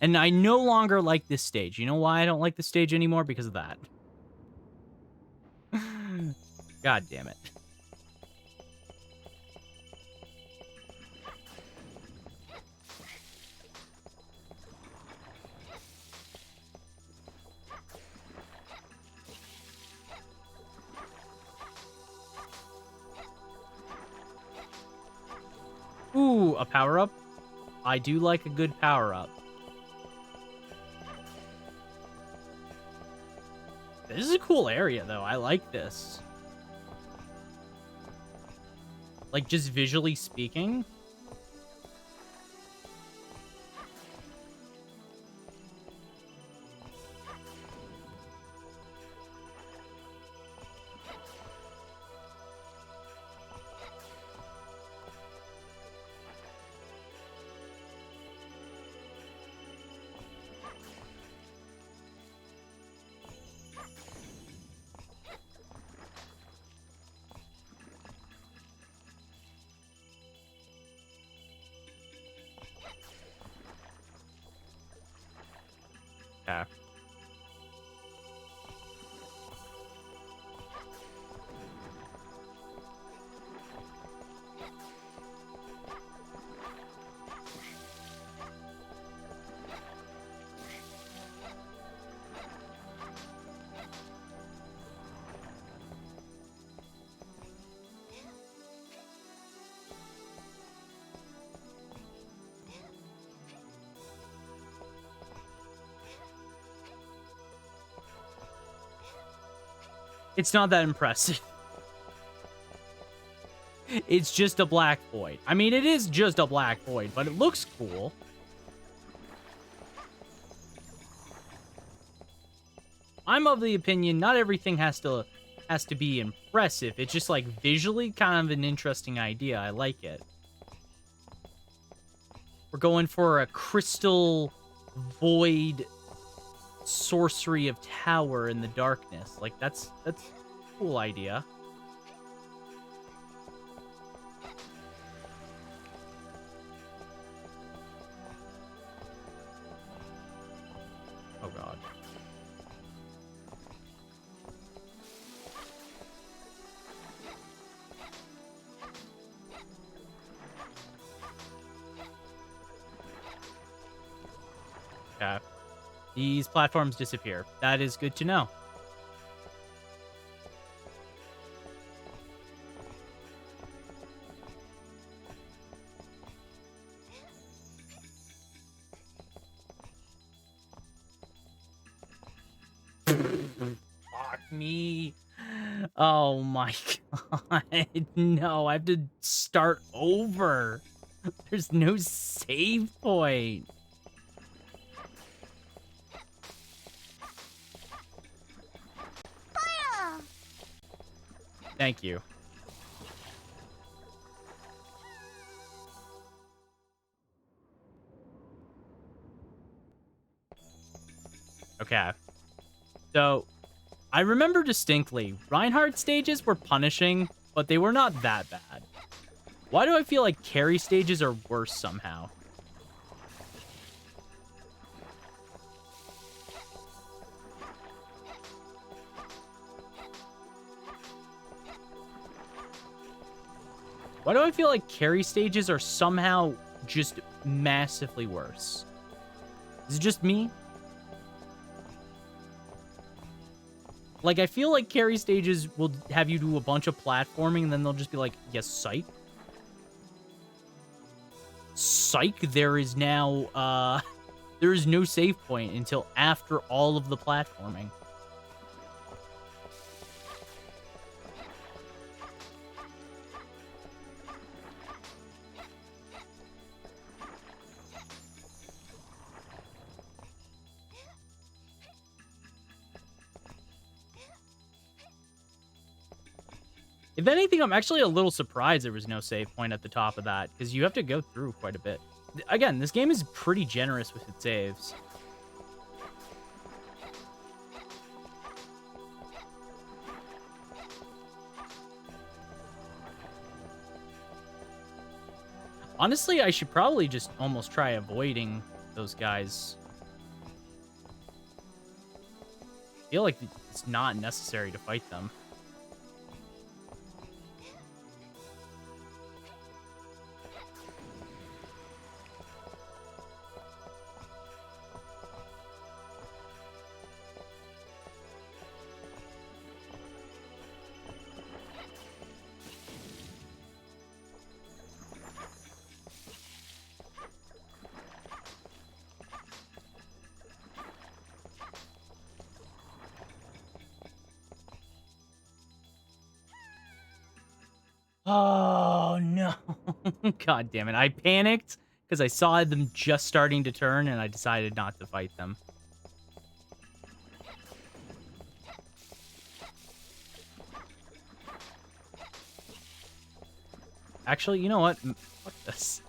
And I no longer like this stage. You know why I don't like this stage anymore? Because of that. God damn it. Ooh, a power-up? I do like a good power-up. This is a cool area, though. I like this. Like, just visually speaking. Yeah. It's not that impressive. It's just a black void. I mean, it is just a black void, but it looks cool. I'm of the opinion not everything has to be impressive. It's just like visually kind of an interesting idea. I like it. We're going for a crystal void sorcery of tower in the darkness. Like that's a cool idea. Oh god. Yeah. These platforms disappear. That is good to know. Fuck me. Oh my god. No, I have to start over. There's no save point. Thank you. Okay. So, I remember distinctly, Reinhardt stages were punishing, but they were not that bad. Why do I feel like carry stages are worse somehow? Why do I feel like carry stages are somehow just massively worse? Is it just me? Like, I feel like carry stages will have you do a bunch of platforming, and then they'll just be like, yes, psych. Psych, there is now, there is no save point until after all of the platforming. If anything, I'm actually a little surprised there was no save point at the top of that, because you have to go through quite a bit. Again, this game is pretty generous with its saves. Honestly, I should probably just almost try avoiding those guys. I feel like it's not necessary to fight them. Oh, no. God damn it. I panicked because I saw them just starting to turn, and I decided not to fight them. Actually, you know what? Fuck this.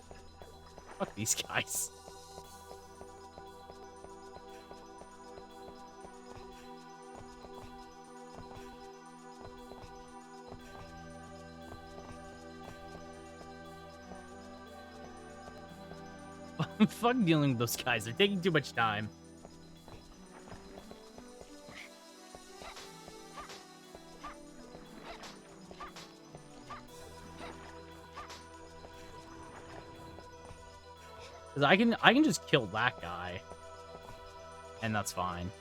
Fuck these guys. Fuck dealing with those guys. They're taking too much time. Cause I can just kill that guy. And that's fine.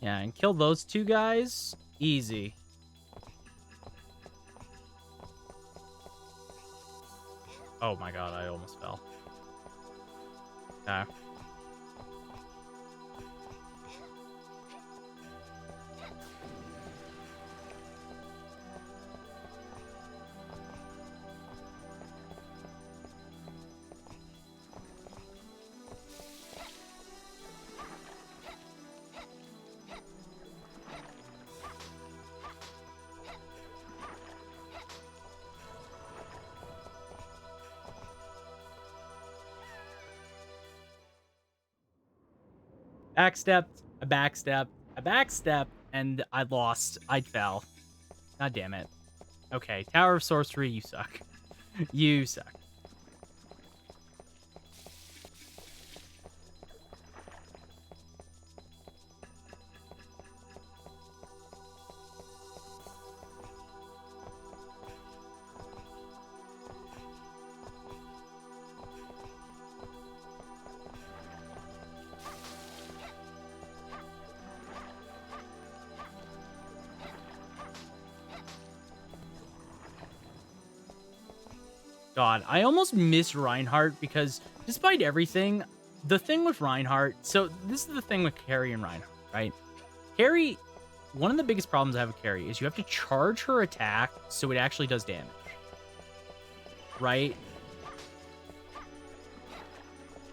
Yeah, and kill those two guys. Easy. Oh my god, I almost fell. Okay. Backstepped, I backstepped, I backstepped, and I lost. I fell. God damn it. Okay, Tower of Sorcery, you suck. You suck. God, I almost miss Reinhardt because despite everything, the thing with Reinhardt, so this is the thing with Carrie and Reinhardt, right? Carrie, one of the biggest problems I have with Carrie is you have to charge her attack so it actually does damage, right?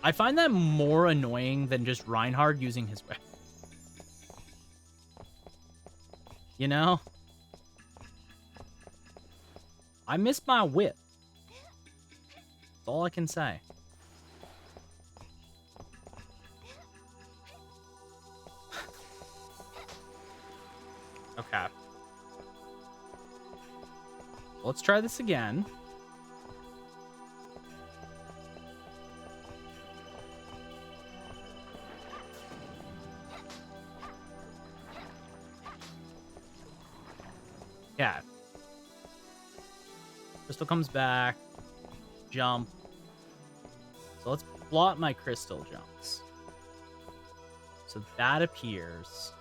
I find that more annoying than just Reinhardt using his weapon. You know? I miss my whip. That's all I can say. Okay. Let's try this again. Okay. Crystal comes back. Jump. So let's plot my crystal jumps. So that appears.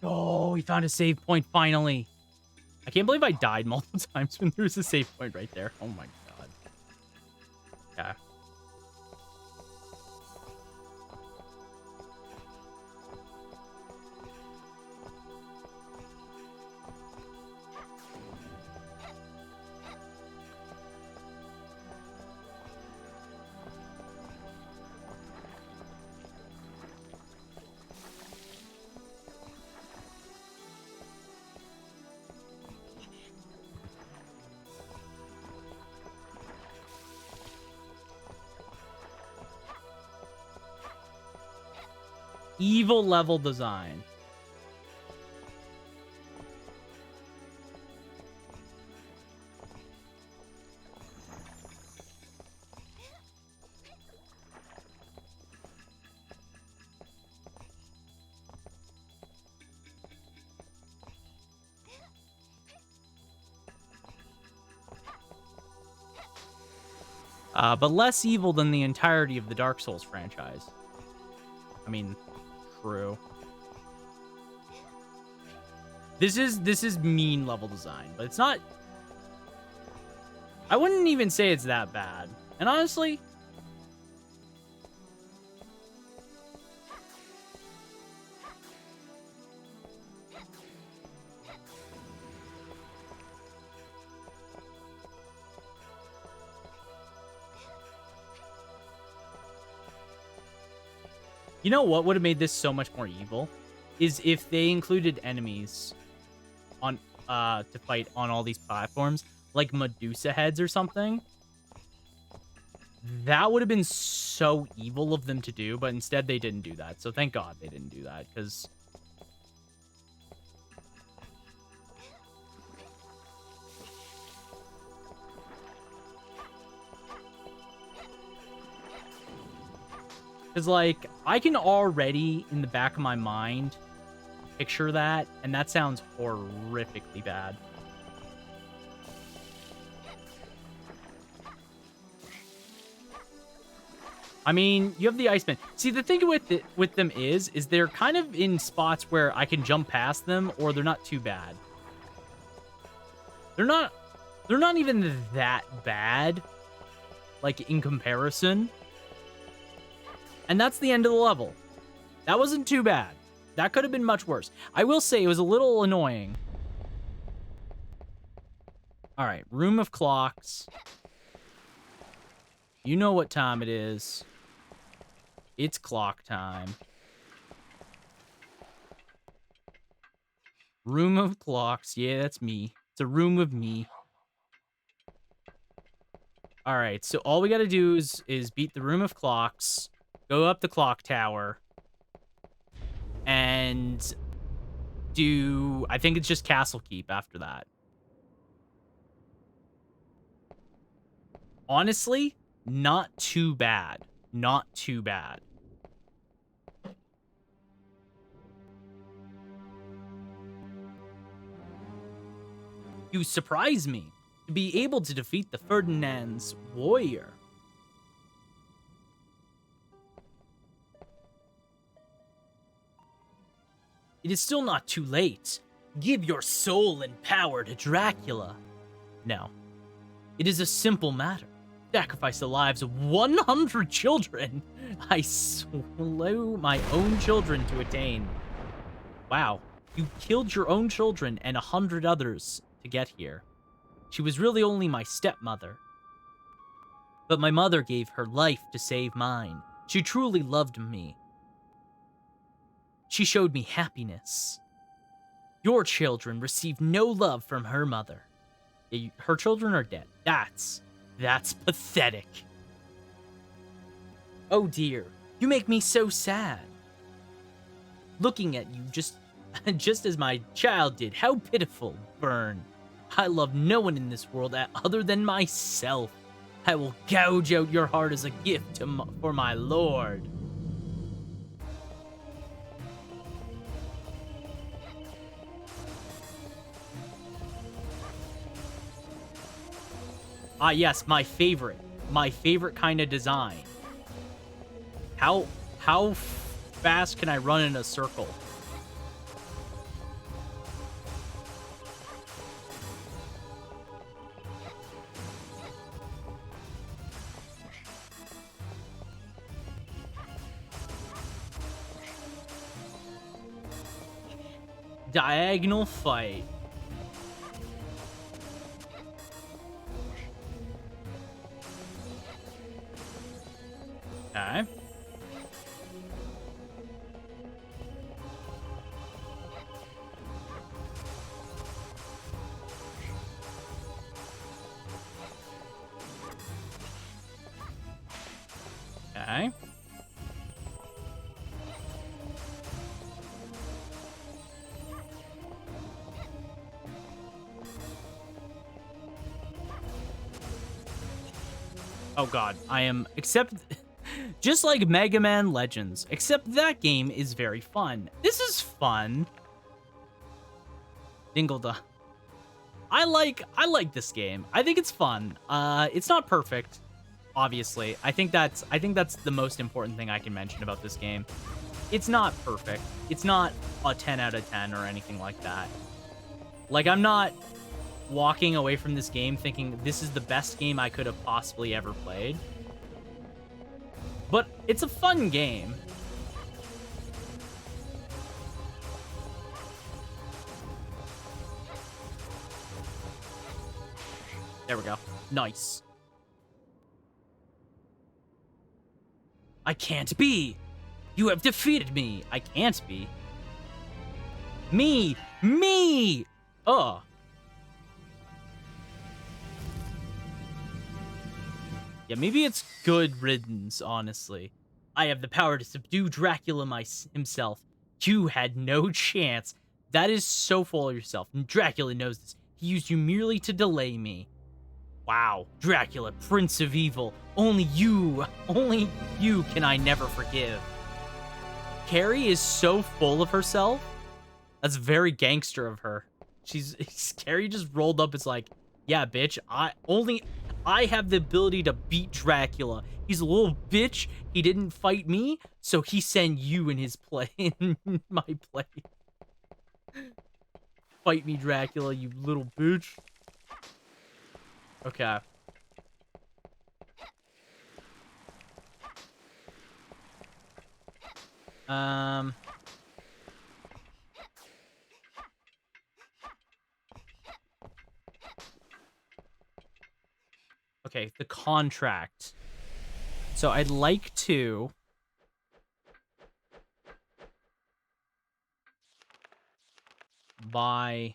Oh, we found a save point finally. I can't believe I died multiple times when there was a save point right there. Oh my god. Okay. Evil level design. But less evil than the entirety of the Dark Souls franchise. I mean, true. This is mean level design, but it's not. I wouldn't even say it's that bad. And honestly, you know what would have made this so much more evil? Is if they included enemies on to fight on all these platforms, like Medusa heads or something. That would have been so evil of them to do, but instead they didn't do that. So thank God they didn't do that, because like, I can already, in the back of my mind, picture that, and that sounds horrifically bad. I mean, you have the Iceman. See, the thing with them is they're kind of in spots where I can jump past them, or they're not too bad. They're not even that bad, like, in comparison. And that's the end of the level. That wasn't too bad. That could have been much worse. I will say it was a little annoying. All right, Room of Clocks. You know what time it is. It's clock time. Room of Clocks. Yeah, that's me. It's a room of me. All right, so all we got to do is beat the Room of Clocks, go up the clock tower, and do, I think it's just Castle Keep after that. Honestly, not too bad. Not too bad. You surprise me to be able to defeat the Ferdinand's warrior. It is still not too late. Give your soul and power to Dracula. No. It is a simple matter. Sacrifice the lives of 100 children. I slew my own children to attain. Wow. You killed your own children and 100 others to get here. She was really only my stepmother. But my mother gave her life to save mine. She truly loved me. She showed me happiness. Your children received no love from her mother. Her children are dead. That's pathetic. Oh dear, you make me so sad. Looking at you just just as my child did. How pitiful, burn. I love no one in this world other than myself. I will gouge out your heart as a gift for my lord. Ah, yes, my favorite kind of design. How fast can I run in a circle? Diagonal fight. Okay. Okay. Oh god, I am except just like Mega Man Legends, except that game is very fun. This is fun. Dingleda. I like this game. I think it's fun. It's not perfect, obviously. I think that's the most important thing I can mention about this game. It's not perfect. It's not a 10 out of 10 or anything like that. Like, I'm not walking away from this game thinking this is the best game I could have possibly ever played. But it's a fun game. There we go. Nice. I can't be. You have defeated me. I can't be. Me. Ugh. Yeah, maybe it's good riddance, honestly. I have the power to subdue Dracula himself. You had no chance. That is so full of yourself, and Dracula knows this. He used you merely to delay me. Wow, Dracula, Prince of Evil. Only you can I never forgive. Carrie is so full of herself. That's very gangster of her. Carrie just rolled up. It's like, yeah, bitch. I have the ability to beat Dracula. He's a little bitch. He didn't fight me, so he sent you in his play, in my play. Fight me, Dracula, you little bitch. Okay. Okay, the contract. So I'd like to buy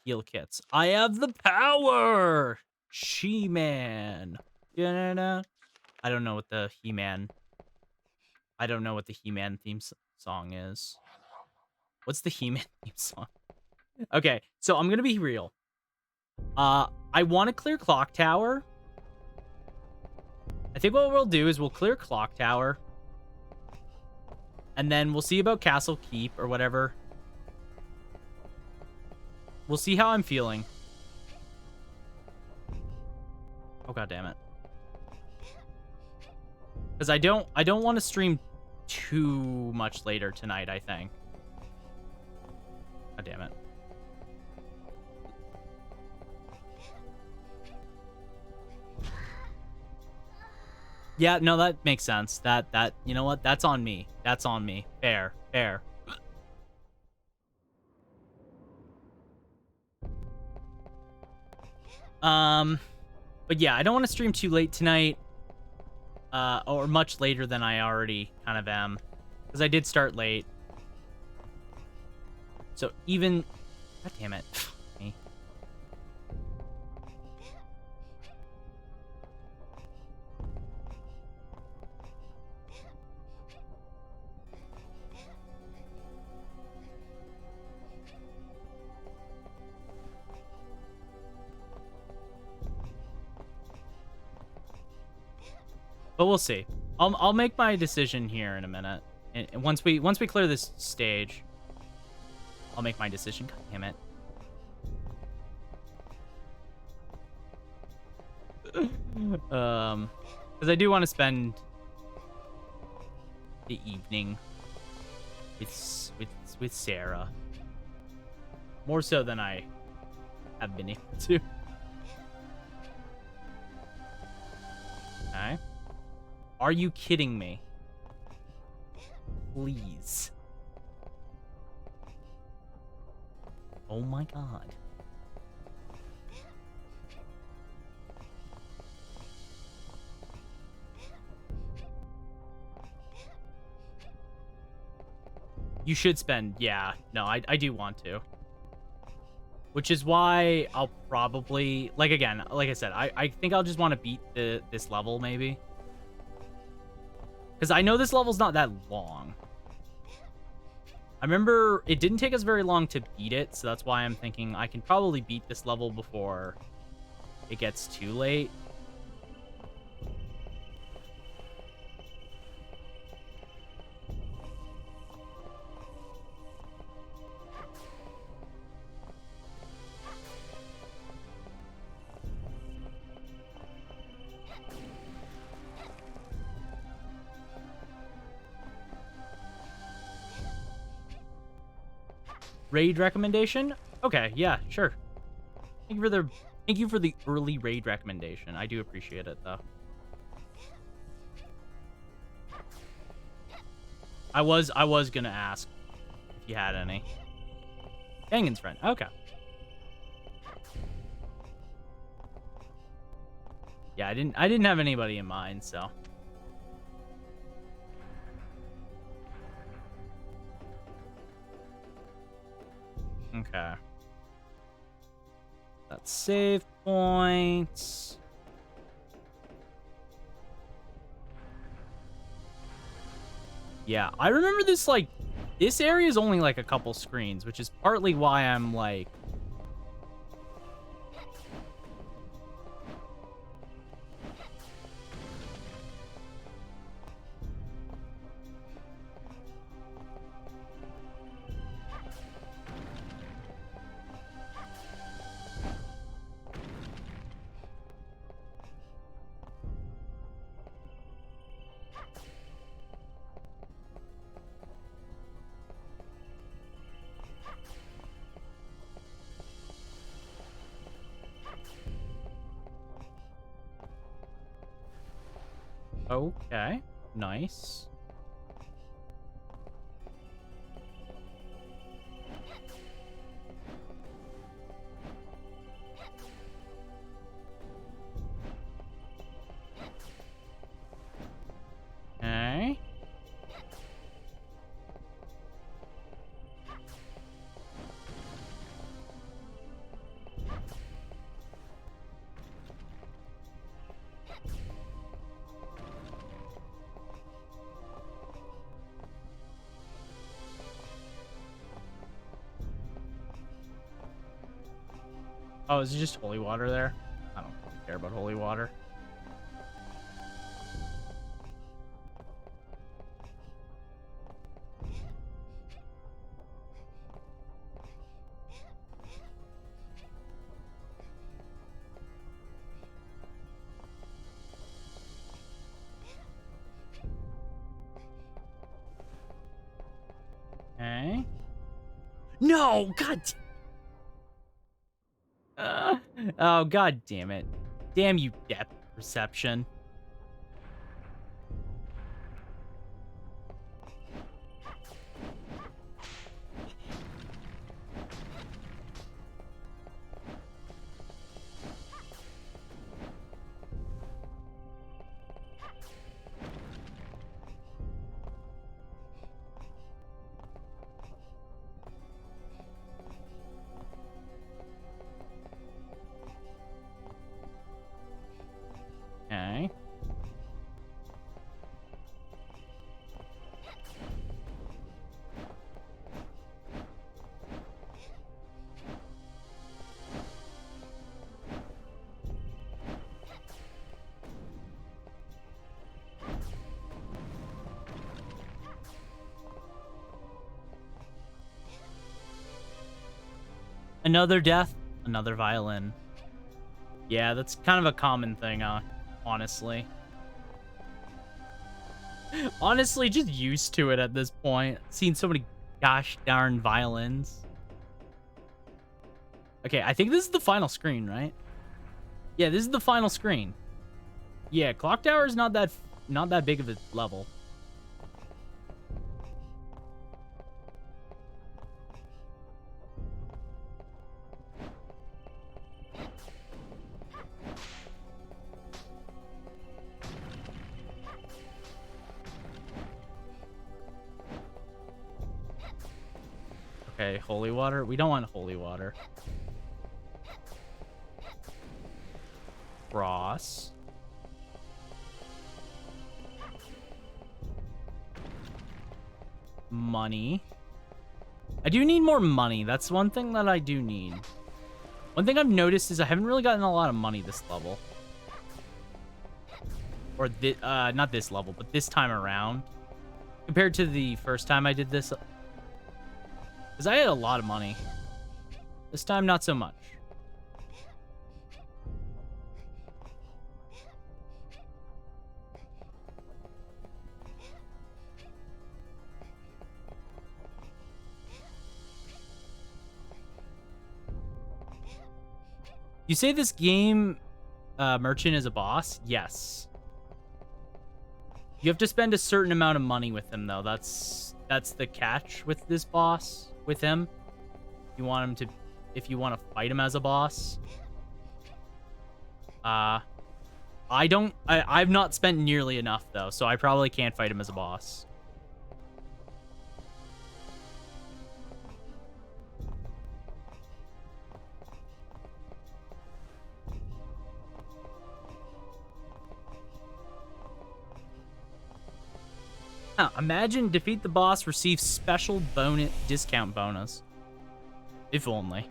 heal kits. I have the power! She-Man. I don't know what the He-Man... I don't know what the He-Man theme song is. What's the He-Man theme song? Okay, so I'm gonna be real. I want to clear Clock Tower. I think what we'll do is we'll clear Clock Tower. And then we'll see about Castle Keep or whatever. We'll see how I'm feeling. Oh, god damn it. Because I don't want to stream too much later tonight, I think. God damn it. Yeah, no, that makes sense. That you know what? That's on me. That's on me. Fair. But yeah, I don't want to stream too late tonight. Or much later than I already kind of am. Because I did start late. So even... God damn it. Me. But we'll see. I'll make my decision here in a minute. And once we clear this stage, I'll make my decision. God damn it. Because I do want to spend the evening with Sarah. More so than I have been able to. Okay. Are you kidding me? Please. Oh my god. You should spend, yeah. No, I do want to. Which is why I'll probably, like again, like I said, I think I'll just want to beat this level maybe. Because I know this level's not that long. I remember it didn't take us very long to beat it, so that's why I'm thinking I can probably beat this level before it gets too late. Raid recommendation? Okay, yeah, sure. Thank you for the early raid recommendation. I do appreciate it though. I was gonna ask if you had any. Gangen's friend. Okay. Yeah, I didn't have anybody in mind, so. Okay. That's save points. Yeah, I remember this, like, this area is only, like, a couple screens, which is partly why I'm, like... Okay, nice. Okay. Oh, is it just holy water there? I don't really care about holy water. Okay. No, God. Oh, god damn it. Damn you, depth perception. Okay. Another death, another violin. Yeah, that's kind of a common thing, honestly. Honestly, just used to it at this point. Seen so many gosh darn violins. Okay, I think this is the final screen, right? Yeah, this is the final screen. Yeah, Clock Tower is not that big of a level. Okay, holy water. We don't want holy water. Cross. Money. I do need more money. That's one thing that I do need. One thing I've noticed is I haven't really gotten a lot of money this level. Or not this level, but this time around. Compared to the first time I did this. Because I had a lot of money. This time, not so much. You say this game merchant is a boss? Yes. You have to spend a certain amount of money with him, though. That's the catch with this boss, with him. You want him to, if you want to fight him as a boss. I've not spent nearly enough, though, so I probably can't fight him as a boss. Huh, imagine defeat the boss, receive special discount bonus. If only.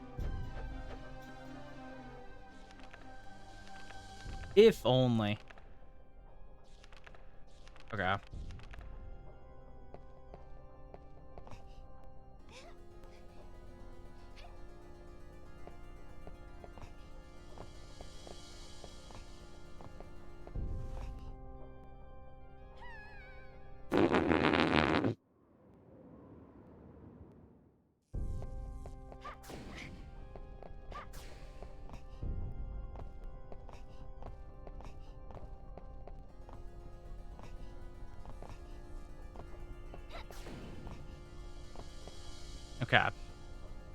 If only. Okay. Okay.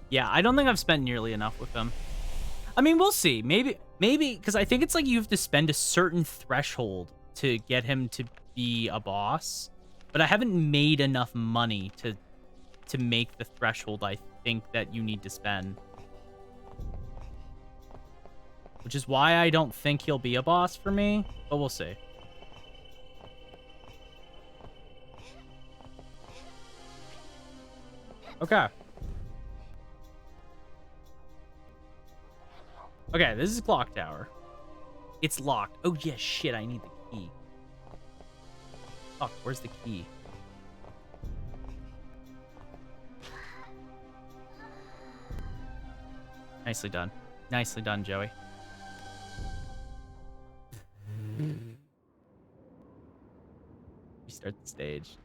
Yeah, I don't think I've spent nearly enough with him. I mean, we'll see. Maybe, because I think it's like you have to spend a certain threshold to get him to be a boss. But I haven't made enough money to make the threshold I think that you need to spend. Which is why I don't think he'll be a boss for me, but we'll see. Okay. Okay, this is Clock Tower. It's locked. Oh, yeah, shit, I need the key. Fuck, where's the key? Nicely done. Nicely done, Joey. Restart the stage.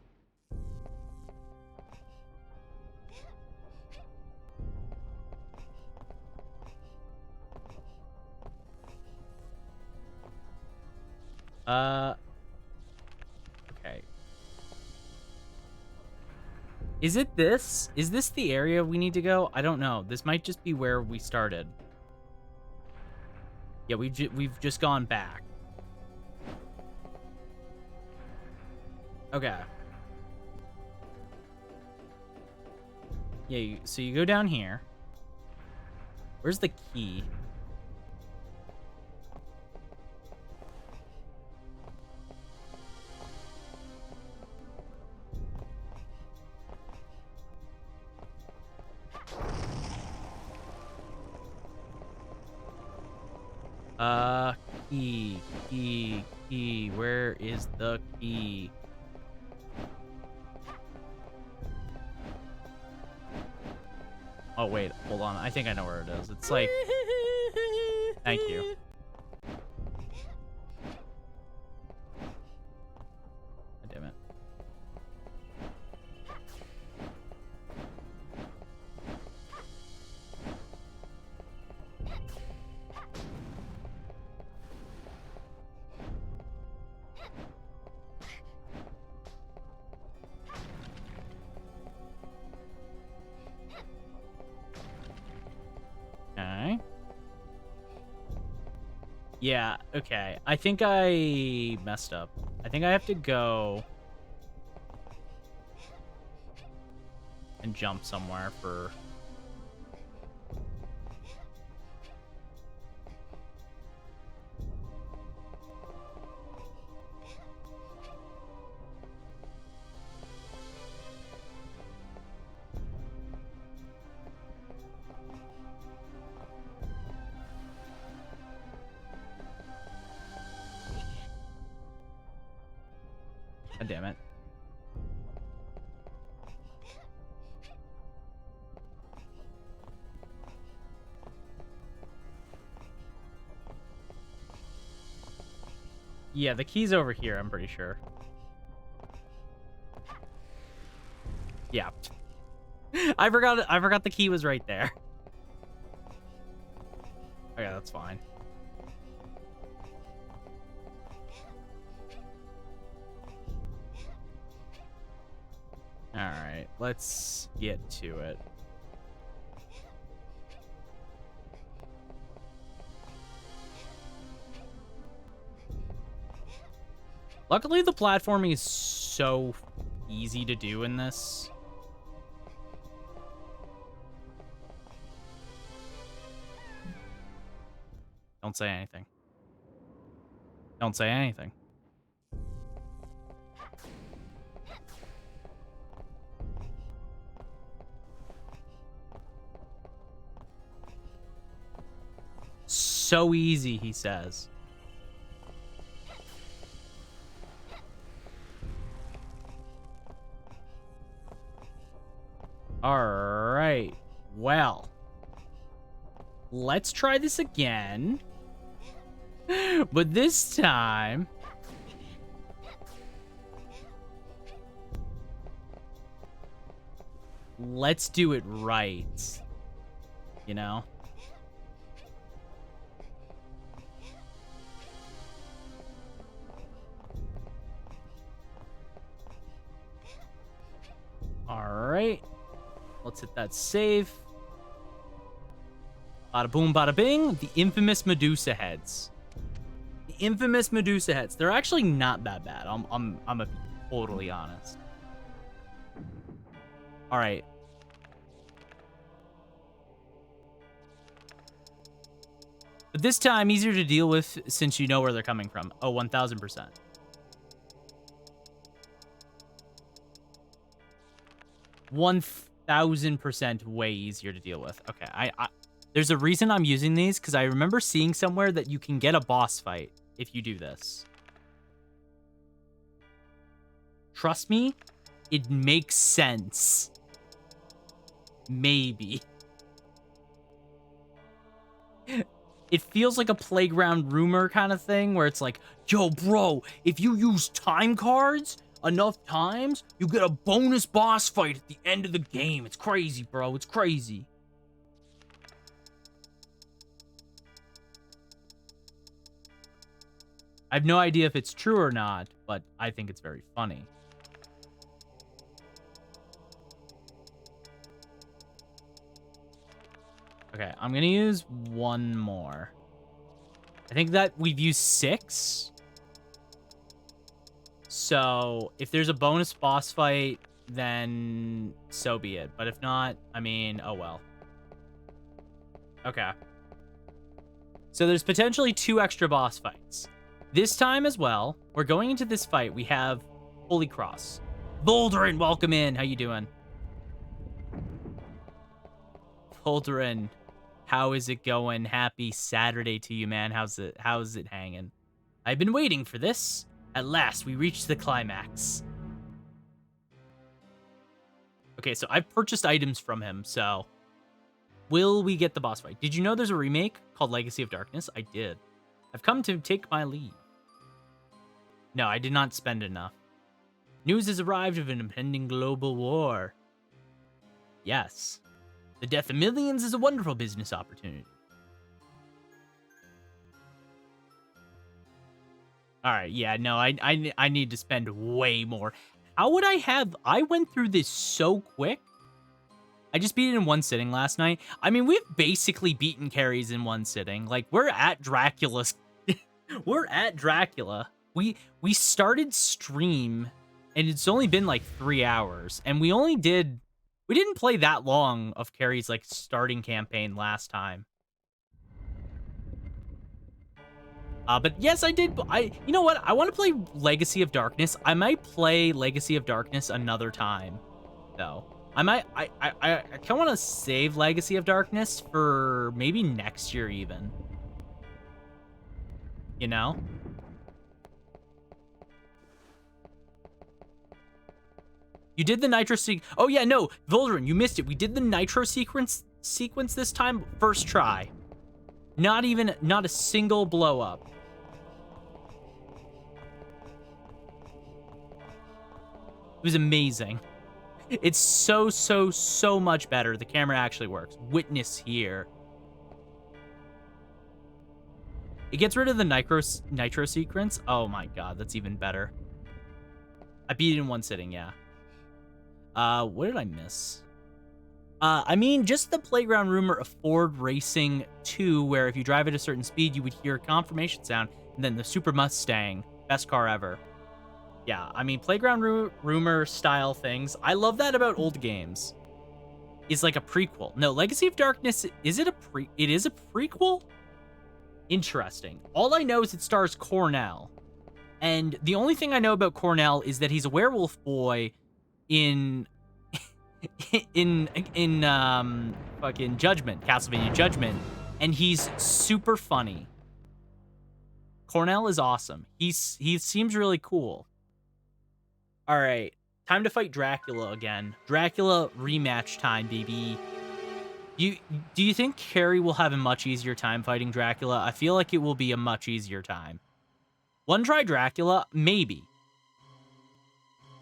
Okay. Is it this? Is this the area we need to go? I don't know. This might just be where we started. Yeah, we've just gone back. Okay. Yeah, so you go down here. Where's the key? Key. Where is the key? Oh, wait. Hold on. I think I know where it is. It's like... Thank you. God damn it. Okay. Yeah, okay. I think I messed up. I think I have to go and jump somewhere for... God damn it. Yeah, the key's over here, I'm pretty sure. Yeah. I forgot the key was right there. Okay, that's fine. Alright, let's get to it. Luckily, the platforming is so easy to do in this. Don't say anything. Don't say anything. So easy, he says. Alright. Well. Let's try this again. But this time... let's do it right. You know? Alright. Let's hit that save. Bada boom, bada bing. The infamous Medusa heads. The infamous Medusa heads. They're actually not that bad. I'm gonna be totally honest. Alright. But this time, easier to deal with since you know where they're coming from. Oh, 1000%. 1000% way easier to deal with. Okay, I there's a reason I'm using these, because I remember seeing somewhere that you can get a boss fight if you do this. Trust me, it makes sense. Maybe. It feels like a playground rumor kind of thing, where it's like, yo, bro, if you use time cards enough times, you get a bonus boss fight at the end of the game. It's crazy, bro. It's crazy. I have no idea if it's true or not, but I think it's very funny. Okay, I'm gonna use one more. I think that we've used 6. So, if there's a bonus boss fight, then so be it. But if not, I mean, oh well. Okay. So there's potentially 2 extra boss fights. This time as well, we're going into this fight. We have Holy Cross. Volderin, welcome in. How you doing? Volderin, how is it going? Happy Saturday to you, man. How's it hanging? I've been waiting for this. At last, we reached the climax. Okay, so I've purchased items from him, so Will we get the boss fight? Did you know there's a remake called Legacy of Darkness? I did. I've come to take my leave. No, I did not spend enough. News has arrived of an impending global war. Yes. The death of millions is a wonderful business opportunity. Alright, yeah, no, I need to spend way more. How would I have... I went through this so quick. I just beat it in one sitting last night. I mean, we've basically beaten carries in one sitting. Like, we're at Dracula's... we're at Dracula. We started stream, and it's only been like 3 hours. And we didn't play that long of Carrie's, like, starting campaign last time. But yes, I did. You know what? I want to play Legacy of Darkness. I might play Legacy of Darkness another time, though. I kind of want to save Legacy of Darkness for maybe next year, even. You know? You did the Nitro Oh yeah, no, Voldrin, you missed it. We did the Nitro sequence this time, first try. Not a single blow up. It was amazing. It's so much better. The camera actually works. Witness here. It gets rid of the nitro sequence. Oh my god, that's even better. I beat it in one sitting, yeah. What did I miss? I mean, just the playground rumor of Ford Racing 2, where if you drive at a certain speed, you would hear a confirmation sound, and then the Super Mustang, best car ever. Yeah, I mean, playground rumor style things. I love that about old games. It's like a prequel. No, Legacy of Darkness, is it it is a prequel? Interesting. All I know is it stars Cornell. And the only thing I know about Cornell is that he's a werewolf boy in fucking Judgment, Castlevania Judgment, and he's super funny. Cornell is awesome. He seems really cool. All right, time to fight Dracula again. Dracula rematch time, baby. Do you think Carrie will have a much easier time fighting Dracula? I feel like it will be a much easier time. One try Dracula, maybe.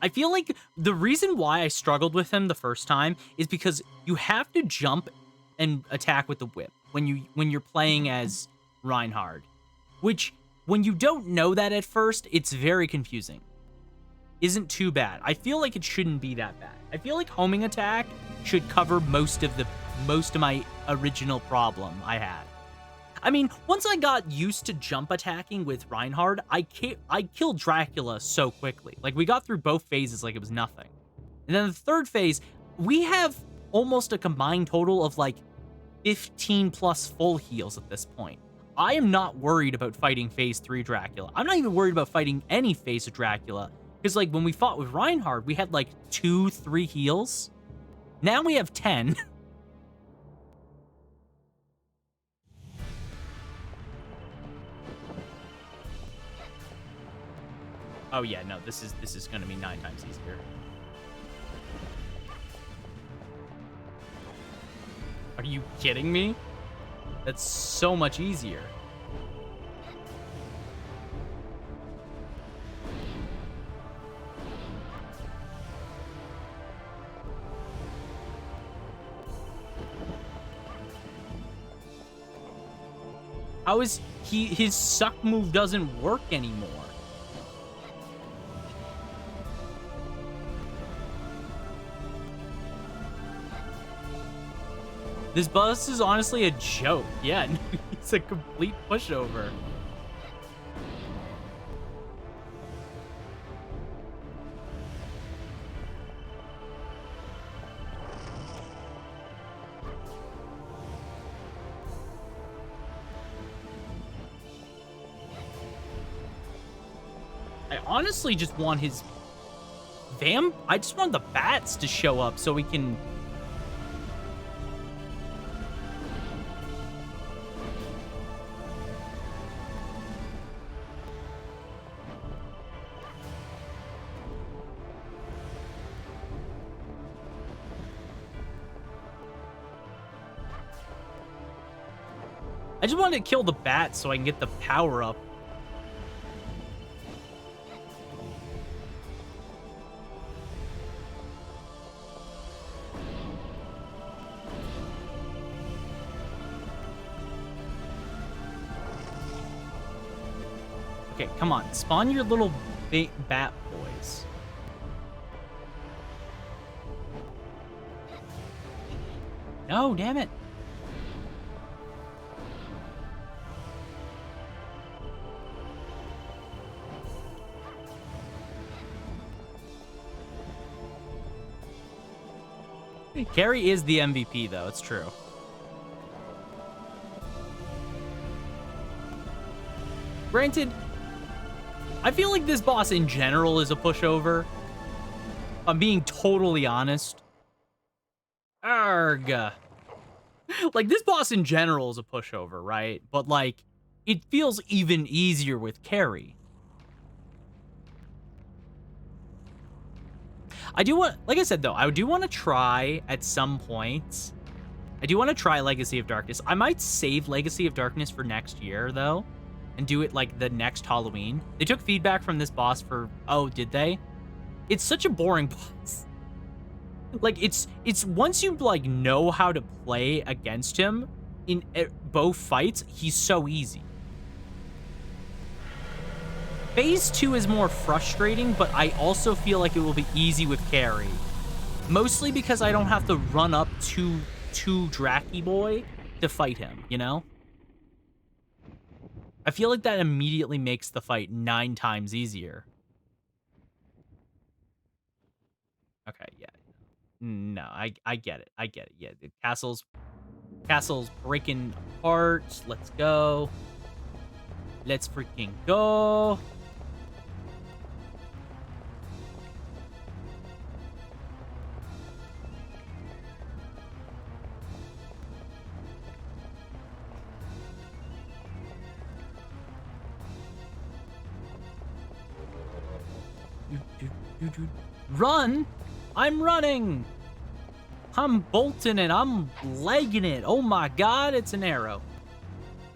I feel like the reason why I struggled with him the first time is because you have to jump and attack with the whip when you're playing as Reinhard, which when you don't know that at first, it's very confusing. Isn't too bad. I feel like it shouldn't be that bad. I feel like homing attack should cover most of my original problem I had. I mean, once I got used to jump attacking with Reinhard, I killed Dracula so quickly. Like, we got through both phases like it was nothing. And then the third phase, we have almost a combined total of like 15 plus full heals at this point. I am not worried about fighting phase 3 Dracula. I'm not even worried about fighting any phase of Dracula. Because, like, when we fought with Reinhard, we had like 2-3 heals. Now we have 10. Oh yeah, no, this is gonna be 9 times easier. Are you kidding me? That's so much easier. How is his suck move doesn't work anymore? This bus is honestly a joke. Yeah, it's a complete pushover. I honestly just want his I just want the bats to show up so we can... I just wanted to kill the bat so I can get the power up. Okay, come on. Spawn your little bat boys. No, damn it. Carrie is the MVP, though. It's true. Granted, I feel like this boss in general is a pushover. I'm being totally honest. Arg. Like, this boss in general is a pushover, right? But, like, it feels even easier with Carrie. I do want, like I said, though, I do want to try at some point. I do want to try Legacy of Darkness. I might save Legacy of Darkness for next year, though, and do it, like, the next Halloween. They took feedback from this boss for, oh, did they? It's such a boring boss. Like, it's once you, like, know how to play against him in both fights, he's so easy. Phase 2 is more frustrating, but I also feel like it will be easy with Carrie. Mostly because I don't have to run up to Dracky Boy to fight him, you know? I feel like that immediately makes the fight 9 times easier. Okay, yeah. No, I get it. I get it. Yeah, the castle's breaking apart. Let's go. Let's freaking go. Run! I'm running! I'm bolting it. I'm legging it. Oh my god, it's an arrow.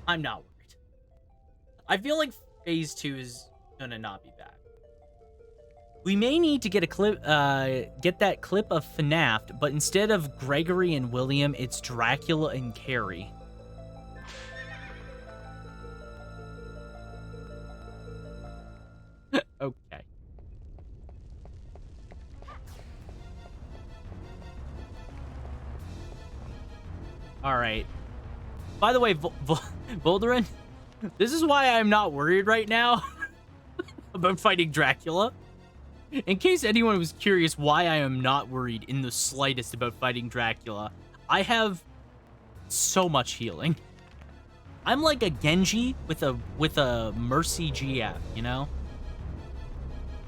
I'm not worried. I feel like phase 2 is gonna not be bad. We may need to get a clip, get that clip of FNAF, but instead of Gregory and William, it's Dracula and Carrie. Okay. All right. By the way, Volderin, this is why I'm not worried right now about fighting Dracula. In case anyone was curious why I am not worried in the slightest about fighting Dracula, I have so much healing. I'm like a Genji with a Mercy GF, you know?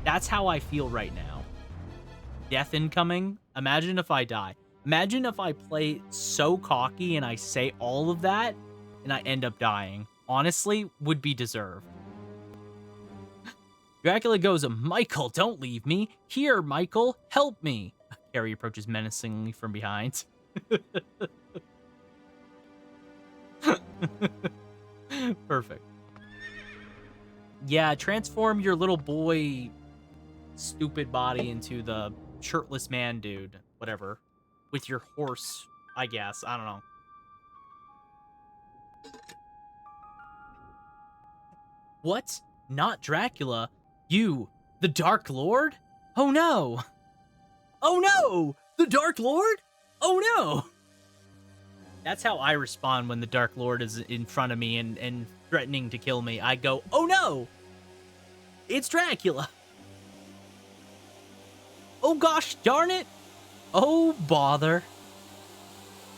That's how I feel right now. Death incoming. Imagine if I die. Imagine if I play so cocky and I say all of that and I end up dying. Honestly, would be deserved. Dracula goes, Michael, don't leave me. Here, Michael, help me. Carrie approaches menacingly from behind. Perfect. Yeah, transform your little boy stupid body into the shirtless man dude. Whatever. With your horse, I guess. I don't know. What? Not Dracula? You, the Dark Lord? Oh no! Oh no! The Dark Lord? Oh no! That's how I respond when the Dark Lord is in front of me and threatening to kill me. I go, oh no! It's Dracula! Oh gosh, darn it! Oh bother.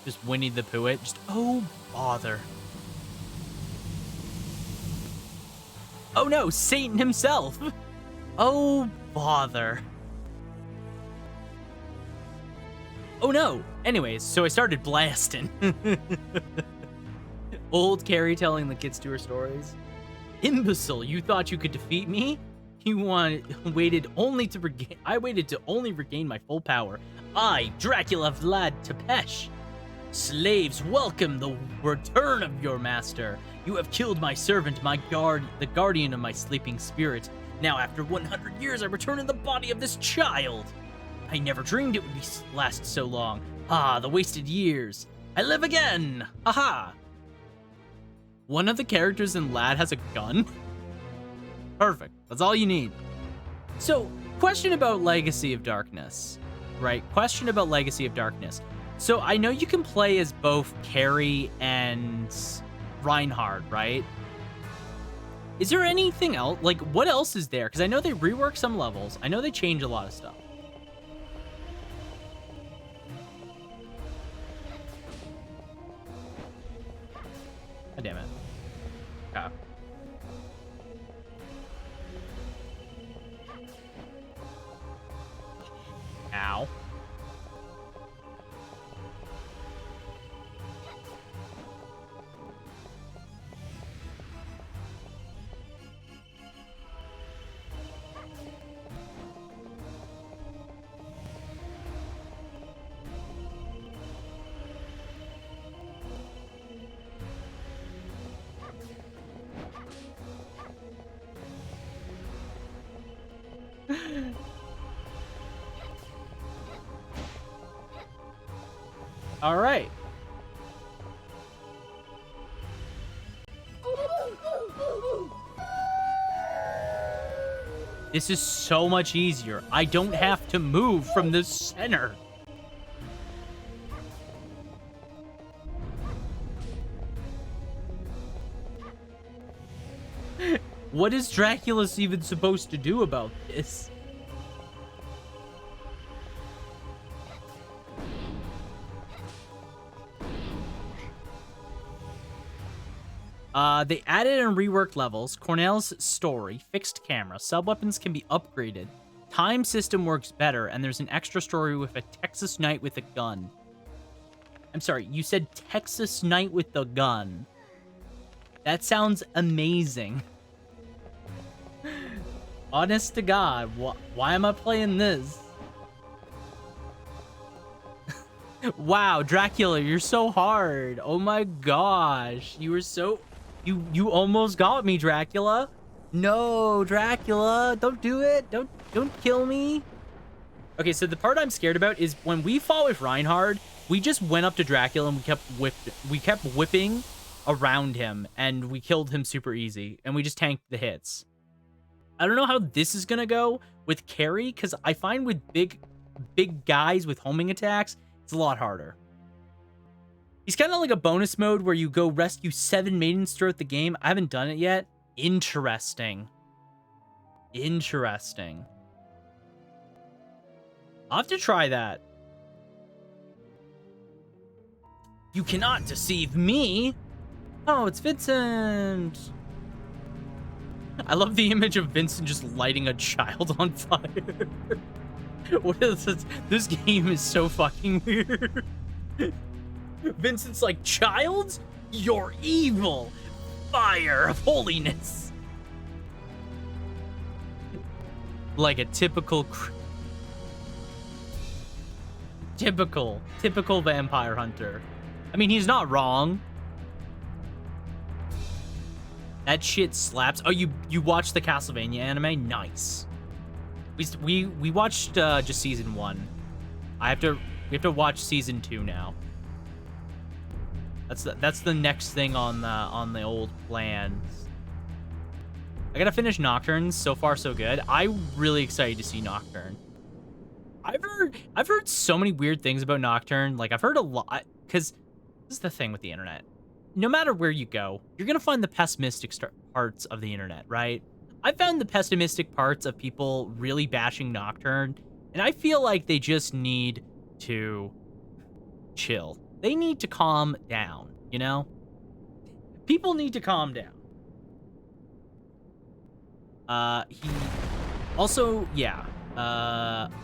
Just Winnie the Pooh it. Just, oh bother. Oh no, Satan himself! Oh bother. Oh no! Anyways, so I started blasting. Old Carrie telling the kids to her stories. Imbecile, you thought you could defeat me? I waited to only regain my full power. I, Dracula Vlad Tepesh. Slaves, welcome the return of your master. You have killed my servant, the guardian of my sleeping spirit. Now, after 100 years, I return in the body of this child. I never dreamed it would last so long. Ah, the wasted years. I live again. Aha. One of the characters in Lad has a gun. Perfect. That's all you need. So, question about Legacy of Darkness, right? Question about Legacy of Darkness. So, I know you can play as both Carrie and Reinhard, right? Is there anything else? Like, what else is there? Because I know they rework some levels. I know they change a lot of stuff. God damn it. Okay. Ow. All right. This is so much easier. I don't have to move from the center. What is Dracula even supposed to do about this? They added and reworked levels, Cornell's story, fixed camera, sub-weapons can be upgraded, time system works better, and there's an extra story with a Texas Knight with a gun. I'm sorry, you said Texas Knight with the gun. That sounds amazing. Honest to God, why am I playing this? Wow, Dracula, you're so hard. Oh my gosh, you were so... You almost got me, Dracula. No, Dracula, don't do it. Don't kill me. Okay, so the part I'm scared about is when we fought with Reinhard, we just went up to Dracula and we kept whipping around him and we killed him super easy and we just tanked the hits. I don't know how this is gonna go with Carrie because I find with big guys with homing attacks, it's a lot harder. He's kind of like a bonus mode where you go rescue 7 maidens throughout the game. I haven't done it yet. Interesting. Interesting. I'll have to try that. You cannot deceive me. Oh, it's Vincent. I love the image of Vincent just lighting a child on fire. What is this? This game is so fucking weird. Vincent's like, child, you're evil. Fire of holiness. Like a typical vampire hunter. I mean, he's not wrong. That shit slaps. Oh, you watched the Castlevania anime? Nice. We watched just season 1. We have to watch season 2 now. That's the next thing on the old plans. I gotta finish Nocturne. So far, so good. I'm really excited to see Nocturne. I've heard so many weird things about Nocturne. Like I've heard a lot because this is the thing with the internet. No matter where you go, you're gonna find the pessimistic parts of the internet, right? I found the pessimistic parts of people really bashing Nocturne, and I feel like they just need to chill. They need to calm down, you know? People need to calm down. I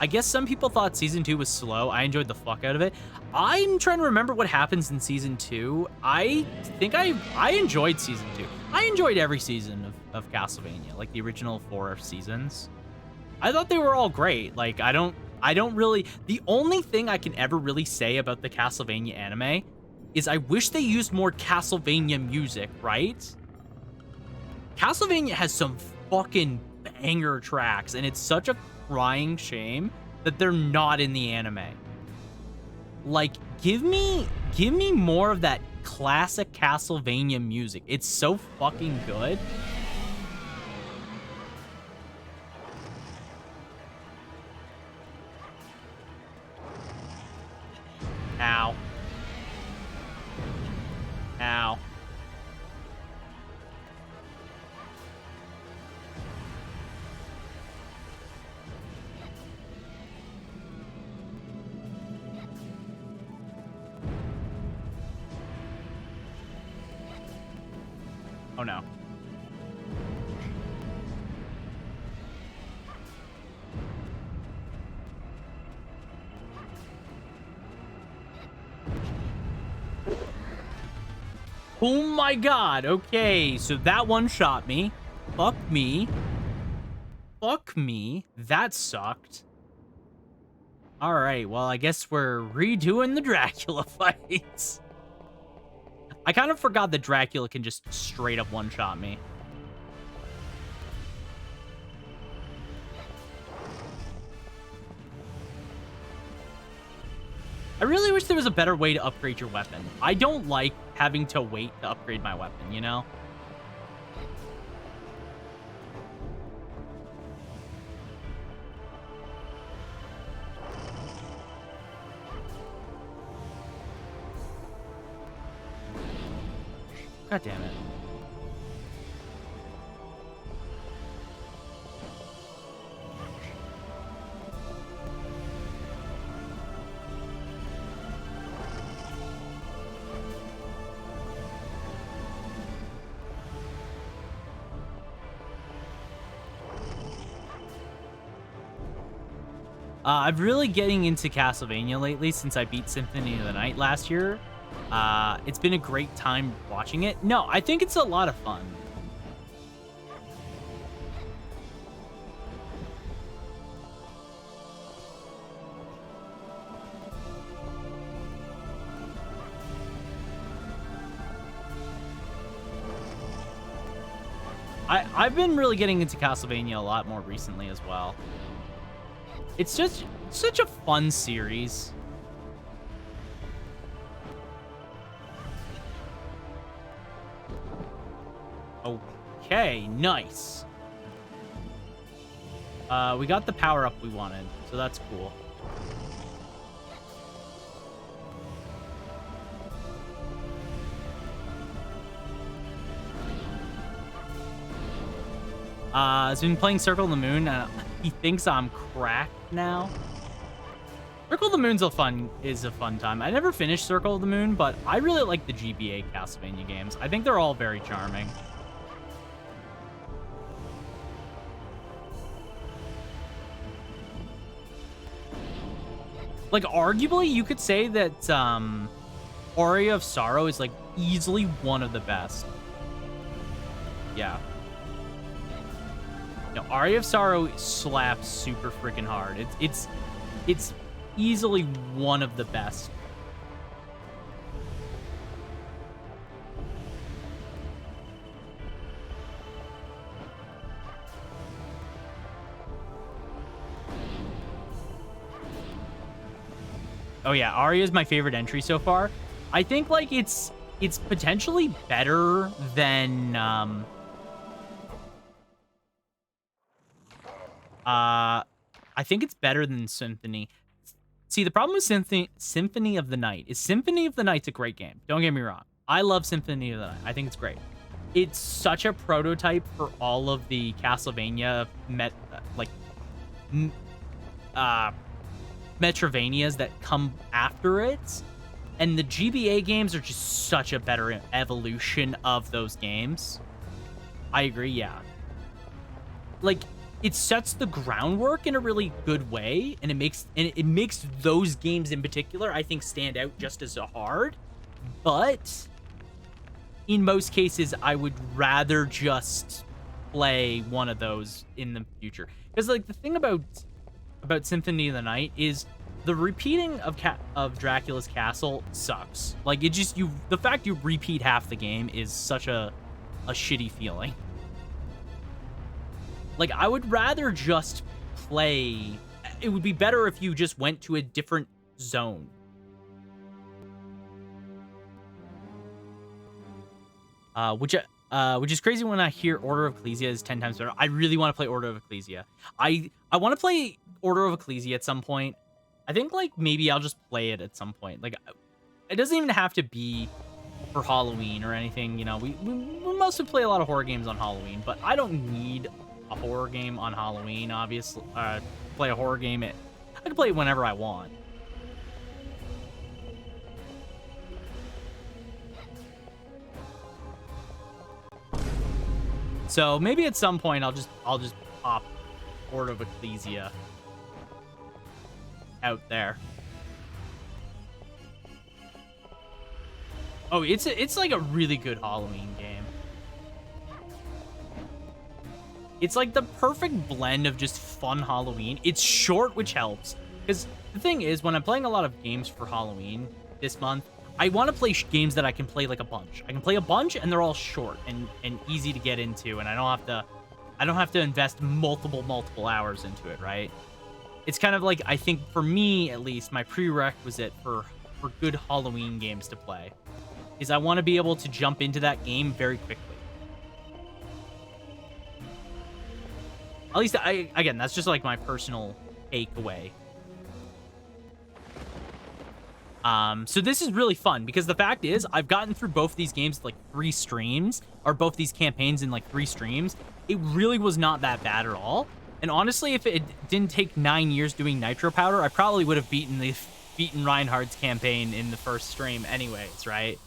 guess some people thought season 2 was slow. I enjoyed the fuck out of it. I'm trying to remember what happens in season 2. I think I enjoyed season 2. I enjoyed every season of Castlevania, like the original 4 seasons. I thought they were all great. Like, I don't really... The only thing I can ever really say about the Castlevania anime is I wish they used more Castlevania music, right? Castlevania has some fucking banger tracks, and it's such a crying shame that they're not in the anime. Like, give me more of that classic Castlevania music. It's so fucking good. Ow. Ow. Oh no. Oh my god, okay, so that one shot me. Fuck me. Fuck me. That sucked. Alright, well, I guess we're redoing the Dracula fights. I kind of forgot that Dracula can just straight up one-shot me. I really wish there was a better way to upgrade your weapon. I don't like having to wait to upgrade my weapon, you know? God damn it. I'm really getting into Castlevania lately since I beat Symphony of the Night last year. It's been a great time watching it. No, I think it's a lot of fun. I've been really getting into Castlevania a lot more recently as well. It's just such a fun series. Okay, nice. We got the power-up we wanted, so that's cool. I've been playing Circle of the Moon, and he thinks I'm cracked now. Circle of the Moon's a fun time. I never finished Circle of the Moon, but I really like the GBA Castlevania games. I think they're all very charming. Like, arguably, you could say that Aria of Sorrow is, like, easily one of the best. Yeah. No, Aria of Sorrow slaps super freaking hard. It's easily one of the best. Oh yeah, Aria is my favorite entry so far. I think like it's potentially better than I think it's better than Symphony. See, the problem with Symphony of the Night is Symphony of the Night's a great game. Don't get me wrong. I love Symphony of the Night. I think it's great. It's such a prototype for all of the Castlevania Metrovanias that come after it. And the GBA games are just such a better evolution of those games. I agree, yeah. Like, it sets the groundwork in a really good way, and it makes those games in particular, I think, stand out just as hard. But in most cases, I would rather just play one of those in the future. Because, like, the thing about about Symphony of the Night is the repeating of Dracula's castle sucks. Like, it just, the fact you repeat half the game is such a shitty feeling. Like, I would rather just play. It would be better if you just went to a different zone. Which is crazy when I hear Order of Ecclesia is 10 times better. I really want to play Order of Ecclesia. I want to play Order of Ecclesia at some point. I think, like, maybe I'll just play it at some point. Like, it doesn't even have to be for Halloween or anything. You know, we mostly play a lot of horror games on Halloween, but I don't need a horror game on Halloween, obviously. Play a horror game. I can play it whenever I want. So maybe at some point I'll just pop Order of Ecclesia out there. Oh, it's like a really good Halloween game. It's like the perfect blend of just fun Halloween. It's short, which helps. Because the thing is, when I'm playing a lot of games for Halloween this month, I want to play games that I can play like a bunch. I can play a bunch, and they're all short and easy to get into, and I don't have to invest multiple hours into it, right? It's kind of like, I think for me at least, my prerequisite for good Halloween games to play is I want to be able to jump into that game very quickly. At least, again, that's just like my personal takeaway. So this is really fun because the fact is I've gotten through both these games like 3 streams, or both these campaigns in like 3 streams. It really was not that bad at all. And honestly, if it didn't take 9 years doing Nitro Powder, I probably would have beaten Reinhardt's campaign in the first stream anyways, right?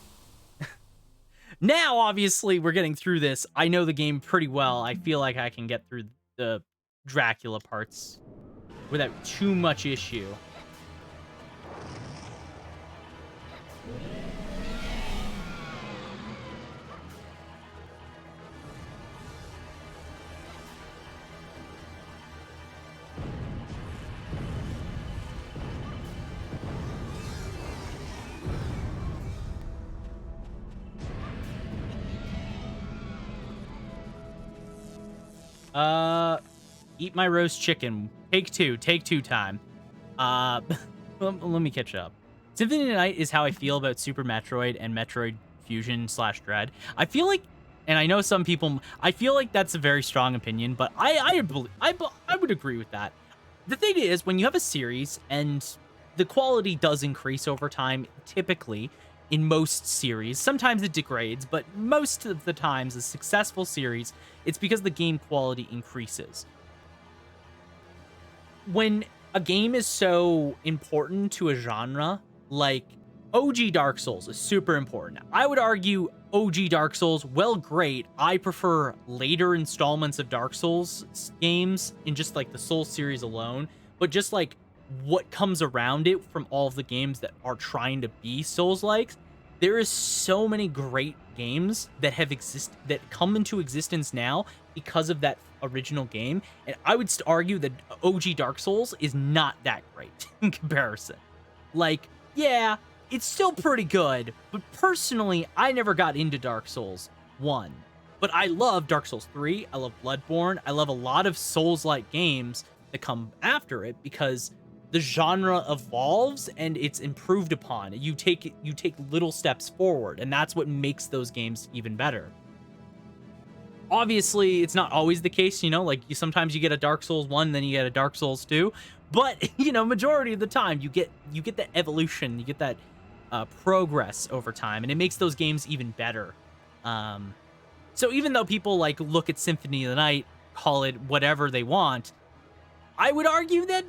Now, obviously, we're getting through this. I know the game pretty well. I feel like I can get through the Dracula parts without too much issue. Eat my roast chicken. Take two time. Let me catch up. Symphony of the Night is how I feel about Super Metroid and Metroid Fusion / Dread. I feel like, and I know some people, I feel like that's a very strong opinion, but I would agree with that. The thing is, when you have a series and the quality does increase over time, typically in most series, sometimes it degrades, but most of the times a successful series, it's because the game quality increases. When a game is so important to a genre, like OG Dark Souls is super important. I would argue OG Dark Souls, well, great. I prefer later installments of Dark Souls games in just like the Souls series alone, but just like what comes around it from all of the games that are trying to be Souls-like. There is so many great games that that come into existence now because of that original game, and I would argue that OG Dark Souls is not that great in comparison. Like, yeah, it's still pretty good, but personally, I never got into Dark Souls 1. But I love Dark Souls 3, I love Bloodborne, I love a lot of Souls-like games that come after it because the genre evolves and it's improved upon. You take little steps forward, and that's what makes those games even better. Obviously, it's not always the case, you know, like sometimes you get a Dark Souls 1, then you get a Dark Souls 2, but you know, majority of the time you get the evolution, you get that progress over time, and it makes those games even better. So even though people like look at Symphony of the Night, call it whatever they want, I would argue that,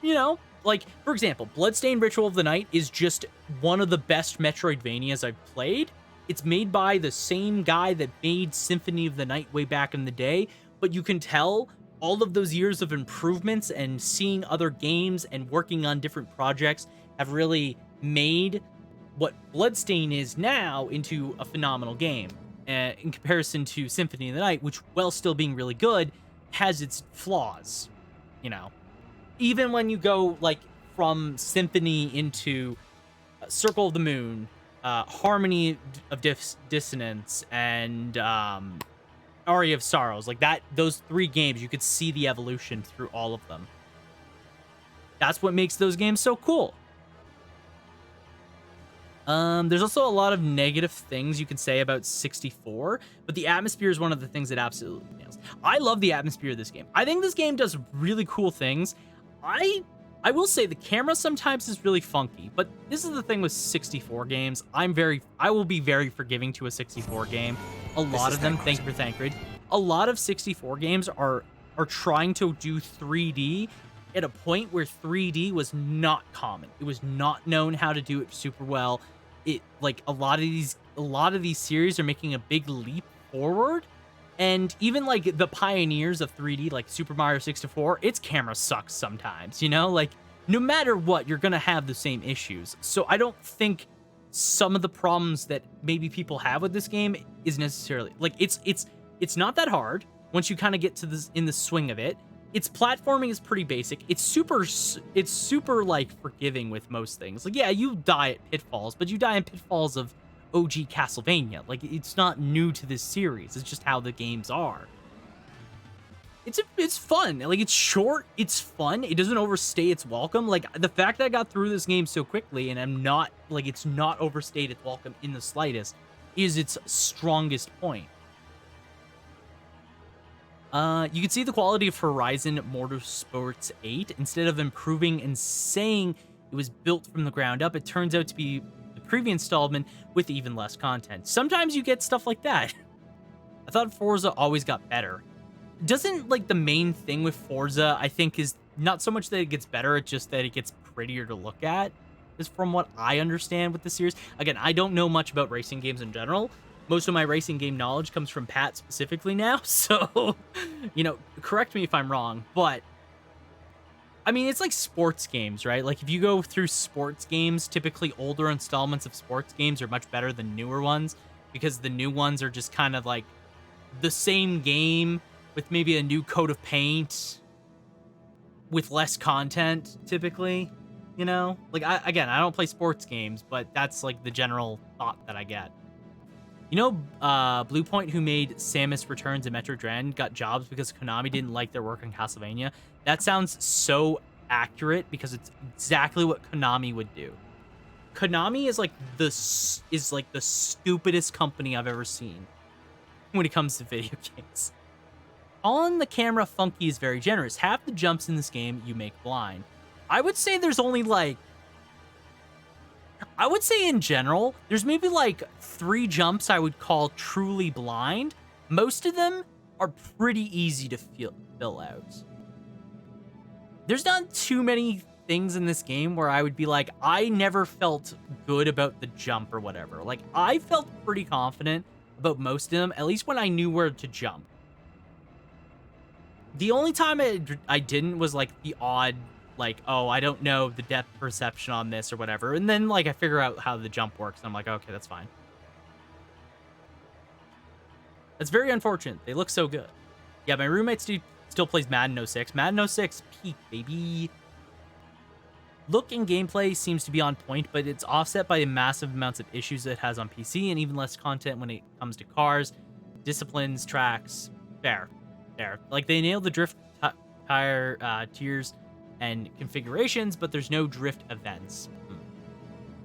you know, like, for example, Bloodstained Ritual of the Night is just one of the best Metroidvanias I've played. It's made by the same guy that made Symphony of the Night way back in the day, but you can tell all of those years of improvements and seeing other games and working on different projects have really made what Bloodstained is now into a phenomenal game. In comparison to Symphony of the Night, which, while still being really good, has its flaws, you know. even when you go like from Symphony into Circle of the Moon, Harmony of Dissonance, and Aria of Sorrows, like that, those 3 games, you could see the evolution through all of them. That's what makes those games so cool. There's also a lot of negative things you could say about 64, but the atmosphere is one of the things that absolutely nails. I love the atmosphere of this game. I think this game does really cool things. I will say the camera sometimes is really funky, but this is the thing with 64 games. I will be very forgiving to a 64 game. A lot of them, thank you for Thancred. A lot of 64 games are trying to do 3D at a point where 3D was not common. It was not known how to do it super well. It like a lot of these series are making a big leap forward. And even like the pioneers of 3D, like Super Mario 64, its camera sucks sometimes, you know? Like no matter what, you're gonna have the same issues. So I don't think some of the problems that maybe people have with this game is necessarily like it's not that hard once you kind of get to this in the swing of it. Its platforming is pretty basic. It's super like forgiving with most things. Like yeah, you die at pitfalls, but you die in pitfalls of OG Castlevania. Like it's not new to this series. It's just how the games are. It's fun. Like it's short, it's fun. It doesn't overstay its welcome. Like the fact that I got through this game so quickly and I'm not like it's not overstayed its welcome in the slightest is its strongest point. You can see the quality of Horizon Motorsports 8. Instead of improving and saying it was built from the ground up, it turns out to be the previous installment with even less content. Sometimes you get stuff like that. I thought Forza always got better. Doesn't like the main thing with Forza, I think, is not so much that it gets better, it's just that it gets prettier to look at, is from what I understand with the series. Again, I don't know much about racing games in general. Most of my racing game knowledge comes from Pat specifically now, so, you know, correct me if I'm wrong, but, I mean, it's like sports games, right? Like, if you go through sports games, typically older installments of sports games are much better than newer ones, because the new ones are just kind of like the same game with maybe a new coat of paint, with less content, typically, you know? Like, I don't play sports games, but that's, like, the general thought that I get. You know, Blue Point, who made Samus Returns and Metro Dread, got jobs because Konami didn't like their work on Castlevania. That sounds so accurate because it's exactly what Konami would do. Konami is like the stupidest company I've ever seen when it comes to video games. On the camera, funky is very generous. Half the jumps in this game you make blind. I would say there's only like, I would say in general, there's maybe like 3 jumps I would call truly blind. Most of them are pretty easy to fill out. There's not too many things in this game where I would be like, I never felt good about the jump or whatever. Like, I felt pretty confident about most of them, at least when I knew where to jump. The only time I didn't was like the odd, like, oh, I don't know the depth perception on this or whatever. And then like I figure out how the jump works and I'm like, okay, that's fine. That's very unfortunate. They look so good. Yeah, my roommate still plays Madden 06. Madden 06 peak, baby. Look and gameplay seems to be on point, but it's offset by the massive amounts of issues it has on PC and even less content when it comes to cars, disciplines, tracks. Fair. Like, they nailed the drift tire tiers and configurations, but there's no drift events.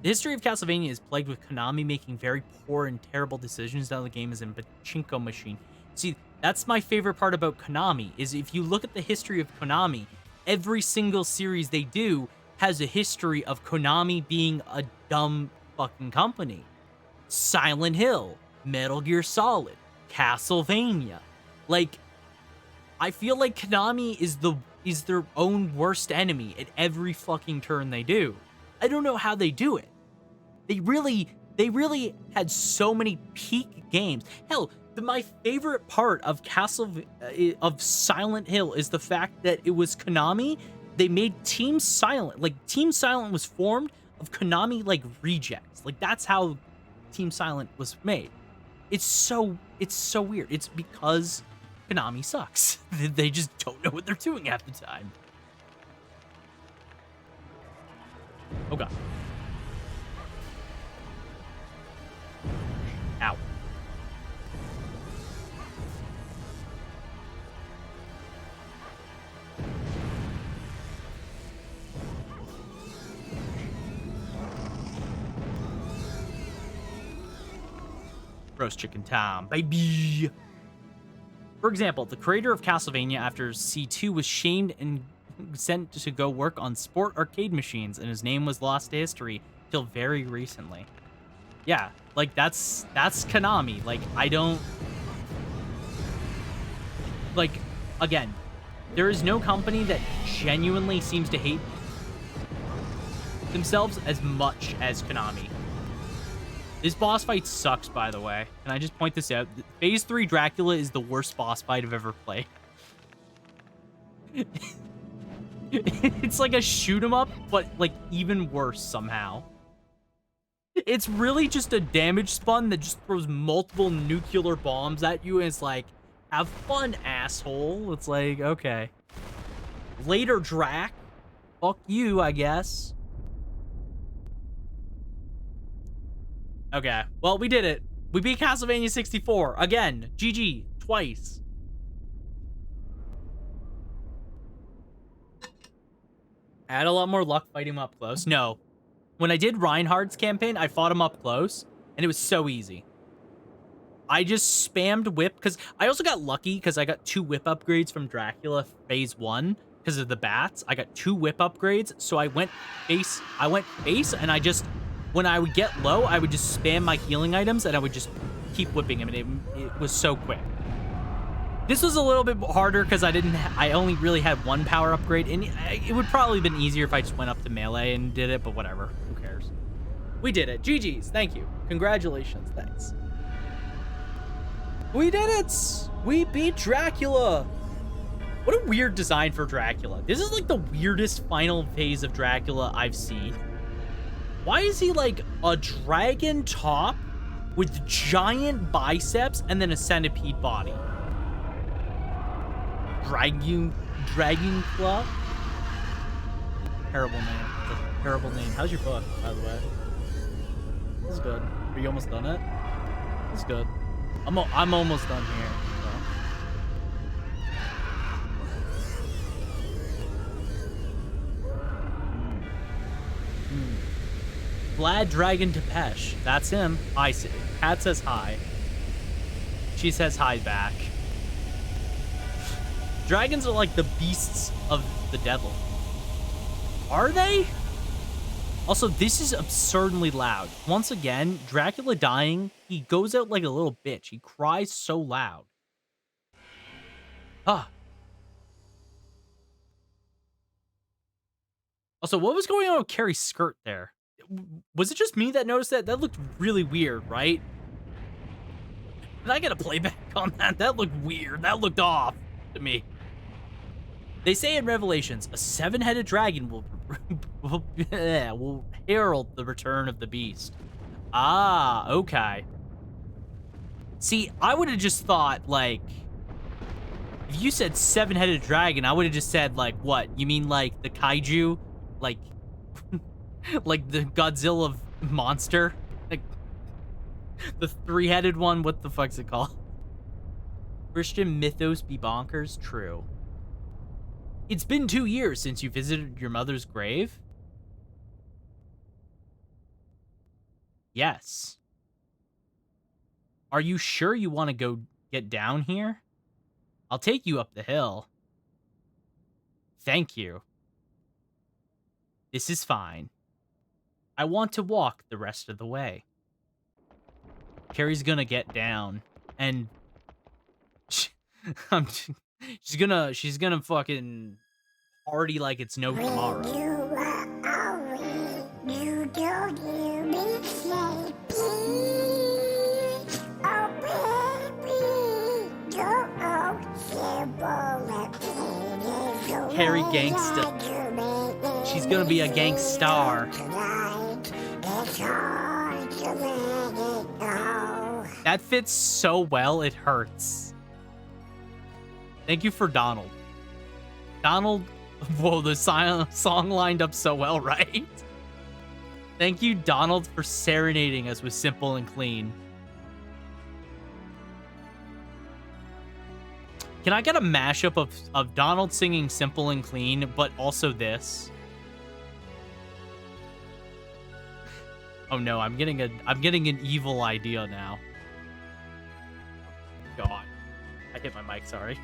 The history of Castlevania is plagued with Konami making very poor and terrible decisions now the game is a pachinko machine. See, that's my favorite part about Konami, is if you look at the history of Konami, every single series they do has a history of Konami being a dumb fucking company. Silent Hill, Metal Gear Solid, Castlevania. Like, I feel like Konami is their own worst enemy at every fucking turn they do. I don't know how they do it. They really had so many peak games. Hell, my favorite part of Silent Hill is the fact that it was Konami. They made Team Silent. Like, Team Silent was formed of Konami, like, rejects. Like, that's how Team Silent was made. It's so weird. It's because Konami sucks. They just don't know what they're doing half the time. Oh god. Ow. Roast chicken time, baby. For example, the creator of Castlevania after C2 was shamed and sent to go work on sport arcade machines, and his name was lost to history till very recently. Yeah, like that's Konami. Like I don't like again, there is no company that genuinely seems to hate themselves as much as Konami. This boss fight sucks, by the way. Can I just point this out? Phase 3 Dracula is the worst boss fight I've ever played. It's like a shoot 'em up, but like even worse somehow. It's really just a damage spun that just throws multiple nuclear bombs at you, and it's like, have fun, asshole. It's like, okay. Later, Drac. Fuck you, I guess. Okay, well, we did it. We beat Castlevania 64. Again, GG, twice. I had a lot more luck fighting him up close. No. When I did Reinhardt's campaign, I fought him up close, and it was so easy. I just spammed whip, because I also got lucky, because I got 2 whip upgrades from Dracula Phase 1, because of the bats. I got 2 whip upgrades, so I went face, and I just... When I would get low, I would just spam my healing items, and I would just keep whipping him, and it was so quick. This was a little bit harder because I only really had 1 power upgrade, and it would probably have been easier if I just went up to melee and did it, but whatever. Who cares? We did it. GG's. Thank you. Congratulations. Thanks. We did it! We beat Dracula! What a weird design for Dracula. This is like the weirdest final phase of Dracula I've seen. Why is he like a dragon top with giant biceps and then a centipede body? Dragon Claw? Terrible name. Terrible name. How's your book, by the way? This is good. Are you almost done it? This is good. I'm almost done here. So. Vlad Dragon Depeche. That's him. I see. Kat says hi. She says hi back. Dragons are like the beasts of the devil. Are they? Also, this is absurdly loud. Once again, Dracula dying, he goes out like a little bitch. He cries so loud. Ah. Also, what was going on with Carrie's skirt there? Was it just me that noticed that? That looked really weird, right? Did I get a playback on that? That looked weird. That looked off to me. They say in Revelations, a 7-headed dragon will herald the return of the beast. Ah, okay. See, I would have just thought, like, if you said 7-headed dragon, I would have just said, like, what? You mean, like, the kaiju? Like, like the Godzilla monster? Like, the 3-headed one? What the fuck's it called? Christian mythos be bonkers? True. It's been 2 years since you visited your mother's grave? Yes. Are you sure you want to go get down here? I'll take you up the hill. Thank you. This is fine. I want to walk the rest of the way. Carrie's gonna get down, and she's gonna fucking party like it's no tomorrow. Carrie gangsta. She's gonna be a gangstar. That fits so well, it hurts. Thank you for Donald. Donald, whoa, the song lined up so well, right? Thank you, Donald, for serenading us with Simple and Clean. Can I get a mashup of Donald singing Simple and Clean, but also this? Oh no, I'm getting an evil idea now. God. I hit my mic, sorry.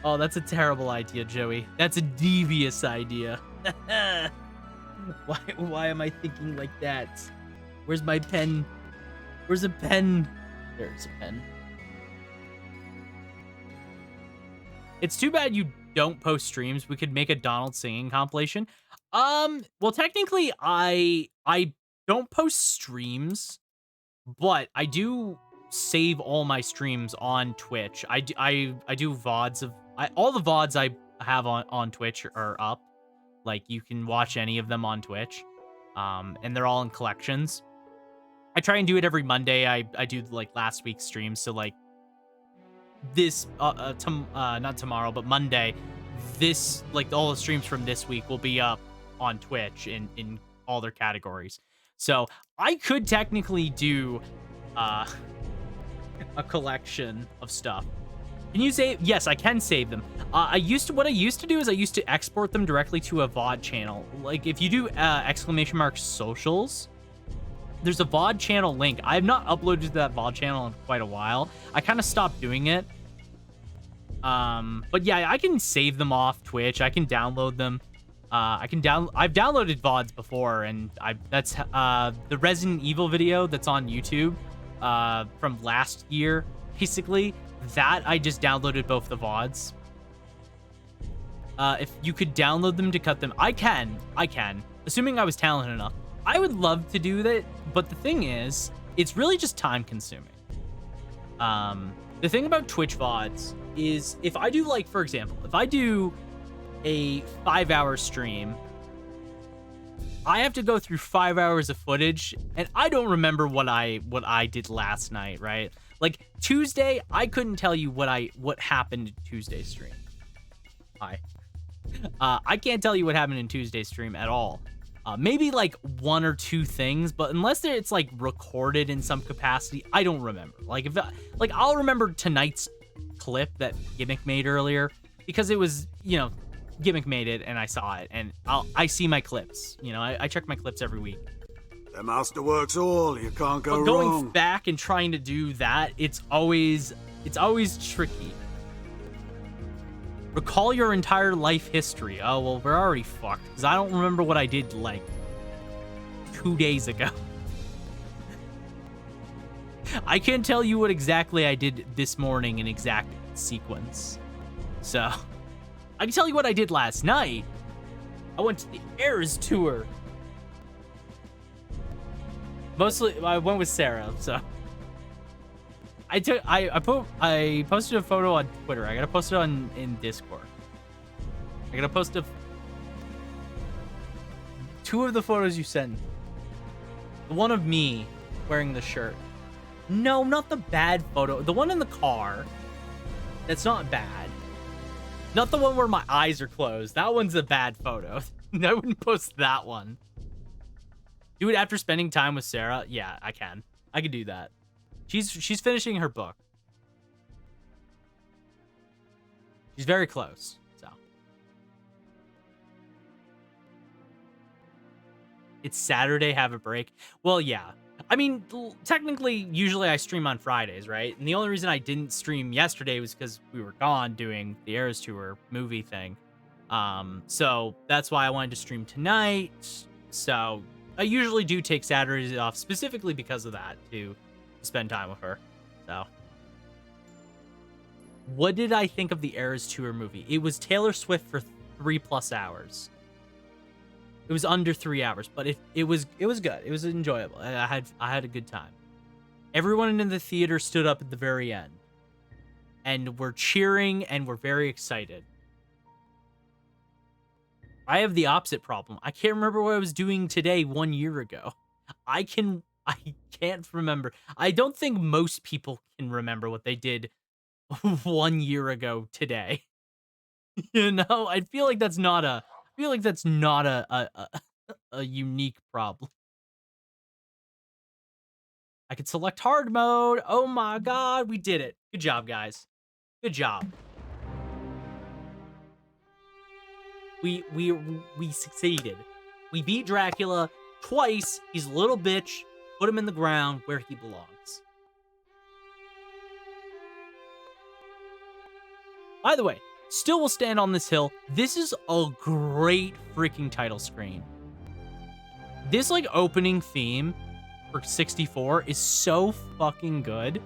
Oh, that's a terrible idea, Joey. That's a devious idea. Why am I thinking like that? Where's my pen? Where's a pen? There's a pen. It's too bad you don't post streams. We could make a Donald singing compilation. Well, technically, I don't post streams, but I do save all my streams on Twitch. I do VODs of all the VODs I have on Twitch are up. Like, you can watch any of them on Twitch, and they're all in collections. I try and do it every Monday. I do like last week's stream, so like this not tomorrow, but Monday, this like all the streams from this week will be up on Twitch in all their categories. So I could technically do a collection of stuff. Can you save? Yes, I can save them. What I used to do is I used to export them directly to a VOD channel. Like if you do ! socials, there's a VOD channel link. I have not uploaded to that VOD channel in quite a while. I kind of stopped doing it. But yeah, I can save them off Twitch. I can download them. I've downloaded VODs before, and that's the Resident Evil video that's on YouTube from last year, basically. That I just downloaded both the VODs. If you could download them to cut them, I can. Assuming I was talented enough. I would love to do that, but the thing is, it's really just time consuming. The thing about Twitch VODs is if I do, like, for example, if I do a 5-hour stream, I have to go through 5 hours of footage, and I don't remember what I did last night, right? Like Tuesday, I couldn't tell you what happened in Tuesday's stream. I can't tell you what happened in Tuesday's stream at all. Maybe like one or two things, but unless it's like recorded in some capacity, I don't remember. Like I'll remember tonight's clip that Gimmick made earlier because it was, Gimmick made it and I saw it, and I see my clips. I check my clips every week. The master works all, you can't go But going wrong. back and trying to do that, it's always tricky. Recall your entire life history. Oh, well, we're already fucked, because I don't remember what I did, like, 2 days ago. I can't tell you what exactly I did this morning in exact sequence. So, I can tell you what I did last night. I went to the Eras Tour. Mostly, I went with Sarah, so. I posted a photo on Twitter. I gotta post it in Discord. I gotta post two of the photos you sent. The one of me wearing the shirt. No, not the bad photo. The one in the car. That's not bad. Not the one where my eyes are closed. That one's a bad photo. I wouldn't post that one. Do it after spending time with Sarah? Yeah, I can. I could do that. She's finishing her book. She's very close, so. It's Saturday, have a break. Well, yeah. I mean, technically, usually I stream on Fridays, right? And the only reason I didn't stream yesterday was because we were gone doing the Eras Tour movie thing. So that's why I wanted to stream tonight. So I usually do take Saturdays off specifically because of that, to spend time with her. So what did I think of the Eras Tour movie? It was Taylor Swift for 3+ hours. It was under 3 hours, but it was good. It was enjoyable. I had a good time. Everyone in the theater stood up at the very end, and we're cheering and we're very excited. I have the opposite problem. I can't remember what I was doing today 1 year ago. I can't remember. I don't think most people can remember what they did 1 year ago today. I feel like that's not a a unique problem. I could select hard mode. Oh my god, we did it. Good job, guys. Good job. We succeeded. We beat Dracula twice. He's a little bitch. Put him in the ground where he belongs. By the way, still will stand on this hill. This is a great freaking title screen. This like opening theme for 64 is so fucking good.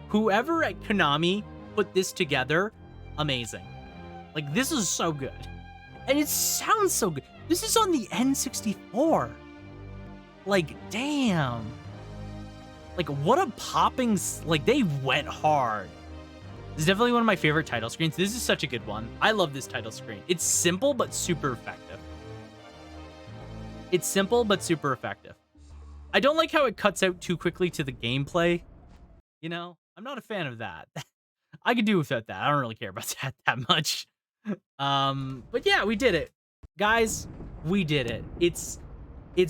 Whoever at Konami put this together, amazing. Like, this is so good. And it sounds so good. This is on the N64. Like, damn. Like, what a popping... Like, they went hard. This is definitely one of my favorite title screens. This is such a good one. I love this title screen. It's simple, but super effective. It's simple, but super effective. I don't like how it cuts out too quickly to the gameplay. You know, I'm not a fan of that. I could do without that. I don't really care about that much. But yeah, we did it. Guys, we did it. It's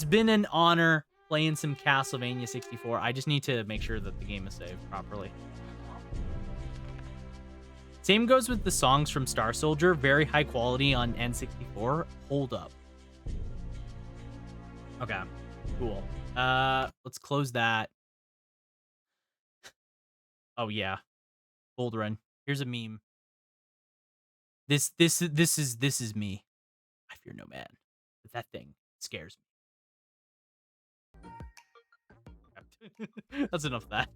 been an honor playing some Castlevania 64. I just need to make sure that the game is saved properly. Same goes with the songs from Star Soldier. Very high quality on N64. Hold up. Okay, cool. Let's close that. Oh yeah, Gold Run. Here's a meme. This is me. I fear no man, but that thing scares me. That's enough of that.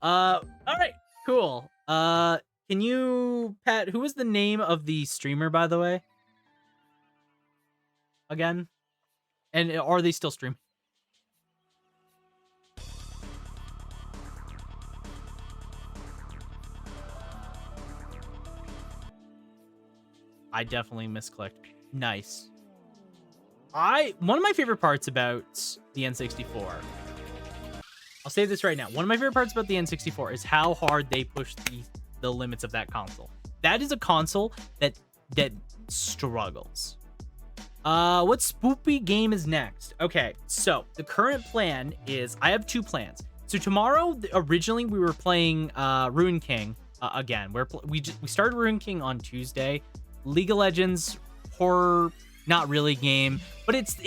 All right, cool. Can you, Pat? Who was the name of the streamer, by the way? Again, and are they still streaming? I definitely misclicked. Nice. One of my favorite parts about the N64. I'll say this right now. One of my favorite parts about the N64 is how hard they push the limits of that console. That is a console that struggles. What spoopy game is next? Okay, so the current plan is I have two plans. So tomorrow, originally we were playing Ruin King again. We started Ruin King on Tuesday. League of Legends horror, not really game, but it's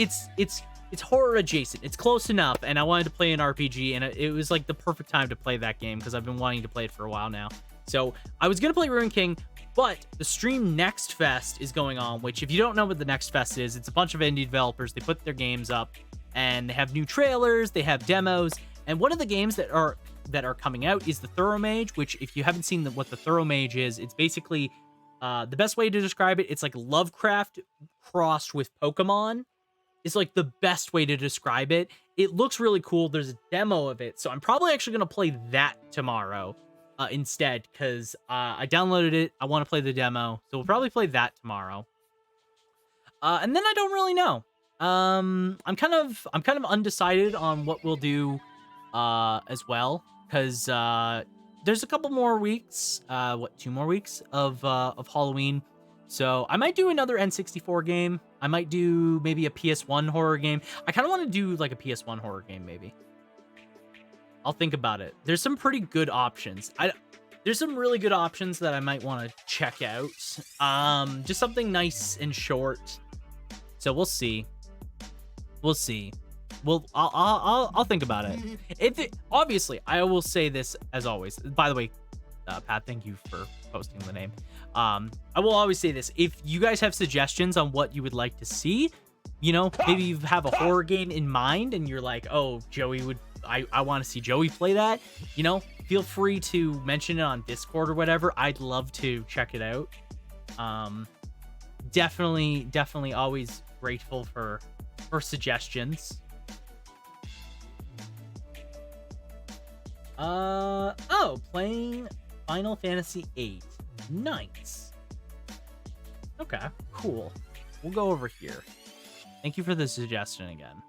horror adjacent. It's close enough, and I wanted to play an RPG, and it was like the perfect time to play that game because I've been wanting to play it for a while now. So I was gonna play Ruin King, but the Stream Next Fest is going on, which if you don't know what the Next Fest is, it's a bunch of indie developers. They put their games up, and they have new trailers, they have demos, and one of the games that are coming out is the Thorough Mage, which if you haven't seen what the Thorough Mage is, it's basically the best way to describe it, it's like Lovecraft crossed with Pokemon. It's like the best way to describe it. It looks really cool. There's a demo of it, so I'm probably actually going to play that tomorrow instead, because I downloaded it. I want to play the demo, so we'll probably play that tomorrow. And then I don't really know. I'm kind of undecided on what we'll do as well, because there's a couple more weeks, 2 more weeks of Halloween. So I might do another N64 game. I might do maybe a PS1 horror game. I kind of want to do like a PS1 horror game, maybe. I'll think about it. There's some pretty good options. There's some really good options that I might want to check out. Just something nice and short. So we'll see. We'll see. Well, I'll think about it. Obviously, I will say this as always. By the way, Pat, thank you for posting the name. I will always say this. If you guys have suggestions on what you would like to see, you know, maybe you have a horror game in mind and you're like, oh, I want to see Joey play that, you know, feel free to mention it on Discord or whatever. I'd love to check it out. Definitely always grateful for suggestions. Playing Final Fantasy VIII. Nice. Okay, cool. We'll go over here. Thank you for the suggestion again.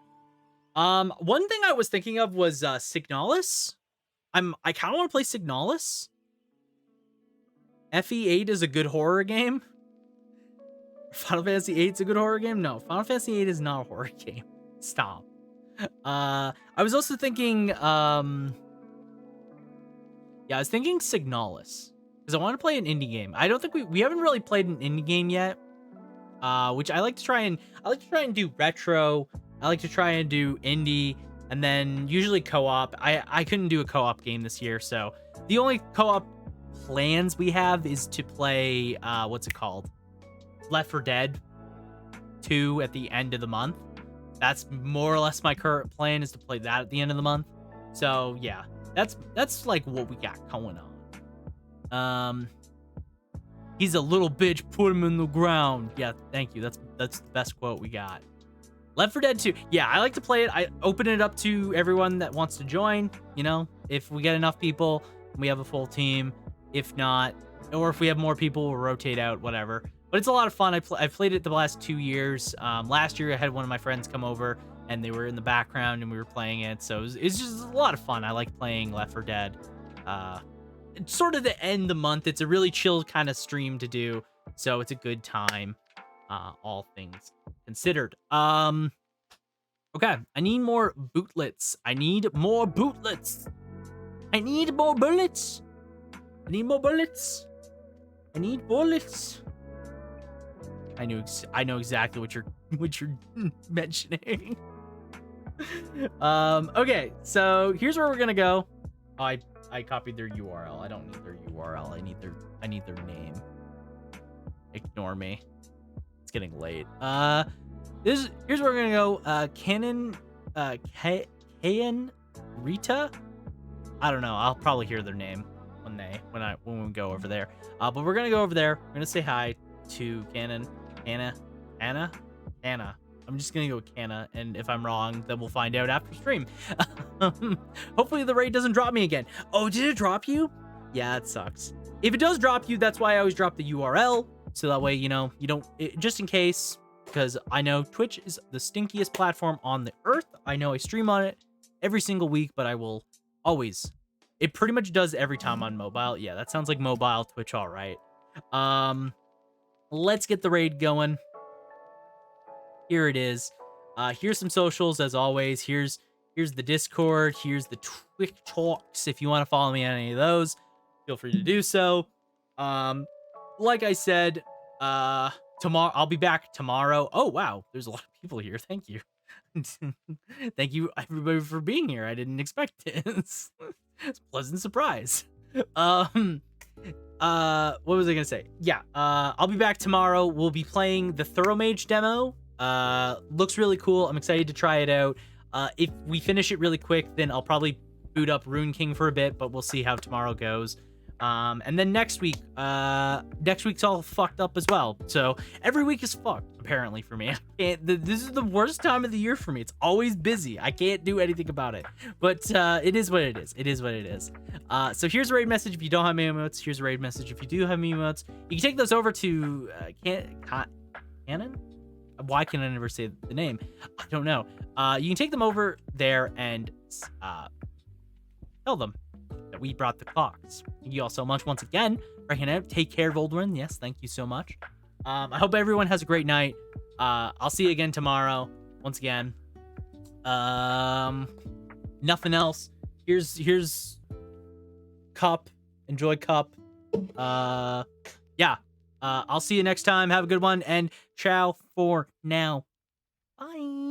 One thing I was thinking of was Signalis. I kind of want to play Signalis. FE8 is a good horror game. Final Fantasy VIII is a good horror game? No, Final Fantasy VIII is not a horror game. Stop. I was also thinking, I was thinking Signalis, because I want to play an indie game. I don't think we haven't really played an indie game yet. Which I like to try and do retro. I like to try and do indie, and then usually co-op. I couldn't do a co-op game this year, so the only co-op plans we have is to play what's it called? Left 4 Dead 2 at the end of the month. That's more or less my current plan, is to play that at the end of the month. So yeah, that's like what we got going on. He's a little bitch, put him in the ground. Yeah, thank you. That's the best quote we got. Left 4 Dead 2. Yeah, I like to play it. I open it up to everyone that wants to join. You know, if we get enough people, we have a full team. If not, or if we have more people, we'll rotate out, whatever. But it's a lot of fun. I've played it the last 2 years. Last year, I had one of my friends come over, and they were in the background, and we were playing it. So it's just a lot of fun. I like playing Left 4 Dead. It's sort of to end the month. It's a really chill kind of stream to do, so it's a good time, all things considered. Okay, I need more bootlets. I need more bootlets. I need more bullets. I need more bullets. I need bullets. I know exactly what you're mentioning. Okay, so here's where we're gonna go. I copied their URL. I don't need their URL. I need their name. Ignore me. It's getting late. Here's where we're gonna go. Kayan Rita. I don't know. I'll probably hear their name when we go over there. But we're gonna go over there. We're gonna say hi to Anna. I'm just gonna go with Canna, and if I'm wrong, then we'll find out after stream. Hopefully the raid doesn't drop me again. Oh, did it drop you? Yeah, it sucks. If it does drop you, that's why I always drop the URL, so that way, you know, you don't, just in case, because I know Twitch is the stinkiest platform on the earth. I know I stream on it every single week, but I will always, it pretty much does every time on mobile. Yeah, that sounds like mobile Twitch, all right. Let's get the raid going. Here it is. Here's some socials as always. Here's the Discord. Here's the Twitch Talks. If you want to follow me on any of those, feel free to do so. Like I said, tomorrow I'll be back tomorrow. Oh wow, there's a lot of people here. Thank you. Thank you everybody for being here. I didn't expect this. It's a pleasant surprise. What was I gonna say? Yeah, I'll be back tomorrow. We'll be playing the Thorough Mage demo. Looks really cool. I'm excited to try it out. If we finish it really quick, then I'll probably boot up Rune King for a bit, but we'll see how tomorrow goes. And then next week's all fucked up as well. So every week is fucked, apparently, for me. This is the worst time of the year for me. It's always busy. I can't do anything about it. But it is what it is. It is what it is. So here's a raid message if you don't have my emotes. Here's a raid message if you do have my emotes. You can take those over to Canon? Why can I never say the name? I don't know. You can take them over there and tell them that we brought the clocks. Thank you all so much once again for hanging out. Take care, Voldrin. Yes, thank you so much. I hope everyone has a great night. I'll see you again tomorrow. Once again. Nothing else. Here's Cup. Enjoy Cup. Yeah. I'll see you next time. Have a good one, and ciao for now. Bye.